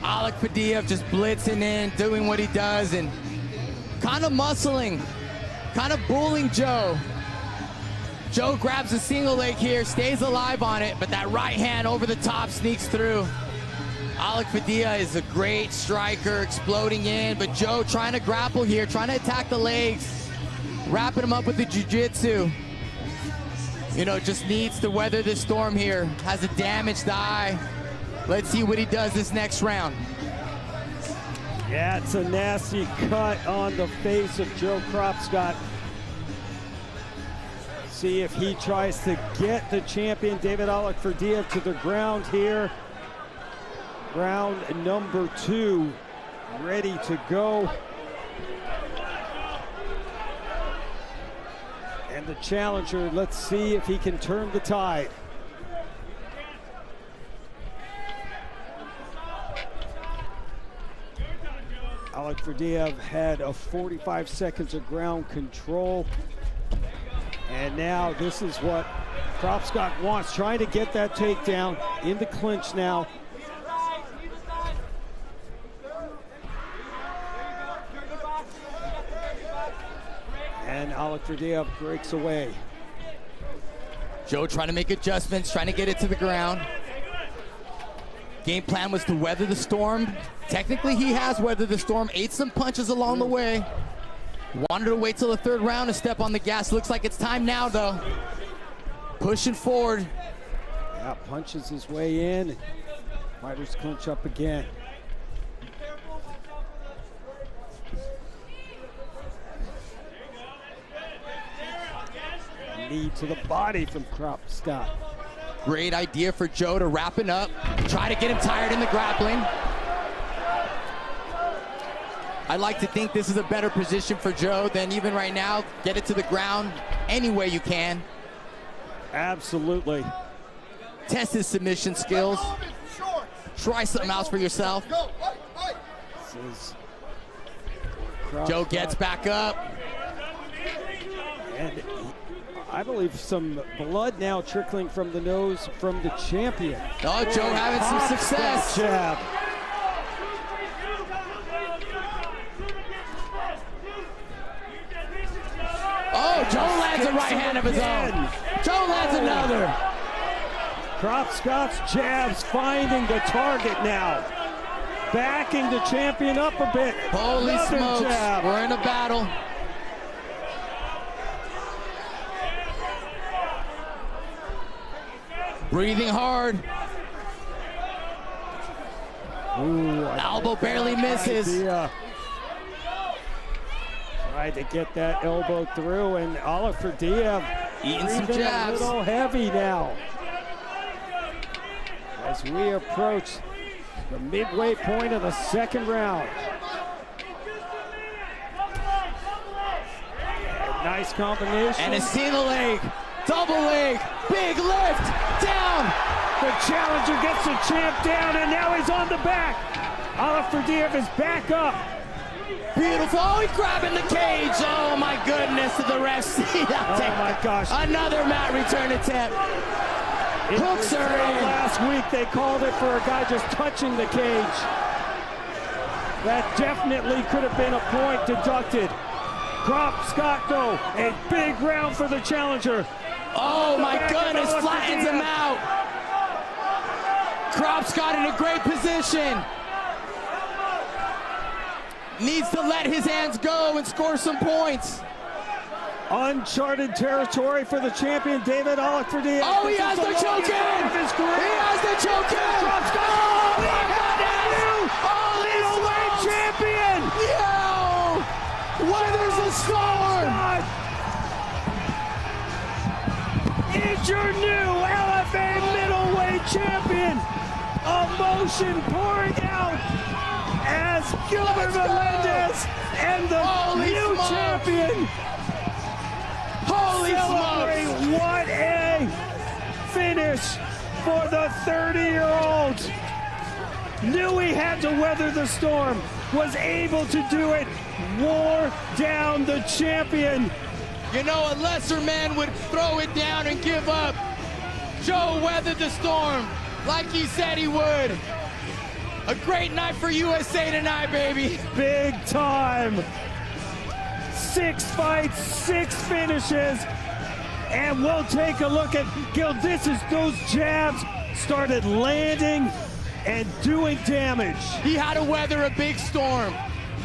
Alec Fadiev just blitzing in, doing what he does, and kind of muscling, kind of bullying Joe. Joe grabs a single leg here, stays alive on it, but that right hand over the top sneaks through. Alec Fadiev is a great striker, exploding in, but Joe trying to grapple here, trying to attack the legs, wrapping him up with the jiu-jitsu. You know, just needs to weather this storm here. Has a damaged eye. Let's see what he does this next round. Yeah, it's a nasty cut on the face of Joe Kropschot. See if he tries to get the champion, David Alec Fadiev, to the ground here. Round number 2, ready to go. And the challenger, let's see if he can turn the tide. Alec Fadiev had a 45 seconds of ground control. And now this is what Kropschot wants, trying to get that takedown in the clinch now. And Alec Fadiev breaks away. Joe trying to make adjustments, trying to get it to the ground. Game plan was to weather the storm. Technically, he has weathered the storm, ate some punches along the way. Wanted to wait till the 3rd round to step on the gas. Looks like it's time now, though. Pushing forward. Yeah, punches his way in. Fighters clinch up again. Knee to the body from Kropschot. Great idea for Joe to wrap it up. Try to get him tired in the grappling. I like to think this is a better position for Joe than even right now. Get it to the ground any way you can. Absolutely. Test his submission skills. Try something else for yourself. Joe gets back up. And I believe some blood now trickling from the nose from the champion. Oh, Joe having some success. Jab. Oh, Joe lands a right hand of his own. Joe lands another. Kropschot's jabs finding the target now. Backing the champion up a bit. Holy Another smokes, jab. we're in a battle. Breathing hard. Ooh, elbow barely misses. Tried to get that elbow through, and Alec Fadiev eating some jabs. A little heavy now. As we approach the midway point of the 2nd round. Nice combination. And a single leg, double leg, big lift, down. The challenger gets the champ down, and now he's on the back. Alec Fadiev is back up. Beautiful. Oh, he's grabbing the cage. Oh, my goodness, to the ref. Oh, my gosh. Another mat return attempt. Hooks her in. Last week, they called it for a guy just touching the cage. That definitely could have been a point deducted. Kropschot, though, a big round for the challenger. Oh, my goodness, flattens him out. Kropschot in a great position. Needs to let his hands go and score some points. Uncharted territory for the champion, David Alec Fadiev. Oh, he has the choke in! He has the choke in! Oh, my goodness! Oh, Middleweight champion! Yo! Weathers the storm! Is your new LFA middleweight champion. Emotion pouring out as Gilbert Melendez and the new champion celebrate. What a finish for the 30-year-old. Knew he had to weather the storm, was able to do it, wore down the champion. You know, a lesser man would throw it down and give up. Joe weathered the storm like he said he would. A great night for USA tonight, baby. Big time. 6 fights, 6 finishes. And we'll take a look at, Gil, this is those jabs started landing and doing damage. He had to weather a big storm.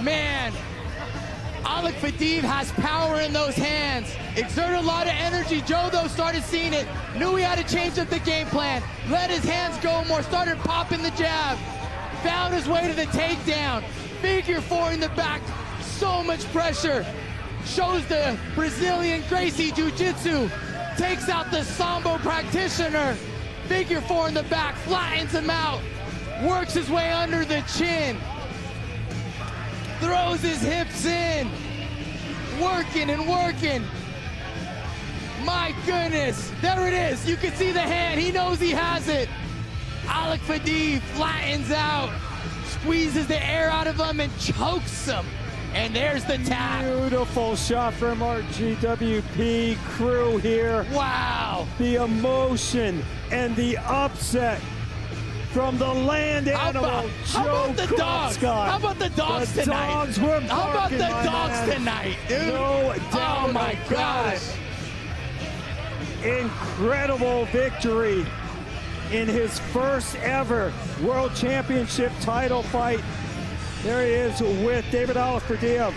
Man, Alec Fadiev has power in those hands. Exerted a lot of energy. Joe, though, started seeing it. Knew he had to change up the game plan. Let his hands go more. Started popping the jab. Found his way to the takedown. Figure 4 in the back. So much pressure. Shows the Brazilian Gracie Jiu-Jitsu. Takes out the Sambo practitioner. Figure 4 in the back. Flattens him out. Works his way under the chin. Throws his hips in. Working and working. My goodness. There it is. You can see the hand. He knows he has it. Alec Fadiev flattens out. Squeezes the air out of him and chokes him. And there's the tap. Beautiful shot from our GWP crew here. Wow. The emotion and the upset from the land animal, how about the dogs? How about the dogs the tonight? Dogs were how about the barking, dogs man. tonight, dude? No doubt. Oh my gosh. Incredible victory in his first ever World Championship title fight. There he is with David Alaferdiev.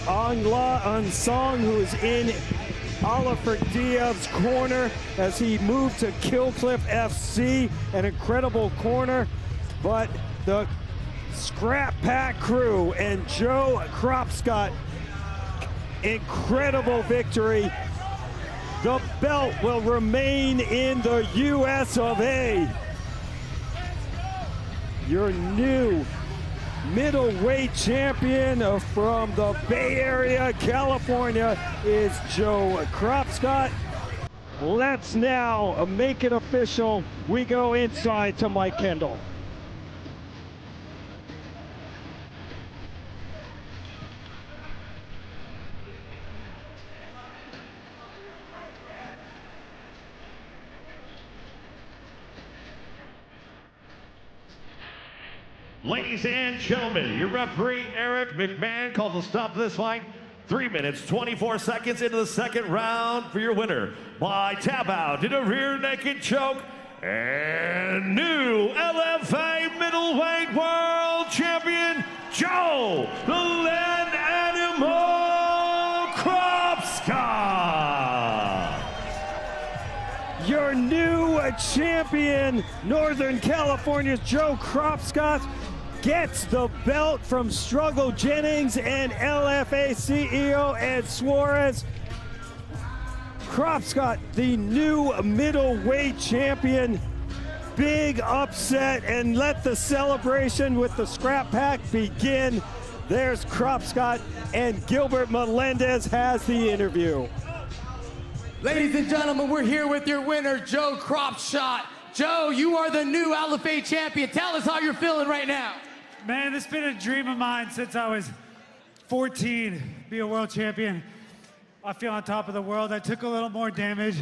Angla Unsong, who is in Alaferdiev's corner as he moved to Killcliff FC, an incredible corner. But the Scrap Pack crew and Joe Kropschot, incredible victory. The belt will remain in the US of A. Your new middleweight champion from the Bay Area, California, is Joe Kropschot. Let's now make it official. We go inside to Mike Kendall. Ladies and gentlemen, your referee, Eric McMahon, calls a stop to this fight. 3 minutes, 24 seconds into the second round for your winner by tap out in a rear naked choke and new LFA Middleweight World Champion, Joe the Land Animal Kropschot. Your new champion, Northern California's Joe Kropschot, gets the belt from Struggle Jennings and LFA CEO Ed Suarez. Kropschot, the new middleweight champion. Big upset, and let the celebration with the Scrap Pack begin. There's Kropschot, and Gilbert Melendez has the interview. Ladies and gentlemen, we're here with your winner, Joe Kropschot. Joe, you are the new LFA champion. Tell us how you're feeling right now. Man, this has been a dream of mine since I was 14, be a world champion. I feel on top of the world. I took a little more damage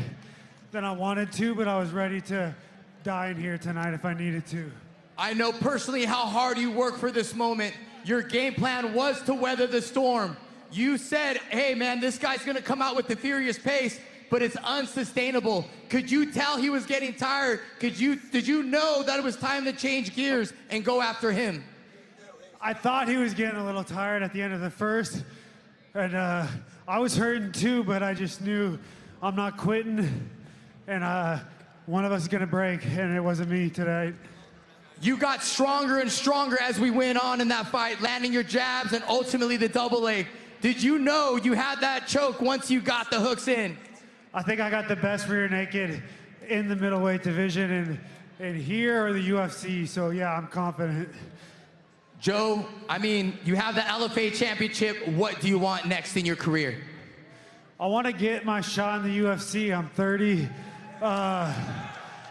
than I wanted to, but I was ready to die in here tonight if I needed to. I know personally how hard you work for this moment. Your game plan was to weather the storm. You said, hey man, this guy's gonna come out with the furious pace, but it's unsustainable. Could you tell he was getting tired? Did you know that it was time to change gears and go after him? I thought he was getting a little tired at the end of the first, and I was hurting too, but I just knew I'm not quitting, and one of us is gonna break, and it wasn't me today. You got stronger and stronger as we went on in that fight, landing your jabs and ultimately the double leg. Did you know you had that choke once you got the hooks in? I think I got the best rear naked in the middleweight division and here or the UFC, so yeah, I'm confident. Joe, I mean, you have the LFA championship. What do you want next in your career? I want to get my shot in the UFC. I'm 30. I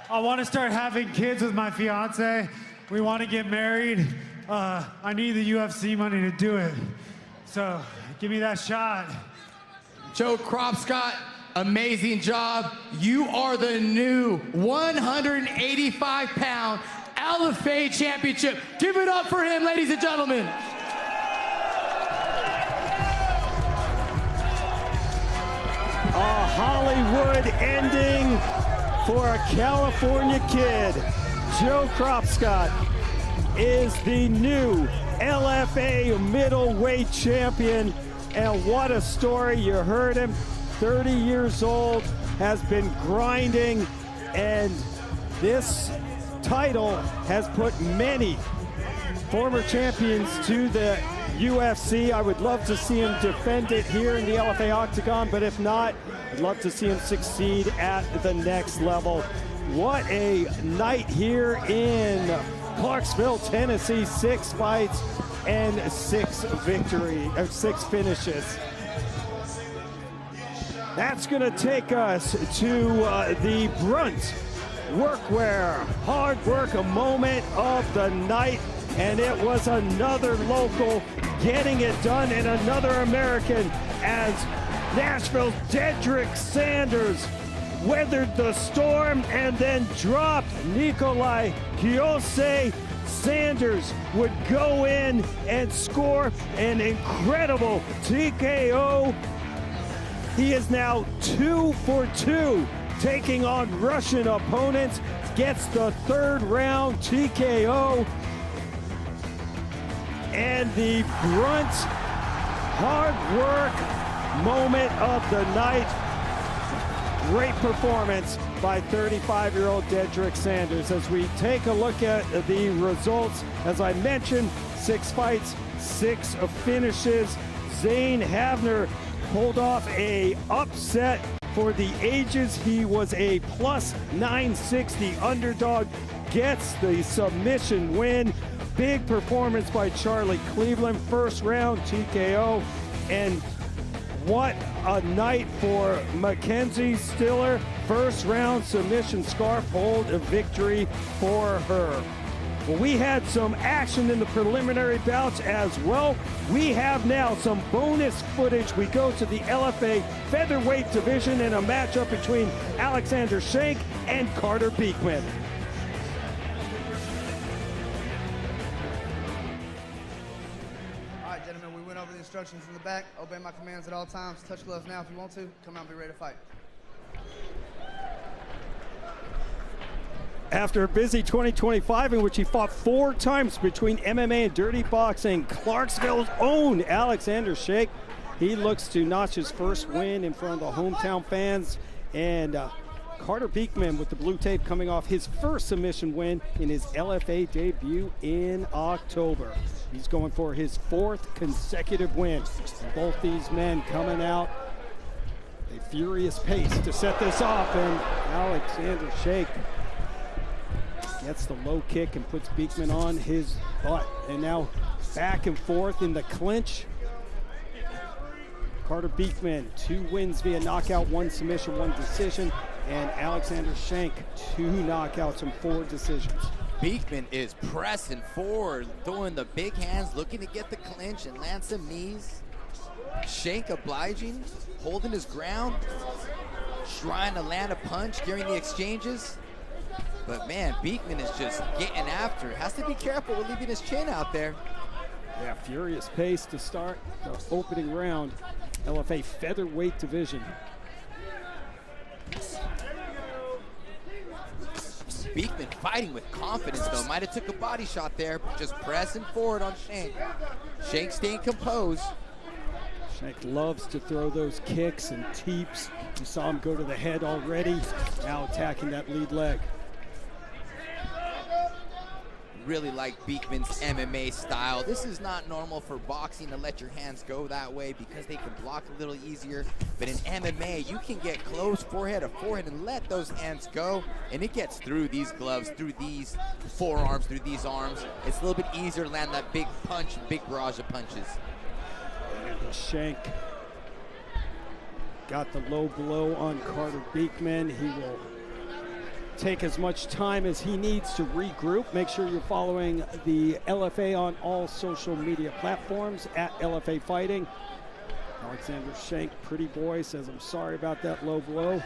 want to start having kids with my fiance. We want to get married. I need the UFC money to do it. So give me that shot. Joe Kropschot, amazing job. You are the new 185-pound LFA championship. Give it up for him, ladies and gentlemen. A Hollywood ending for a California kid. Joe Kropschot is the new LFA middleweight champion. And what a story. You heard him, 30 years old, has been grinding, and this title has put many former champions to the UFC. I would love to see him defend it here in the LFA Octagon, but if not, I'd love to see him succeed at the next level. What a night here in Clarksville, Tennessee. 6 fights and 6 finishes. That's gonna take us to the Brunt Workwear Hard Work moment of the night. And it was another local getting it done, and another American, as Nashville's Derrick Sanders weathered the storm and then dropped Nikolai Kiosse. Sanders would go in and score an incredible TKO. He is now 2 for 2, taking on Russian opponents, gets the 3rd round TKO. And the Brunt hard work moment of the night. Great performance by 35-year-old Derrick Sanders. As we take a look at the results, as I mentioned, 6 fights, 6 finishes. Zane Havner pulled off a upset for the ages. He was a plus 960 underdog, gets the submission win. Big performance by Charlie Cleveland, 1st round TKO. And what a night for Mackenzie Stiller, 1st round submission scarf hold, a victory for her. Well, we had some action in the preliminary bouts as well. We have now some bonus footage. We go to the LFA featherweight division in a matchup between Alexander Shank and Carter Beekman. Gentlemen, we went over the instructions in the back. Obey my commands at all times. Touch gloves now if you want to. Come out and be ready to fight. After a busy 2025 in which he fought 4 times between MMA and dirty boxing, Clarksville's own Alexander Shank, he looks to notch his 1st win in front of the hometown fans. And Carter Beekman with the blue tape coming off his 1st submission win in his LFA debut in October. He's going for his 4th consecutive win. Both these men coming out a furious pace to set this off, and Alexander Shank gets the low kick and puts Beekman on his butt. And now back and forth in the clinch. Carter Beekman, 2 wins via knockout, 1 submission, 1 decision. And Alexander Shank, 2 knockouts and 4 decisions. Beekman is pressing forward, throwing the big hands, looking to get the clinch and land some knees. Shank obliging, holding his ground, trying to land a punch during the exchanges. But man, Beekman is just getting after it. Has to be careful with leaving his chin out there. Yeah, furious pace to start the opening round. LFA featherweight division. Beekman fighting with confidence though. Might have took a body shot there, but just pressing forward on Shank. Shank staying composed. Shank loves to throw those kicks and teeps. You saw him go to the head already. Now attacking that lead leg. Really like Beekman's MMA style. This is not normal for boxing to let your hands go that way because they can block a little easier. But in MMA, you can get close forehead to forehead and let those hands go. And it gets through these gloves, through these forearms, through these arms. It's a little bit easier to land that big punch, big barrage of punches. And Shank got the low blow on Carter Beekman. He will take as much time as he needs to regroup. Make sure you're following the LFA on all social media platforms at LFA Fighting. Alexander Shank, pretty boy, says, I'm sorry about that low blow.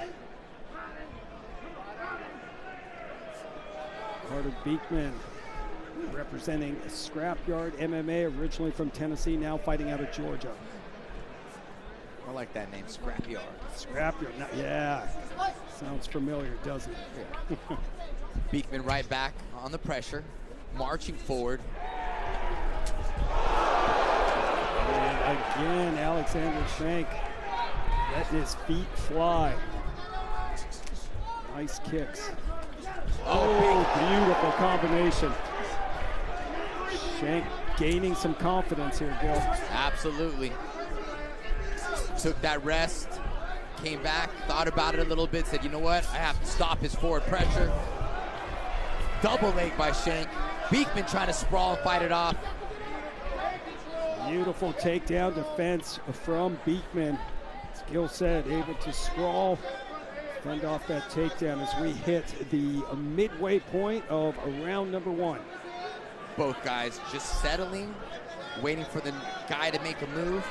Carter Beekman, representing Scrapyard MMA, originally from Tennessee, now fighting out of Georgia. I like that name, Scrapyard. Scrapyard, yeah. Sounds familiar, doesn't it? Beekman right back on the pressure, marching forward. And again, Alexander Shank letting his feet fly. Nice kicks. Oh, beautiful combination. Shank gaining some confidence here, Gil. Absolutely. Took that rest, came back, thought about it a little bit, said, you know what, I have to stop his forward pressure. Double leg by Shank. Beekman trying to sprawl and fight it off. Beautiful takedown defense from Beekman. As Gil said, able to sprawl, fend off that takedown as we hit the midway point of round number 1. Both guys just settling, waiting for the guy to make a move.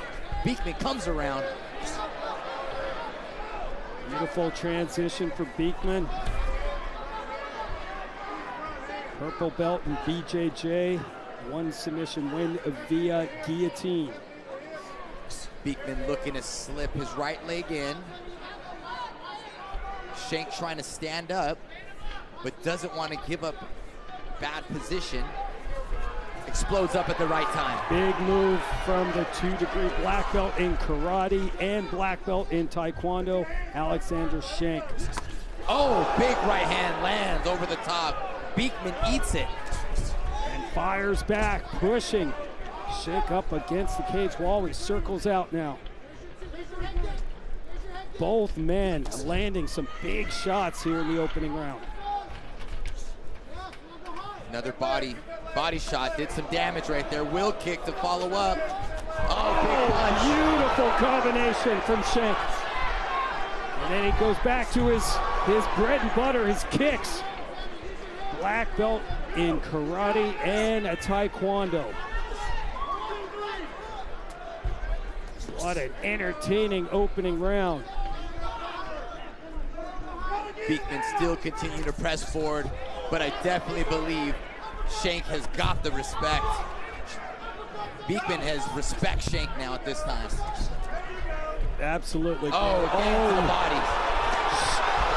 Beekman comes around. Beautiful transition for Beekman. Purple belt in BJJ. 1 submission win via guillotine. Beekman looking to slip his right leg in. Shank trying to stand up, but doesn't want to give up bad position. Explodes up at the right time. Big move from the 2-degree black belt in karate and black belt in taekwondo, Alexander Shank. Oh, big right hand lands over the top. Beekman eats it. And fires back, pushing Shank up against the cage wall. He circles out now. Both men landing some big shots here in the opening round. Another body shot, did some damage right there. Will kick to follow up. Oh, big punch. Beautiful combination from Shank. And then he goes back to his bread and butter, his kicks. Black belt in karate and a taekwondo. What an entertaining opening round. Beekman still continuing to press forward, but I definitely believe Shank has got the respect. Beekman has respect Shank now at this time. Absolutely. Oh, again to the body.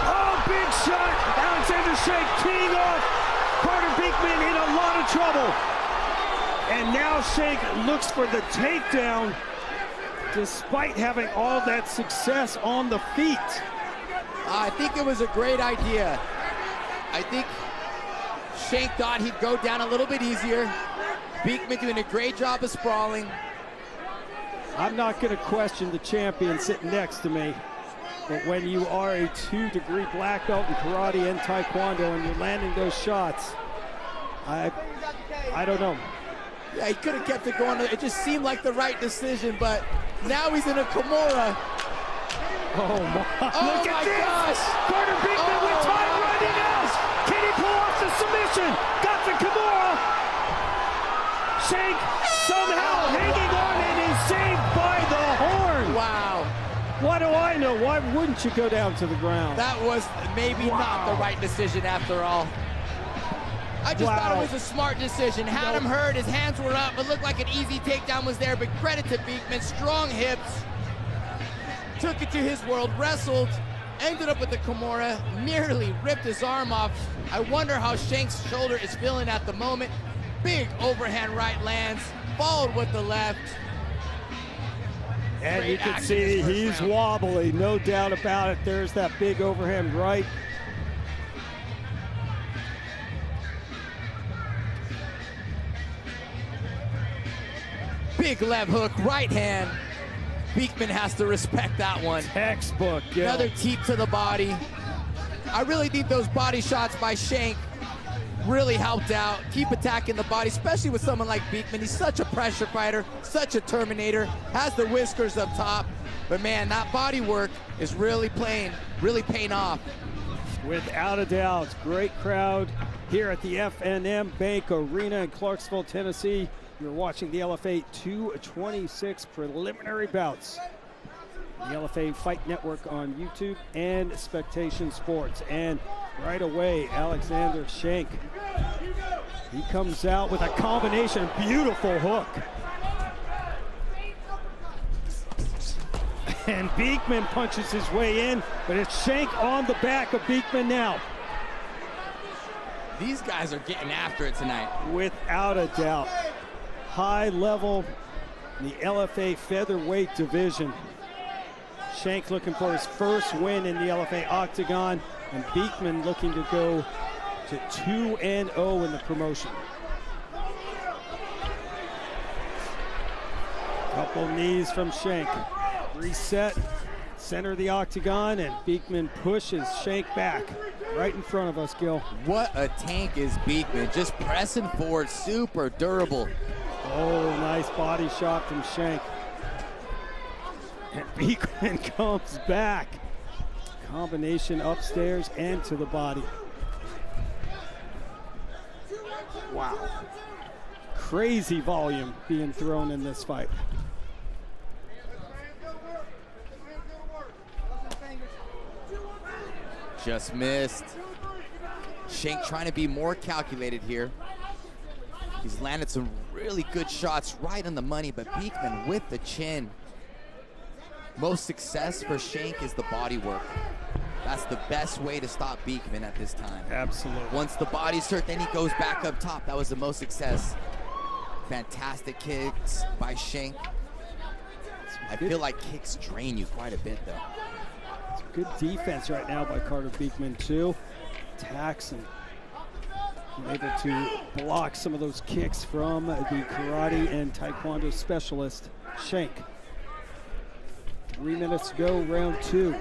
Oh, big shot. Alexander Shank teeing off. Carter Beekman in a lot of trouble. And now Shank looks for the takedown despite having all that success on the feet. I think it was a great idea. I think Shank thought he'd go down a little bit easier. Beekman doing a great job of sprawling. I'm not going to question the champion sitting next to me, but when you are a 2-degree black belt in karate and taekwondo and you're landing those shots, I don't know. Yeah, he could have kept it going. It just seemed like the right decision, but now he's in a Kimura. Oh my, oh look at this! Gosh. Carter Beekman with time running out! Can he pull off the submission? Got the Kimura! Shank somehow hanging on and is saved by the horn! Wow. What do I know? Why wouldn't you go down to the ground? That was maybe not the right decision after all. I just thought it was a smart decision. Had him hurt, his hands were up. It looked like an easy takedown was there, but credit to Beekman, strong hips. Took it to his world, wrestled, ended up with the Kimura, nearly ripped his arm off. I wonder how Shank's shoulder is feeling at the moment. Big overhand right lands, followed with the left. And you can see he's wobbly, no doubt about it. There's that big overhand right. Big left hook, right hand. Beekman has to respect that one. Textbook, yeah. Another teep to the body. I really think those body shots by Shank really helped out. Keep attacking the body, especially with someone like Beekman. He's such a pressure fighter, such a terminator, has the whiskers up top. But man, that body work is really paying off. Without a doubt, great crowd here at the FNM Bank Arena in Clarksville, Tennessee. You're watching the LFA 226 preliminary bouts. The LFA Fight Network on YouTube and Spectation Sports. And right away, Alexander Shank He comes out with a combination, beautiful hook. And Beekman punches his way in, but it's Shank on the back of Beekman now. These guys are getting after it tonight. Without a doubt. High level in the LFA featherweight division. Shank looking for his first win in the LFA octagon, and Beekman looking to go to 2-0 in the promotion. Couple knees from Shank. Reset, center of the octagon, and Beekman pushes Shank back. Right in front of us, Gil. What a tank is Beekman, just pressing forward, super durable. Oh, nice body shot from Shank. And Beekman comes back. Combination upstairs and to the body. Wow. Crazy volume being thrown in this fight. Just missed. Shank trying to be more calculated here. He's landed some really good shots right on the money, but Beekman with the chin. Most success for Shank is the body work. That's the best way to stop Beekman at this time. Absolutely. Once the body's hurt, then he goes back up top. That was the most success. Fantastic kicks by Shank. I feel like kicks drain you quite a bit, though. It's good defense right now by Carter Beekman, too. Attacks and able to block some of those kicks from the karate and taekwondo specialist, Shank. 3 minutes to go, round 2.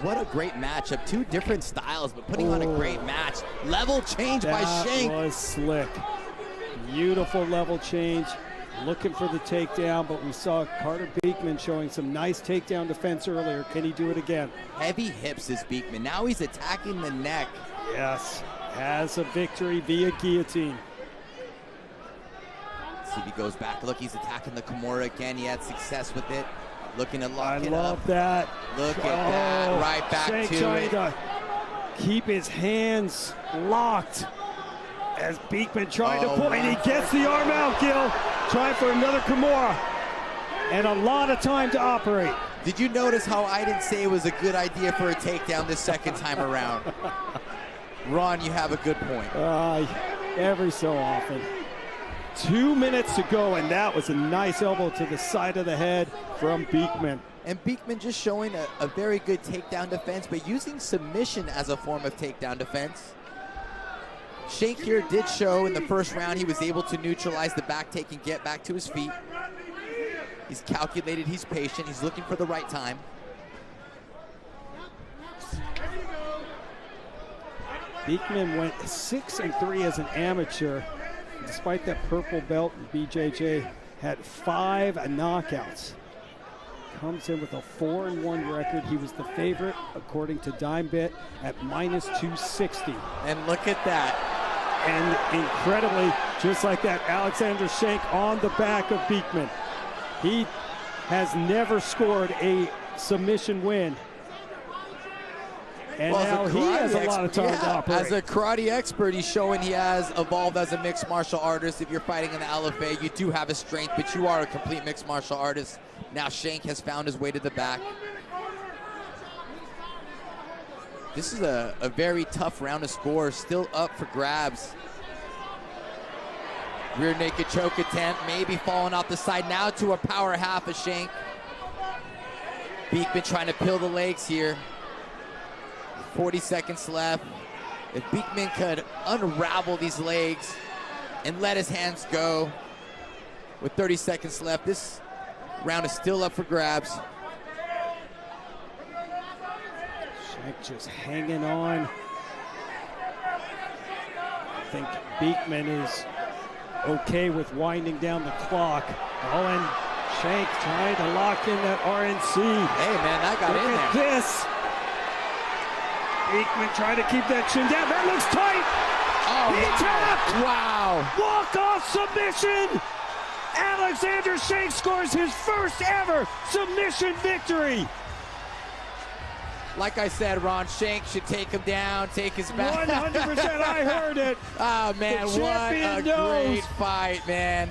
What a great matchup. Two different styles, but putting on a great match. Level change by Shank. That was slick. Beautiful level change. Looking for the takedown, but we saw Carter Beekman showing some nice takedown defense earlier. Can he do it again? Heavy hips is Beekman. Now he's attacking the neck. Yes, has a victory via guillotine. Let's see if he goes back. Look, he's attacking the Kimura again. He had success with it. Looking to lock it up. I love that. Look at that. Right back Shank to trying it. to keep his hands locked as Beekman trying to pull, and he gets the arm out, Gil. Trying for another Kimura. And a lot of time to operate. Did you notice how I didn't say it was a good idea for a takedown this second time around? Ron, you have a good point. Every so often. 2 minutes to go, and that was a nice elbow to the side of the head from Beekman. And Beekman just showing a very good takedown defense, but using submission as a form of takedown defense. Shank here did show in the first round he was able to neutralize the back take and get back to his feet. He's calculated, he's patient, he's looking for the right time. Beekman went 6-3 as an amateur. Despite that purple belt, BJJ had 5 knockouts. Comes in with a 4-1 record. He was the favorite, according to DimeBit, at -260. And look at that. And incredibly, just like that, Alexander Shank on the back of Beekman. He has never scored a submission win. And now he has a lot of time to operate. As a karate expert, he's showing he has evolved as a mixed martial artist. If you're fighting in the LFA, you do have a strength, but you are a complete mixed martial artist. Now Shank has found his way to the back. This is a very tough round to score, still up for grabs. Rear naked choke attempt, maybe falling off the side. Now to a power half of Shank. Beekman trying to peel the legs here. 40 seconds left. If Beekman could unravel these legs and let his hands go with 30 seconds left, this round is still up for grabs. Shank just hanging on. I think Beekman is okay with winding down the clock. Oh, and Shank trying to lock in that RNC. Hey, man, that got in there. Look at this. Beekman trying to keep that chin down. That looks tight. Oh, he tapped. Wow. Walk-off submission. Alexander Shank scores his first ever submission victory. Like I said, Ron, Shank should take him down, take his back. 100%, I heard it. Oh, man, The what a champion knows. great fight, man.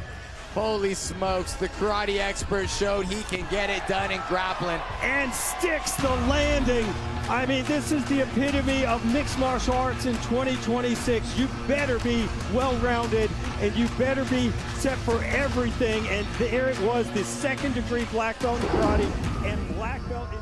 Holy smokes, the karate expert showed he can get it done in grappling. And sticks the landing. I mean, this is the epitome of mixed martial arts in 2026. You better be well-rounded, and you better be set for everything. And there it was, the second-degree black belt in karate and black belt in